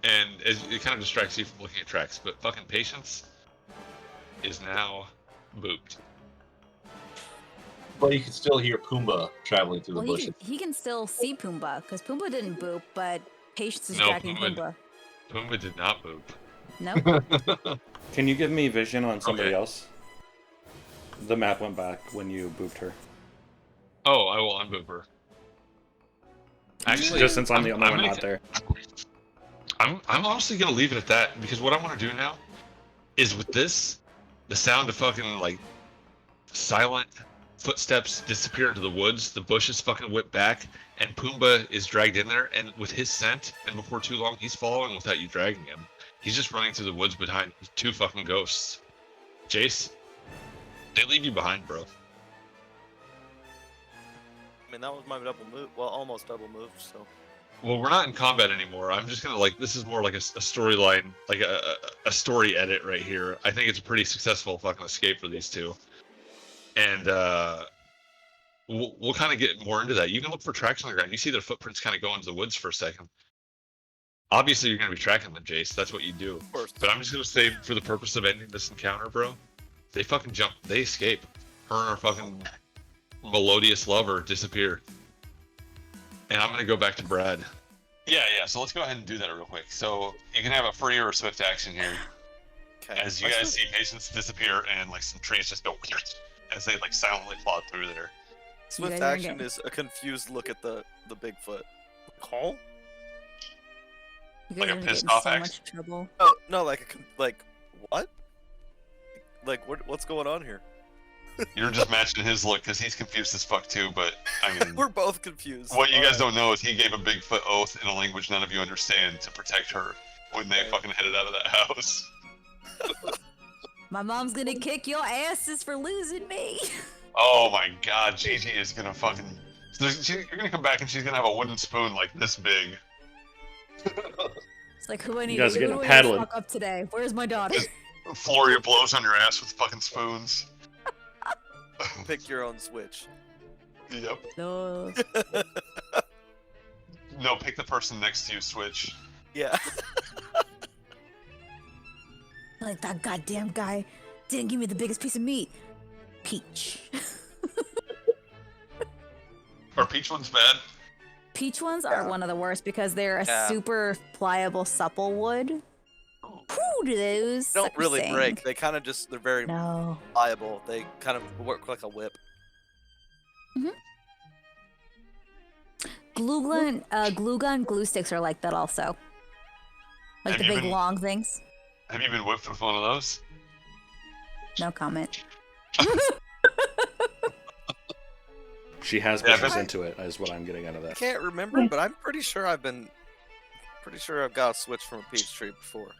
And it kind of distracts you from looking at tracks, but fucking Patience is now booped. But you can still hear Pumbaa traveling through the Well, bushes. he can still see Pumbaa, because Pumbaa didn't boop, but Patience is No, dragging Pumbaa- Pumbaa. Pumbaa did not boop. No? Can you give me vision on somebody Okay. else? The map went back when you booped her. Oh, I will unboop her. Actually, Just since I'm the only one gonna out there. I'm honestly gonna leave it at that, because what I want to do now is with this, the sound of fucking like silent footsteps disappear into the woods, the bushes fucking whip back, and Pumbaa is dragged in there, and with his scent, and before too long, he's following without you dragging him. He's just running through the woods behind two fucking ghosts. Jace, they leave you behind, bro. I mean, that was my double move. Well, almost double move, so. Well, we're not in combat anymore. I'm just gonna like, this is more like a storyline, like a story edit right here. I think it's a pretty successful fucking escape for these two. And we'll kind of get more into that. You can look for tracks on the ground. You see their footprints kind of go into the woods for a second. Obviously, you're gonna be tracking them, Jace. That's what you do. Of course. But I'm just gonna say, for the purpose of ending this encounter, bro, they fucking jump. They escape. Her and her fucking melodious lover disappear. And I'm gonna go back to Brad. Yeah. So let's go ahead and do that real quick. So you can have a free or a swift action here. Okay. As you guys see patients disappear and like some trees just go as they like silently plod through there. Swift guys are action getting- is a confused look at the Bigfoot. Call? You Like guys a are pissed getting off so action? much trouble. Oh no, like what? Like what's going on here? You're just matching his look because he's confused as fuck too. But I mean, We're both confused. what you guys Alright. don't know is he gave a Bigfoot oath in a language none of you understand to protect her when they Okay. fucking headed out of that house. My mom's gonna kick your asses for losing me. Oh my god, Gigi is gonna fucking. You're gonna come back and she's gonna have a wooden spoon like this big. It's like, who I need guys are who getting do I need to paddling. fuck up today? Where's my daughter? Flurry of blows on your ass with fucking spoons. Pick your own switch. Yep. No. No, pick the person next to you, switch. Yeah. Like, that goddamn guy didn't give me the biggest piece of meat. Peach. Are peach ones bad? Peach ones are one of the worst because they're a Yeah. super pliable, supple wood. Whew, do those Don't suckers really sing. break. They kind of just they're very No. pliable. They kind of work like a whip. Glue gun, glue sticks are like that also. Like Have the you big been- long things. Have you been whipped with one of those? No comment. She has Yeah, pushes but- into it, is what I'm getting out of I that. can't remember, but I'm pretty sure I've got a switch from a peach tree before.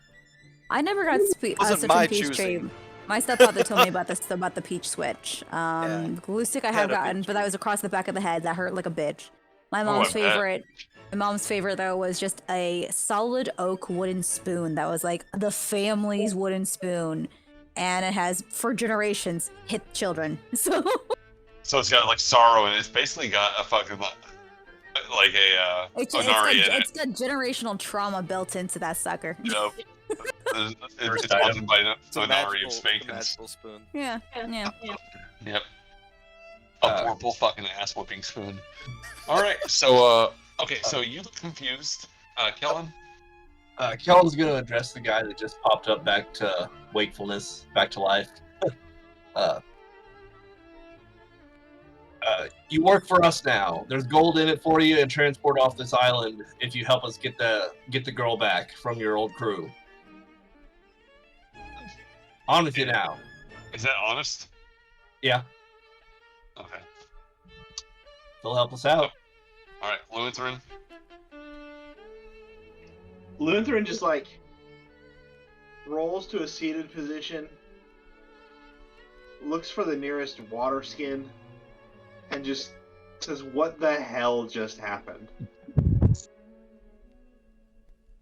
I never got Wasn't such my a peach choosing. tree. My stepfather told me about the peach switch. Yeah. Glue stick I Had have a gotten, peach but that was across the back of the head. That hurt like a bitch. My Oh, mom's I bet. favorite. My mom's favorite though was just a solid oak wooden spoon that was like the family's wooden spoon, and it has for generations hit children. So So it's got like sorrow and it's basically got a fucking like a Onari in it's it. got generational trauma built into that sucker. You know, it's item. haunted by an It's a Onari of magical spankings. spoon. Yeah, yeah. Yep. A purple fucking ass whooping spoon. All right, so okay, so you look confused, Kellen. Kellen's gonna address the guy that just popped up back to wakefulness, back to life. You work for us now. There's gold in it for you and transport off this island if you help us get the girl back from your old crew. On with you now. Is that honest? Yeah, Okay. they'll help us out. All right, Lutheran. Lutheran just like rolls to a seated position, looks for the nearest water skin, and just says, "What the hell just happened?"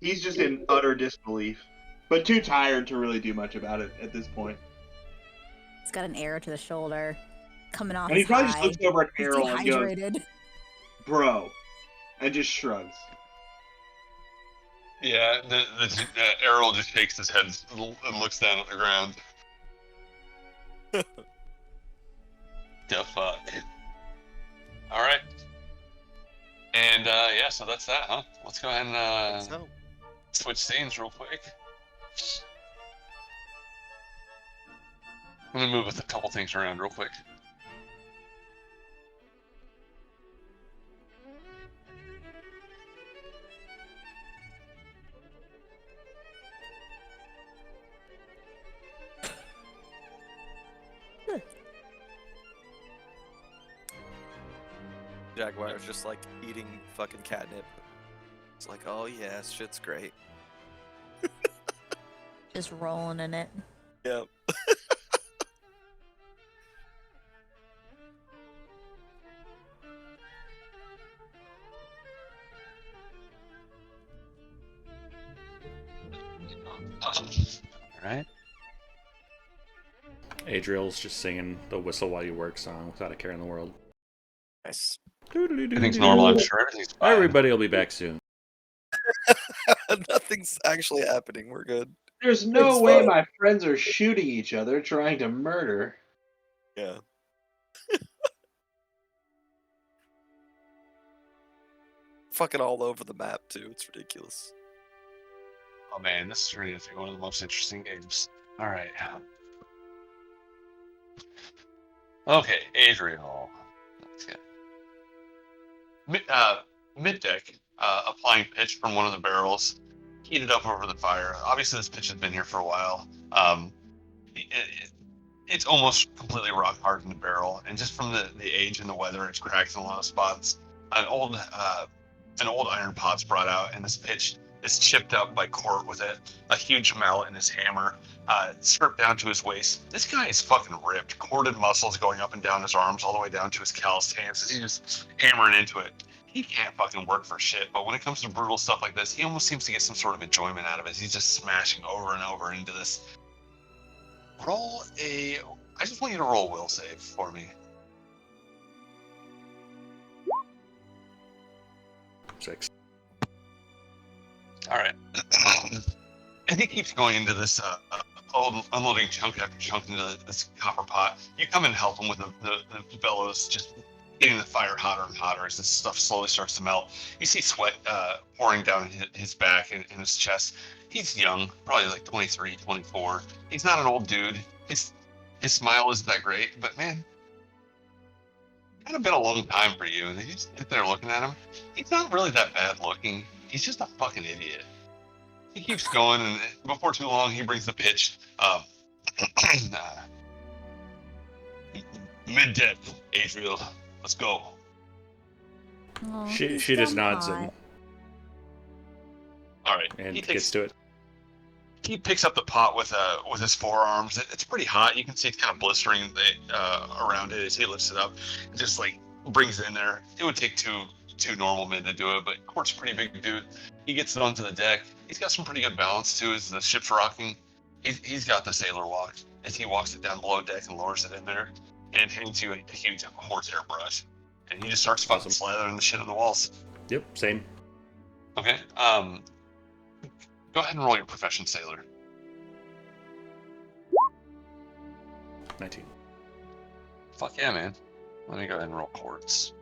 He's just in utter disbelief, but too tired to really do much about it at this point. It's got an arrow to the shoulder, coming off And he his probably just high. looks over at He's Errol and goes, dehydrated. "Bro," and just shrugs. Yeah, the Errol just shakes his head and looks down at the ground. The fuck. All right. And yeah, so that's that, huh? Let's go ahead and So, switch scenes real quick. I'm gonna move a couple things around real quick. Jaguar's just like eating fucking catnip. It's like, oh yeah, shit's great. Just rolling in it. Yep. All right. Adriel's just singing the Whistle While You Work song without a care in the world. Nice. Everything's normal. I'm sure everything's fine. Everybody will be back soon. Nothing's actually happening. We're good. There's no It's way fine. my friends are shooting each other trying to murder. Yeah. Fucking all over the map too. It's ridiculous. Oh man, this is really I think one of the most interesting games. All right. Okay, Adriel. Let's get mid deck. Applying pitch from one of the barrels, heated up over the fire. Obviously, this pitch has been here for a while. It's almost completely rock hard in the barrel, and just from the age and the weather, it's cracked in a lot of spots. An old iron pot's brought out, and this pitch is chipped up by Court with a huge mallet in his hammer, stripped down to his waist. This guy is fucking ripped, corded muscles going up and down his arms, all the way down to his calloused hands. He's just hammering into it. He can't fucking work for shit, but when it comes to brutal stuff like this, he almost seems to get some sort of enjoyment out of it. He's just smashing over and over into this. I just want you to roll will save for me. 6. All right. And he keeps going into this unloading chunk after chunk into this copper pot. You come and help him with the bellows, just getting the fire hotter and hotter as this stuff slowly starts to melt. You see sweat pouring down his back and his chest. He's young, probably like 23, 24. He's not an old dude. His smile isn't that great, but man, kind of been a long time for you. And you just sit there looking at him. He's not really that bad looking. He's just a fucking idiot. He keeps going, and before too long, he brings the pitch. Mid deck, Adriel. Let's go. Oh, She he's just dumb nods hot. All right. and He gets to it. He picks up the pot with his forearms. It's pretty hot. You can see it's kind of blistering around it as he lifts it up and just like brings it in there. It would take two normal men to do it, but Court's a pretty big dude. He gets it onto the deck. He's got some pretty good balance too as the ship's rocking. He's got the sailor walk as he walks it down below deck and lowers it in there and hands you a huge horsehair brush. And he just starts fucking slathering the shit on the walls. Yep, same. Okay. Go ahead and roll your profession, sailor. 19. Fuck yeah, man. Let me go ahead and roll Quartz.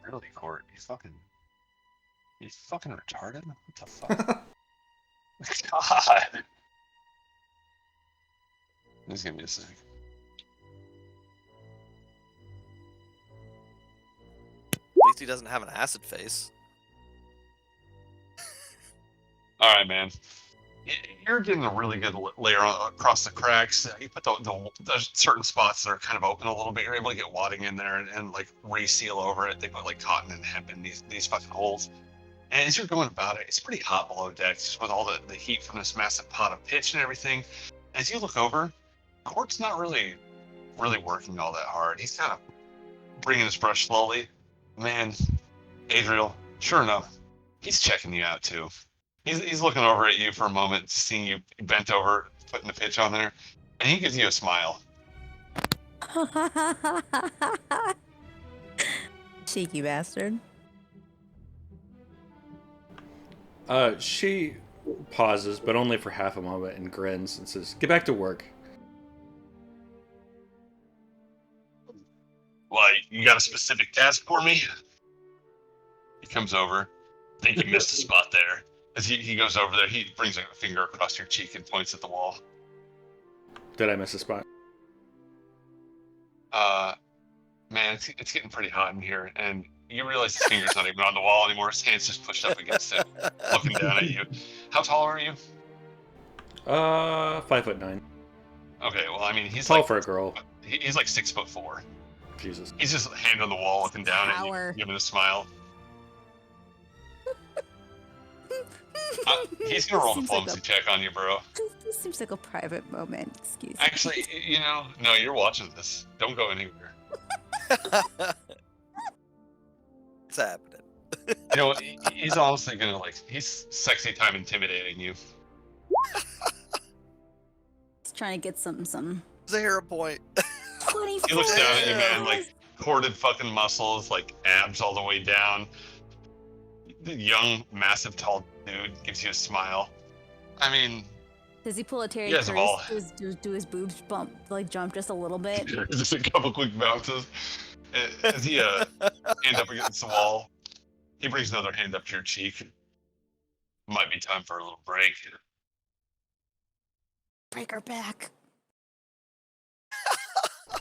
Really, Court? You fucking retarded? What the fuck? God. Just give me a sec. At least he doesn't have an acid face. All right, man. You're getting a really good layer across the cracks. You put the certain spots that are kind of open a little bit. You're able to get wadding in there and like reseal over it. They put like cotton and hemp in these fucking holes. And as you're going about it, it's pretty hot below deck, just with all the heat from this massive pot of pitch and everything. As you look over, Court's not really working all that hard. He's kind of bringing his brush slowly. Man, Adriel, sure enough, he's checking you out too. He's looking over at you for a moment, seeing you bent over, putting the pitch on there, and he gives you a smile. Cheeky bastard. She pauses, but only for half a moment, and grins and says, "Get back to work." Well, you got a specific task for me? He comes over. I think you missed a spot there. As he goes over there, he brings a finger across your cheek and points at the wall. Did I miss a spot? Man, it's getting pretty hot in here, and you realize his finger's not even on the wall anymore. His hand's just pushed up against it, looking down at you. How tall are you? 5'9". Okay, well, I mean, he's Tall like for a girl. he's like 6'4". Jesus. He's just hand on the wall, looking down at Power. you, giving a smile. He's gonna roll a Seems like diplomacy check on you, bro. This seems like a private moment. Excuse me. Actually, no, you're watching this. Don't go anywhere. It's happening. You know, he's honestly gonna he's sexy time intimidating you. He's trying to get some Zero point. 24. He looks down at you, man, Yes. like corded fucking muscles, like abs all the way down. The young, massive, tall dude gives you a smile. I mean, Does he pull a Terry You guys have all- Crews? Do his boobs jump just a little bit? just a couple quick bounces. As he hand up against the wall, he brings another hand up to your cheek. Might be time for a little break. Break her back.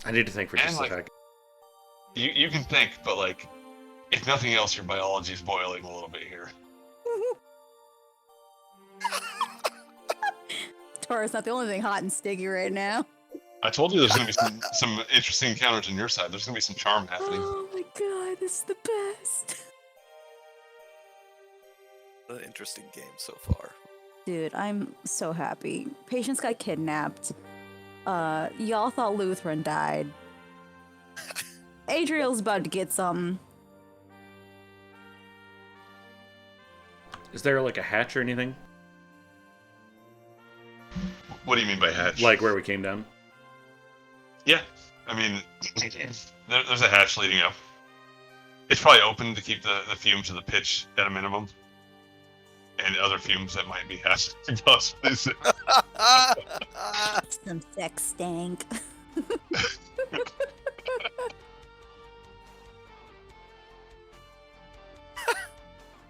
I need to think for just And, a like- sec. You can think, but if nothing else, your biology's boiling a little bit here. Tora's not the only thing hot and sticky right now. I told you there's gonna be some interesting encounters on your side. There's gonna be some charm happening. Oh my god, this is the best. An interesting game so far. Dude, I'm so happy. Patience got kidnapped. Y'all thought Lutheran died. Adriel's about to get some. Is there like a hatch or anything? What do you mean by hatch? Like where we came down? Yeah, I mean, there's a hatch leading up. It's probably open to keep the fumes of the pitch at a minimum, and other fumes that might be happening possibly. Some sex stank.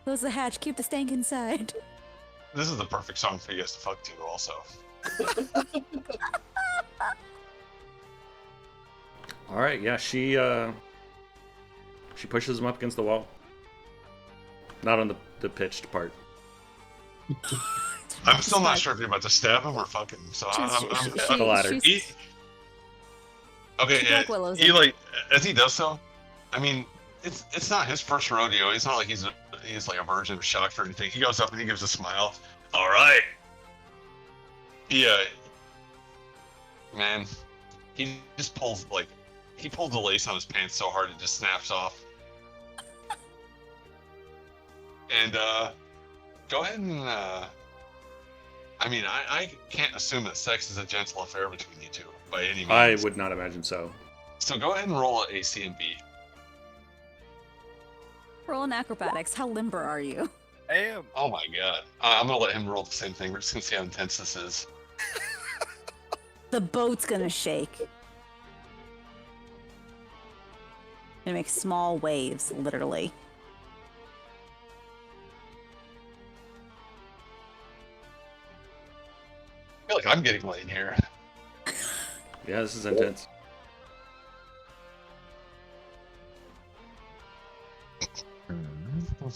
Close the hatch, keep the stank inside. This is the perfect song for you guys to fuck to, also. All right, yeah, she pushes him up against the wall. Not on the pitched part. I'm still not sure if you're about to stab him or fuck him, so I'm The latter. Okay, She Black Willows he him. as he does so, I mean, it's not his first rodeo. It's not like he's like a virgin of shocked or anything. He goes up and he gives a smile. All right. Man, he just pulls he pulled the lace on his pants so hard it just snaps off. And go ahead and I mean, I can't assume that sex is a gentle affair between you two by any means. I would not imagine so. So go ahead and roll a C and B. Roll in acrobatics. How limber are you? I am. Oh my god. I'm gonna let him roll the same thing. We're just gonna see how intense this is. The boat's gonna shake. Gonna make small waves, literally. I feel like I'm getting laid here. Yeah, this is intense. I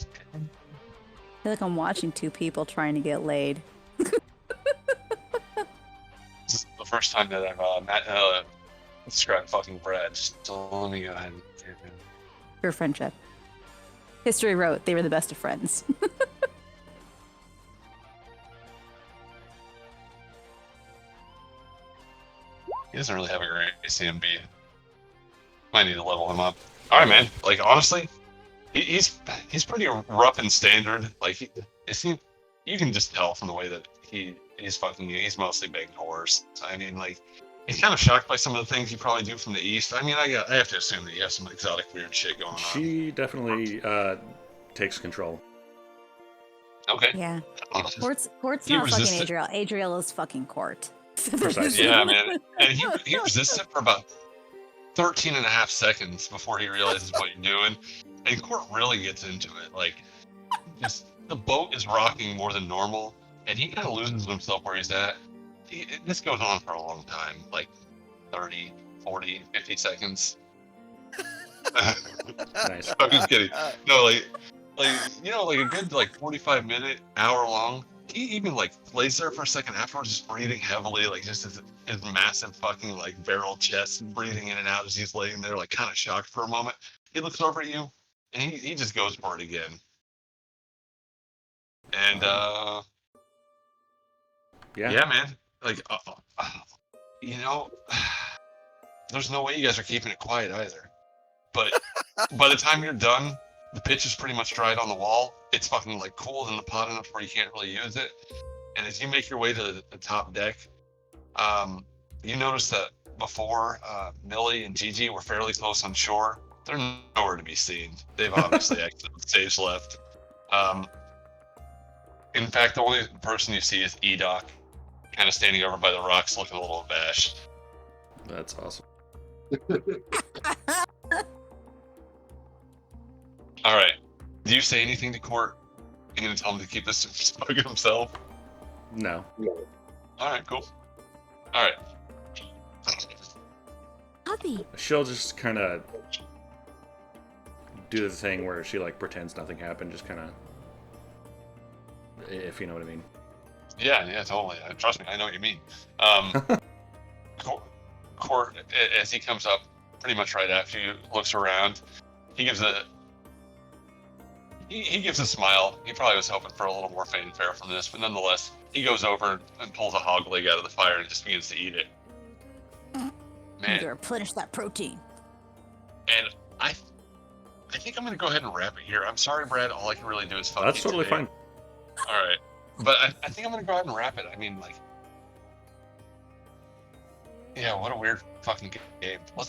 feel like I'm watching two people trying to get laid. This is the first time that I've described fucking Brad. So let me go ahead and Pure friendship. History wrote they were the best of friends. He doesn't really have a great CMB. Might need to level him up. All right, man. Like honestly, he's pretty rough and standard. Like you can just tell from the way that he's fucking you. He's mostly begging horse. I mean, like he's kind of shocked by some of the things you probably do from the east. I mean, I have to assume that you have some exotic weird shit going on. She definitely takes control. Okay. Yeah. Honestly. Court's He not fucking resisted. Adriel. Adriel is fucking Court. Precisely. Yeah, man. And he resisted for about 13 and a half seconds before he realizes what you're doing. And Court really gets into it. Like, just the boat is rocking more than normal, and he kind of loses himself where he's at. This goes on for a long time, like 30, 40, 50 seconds. Nice. I'm just kidding. No, like you know, like a good 45-minute, hour long. He even lays there for a second afterwards, just breathing heavily, like just his massive fucking barrel chest, breathing in and out as he's laying there, like kind of shocked for a moment. He looks over at you, and he just goes for it again. And yeah, man, like you know, there's no way you guys are keeping it quiet either. But by the time you're done, The pitch is pretty much dried on the wall. It's fucking like cool in the pot enough where you can't really use it. And as you make your way to the top deck, you notice that before Millie and Gigi were fairly close on shore. They're nowhere to be seen. They've obviously exited the stage left. In fact, the only person you see is Edoc, kind of standing over by the rocks, looking a little abashed. That's awesome. All right. Do you say anything to Court? You gonna tell him to keep this smug himself? No. All right, cool. All right. Puppy. She'll just kind of do the thing where she like pretends nothing happened, just kind of, if you know what I mean. Yeah, totally. Trust me, I know what you mean. Court, as he comes up, pretty much right after you, looks around. He gives a smile. He probably was hoping for a little more fanfare from this, but nonetheless, he goes over and pulls a hog leg out of the fire and just begins to eat it. You Man, gotta replenish that protein. and I think I'm gonna go ahead and wrap it here. I'm sorry, Brad. All I can really do is fuck That's you totally today. fine. All right, but I think I'm gonna go ahead and wrap it. I mean, like, yeah, what a weird fucking game. Let's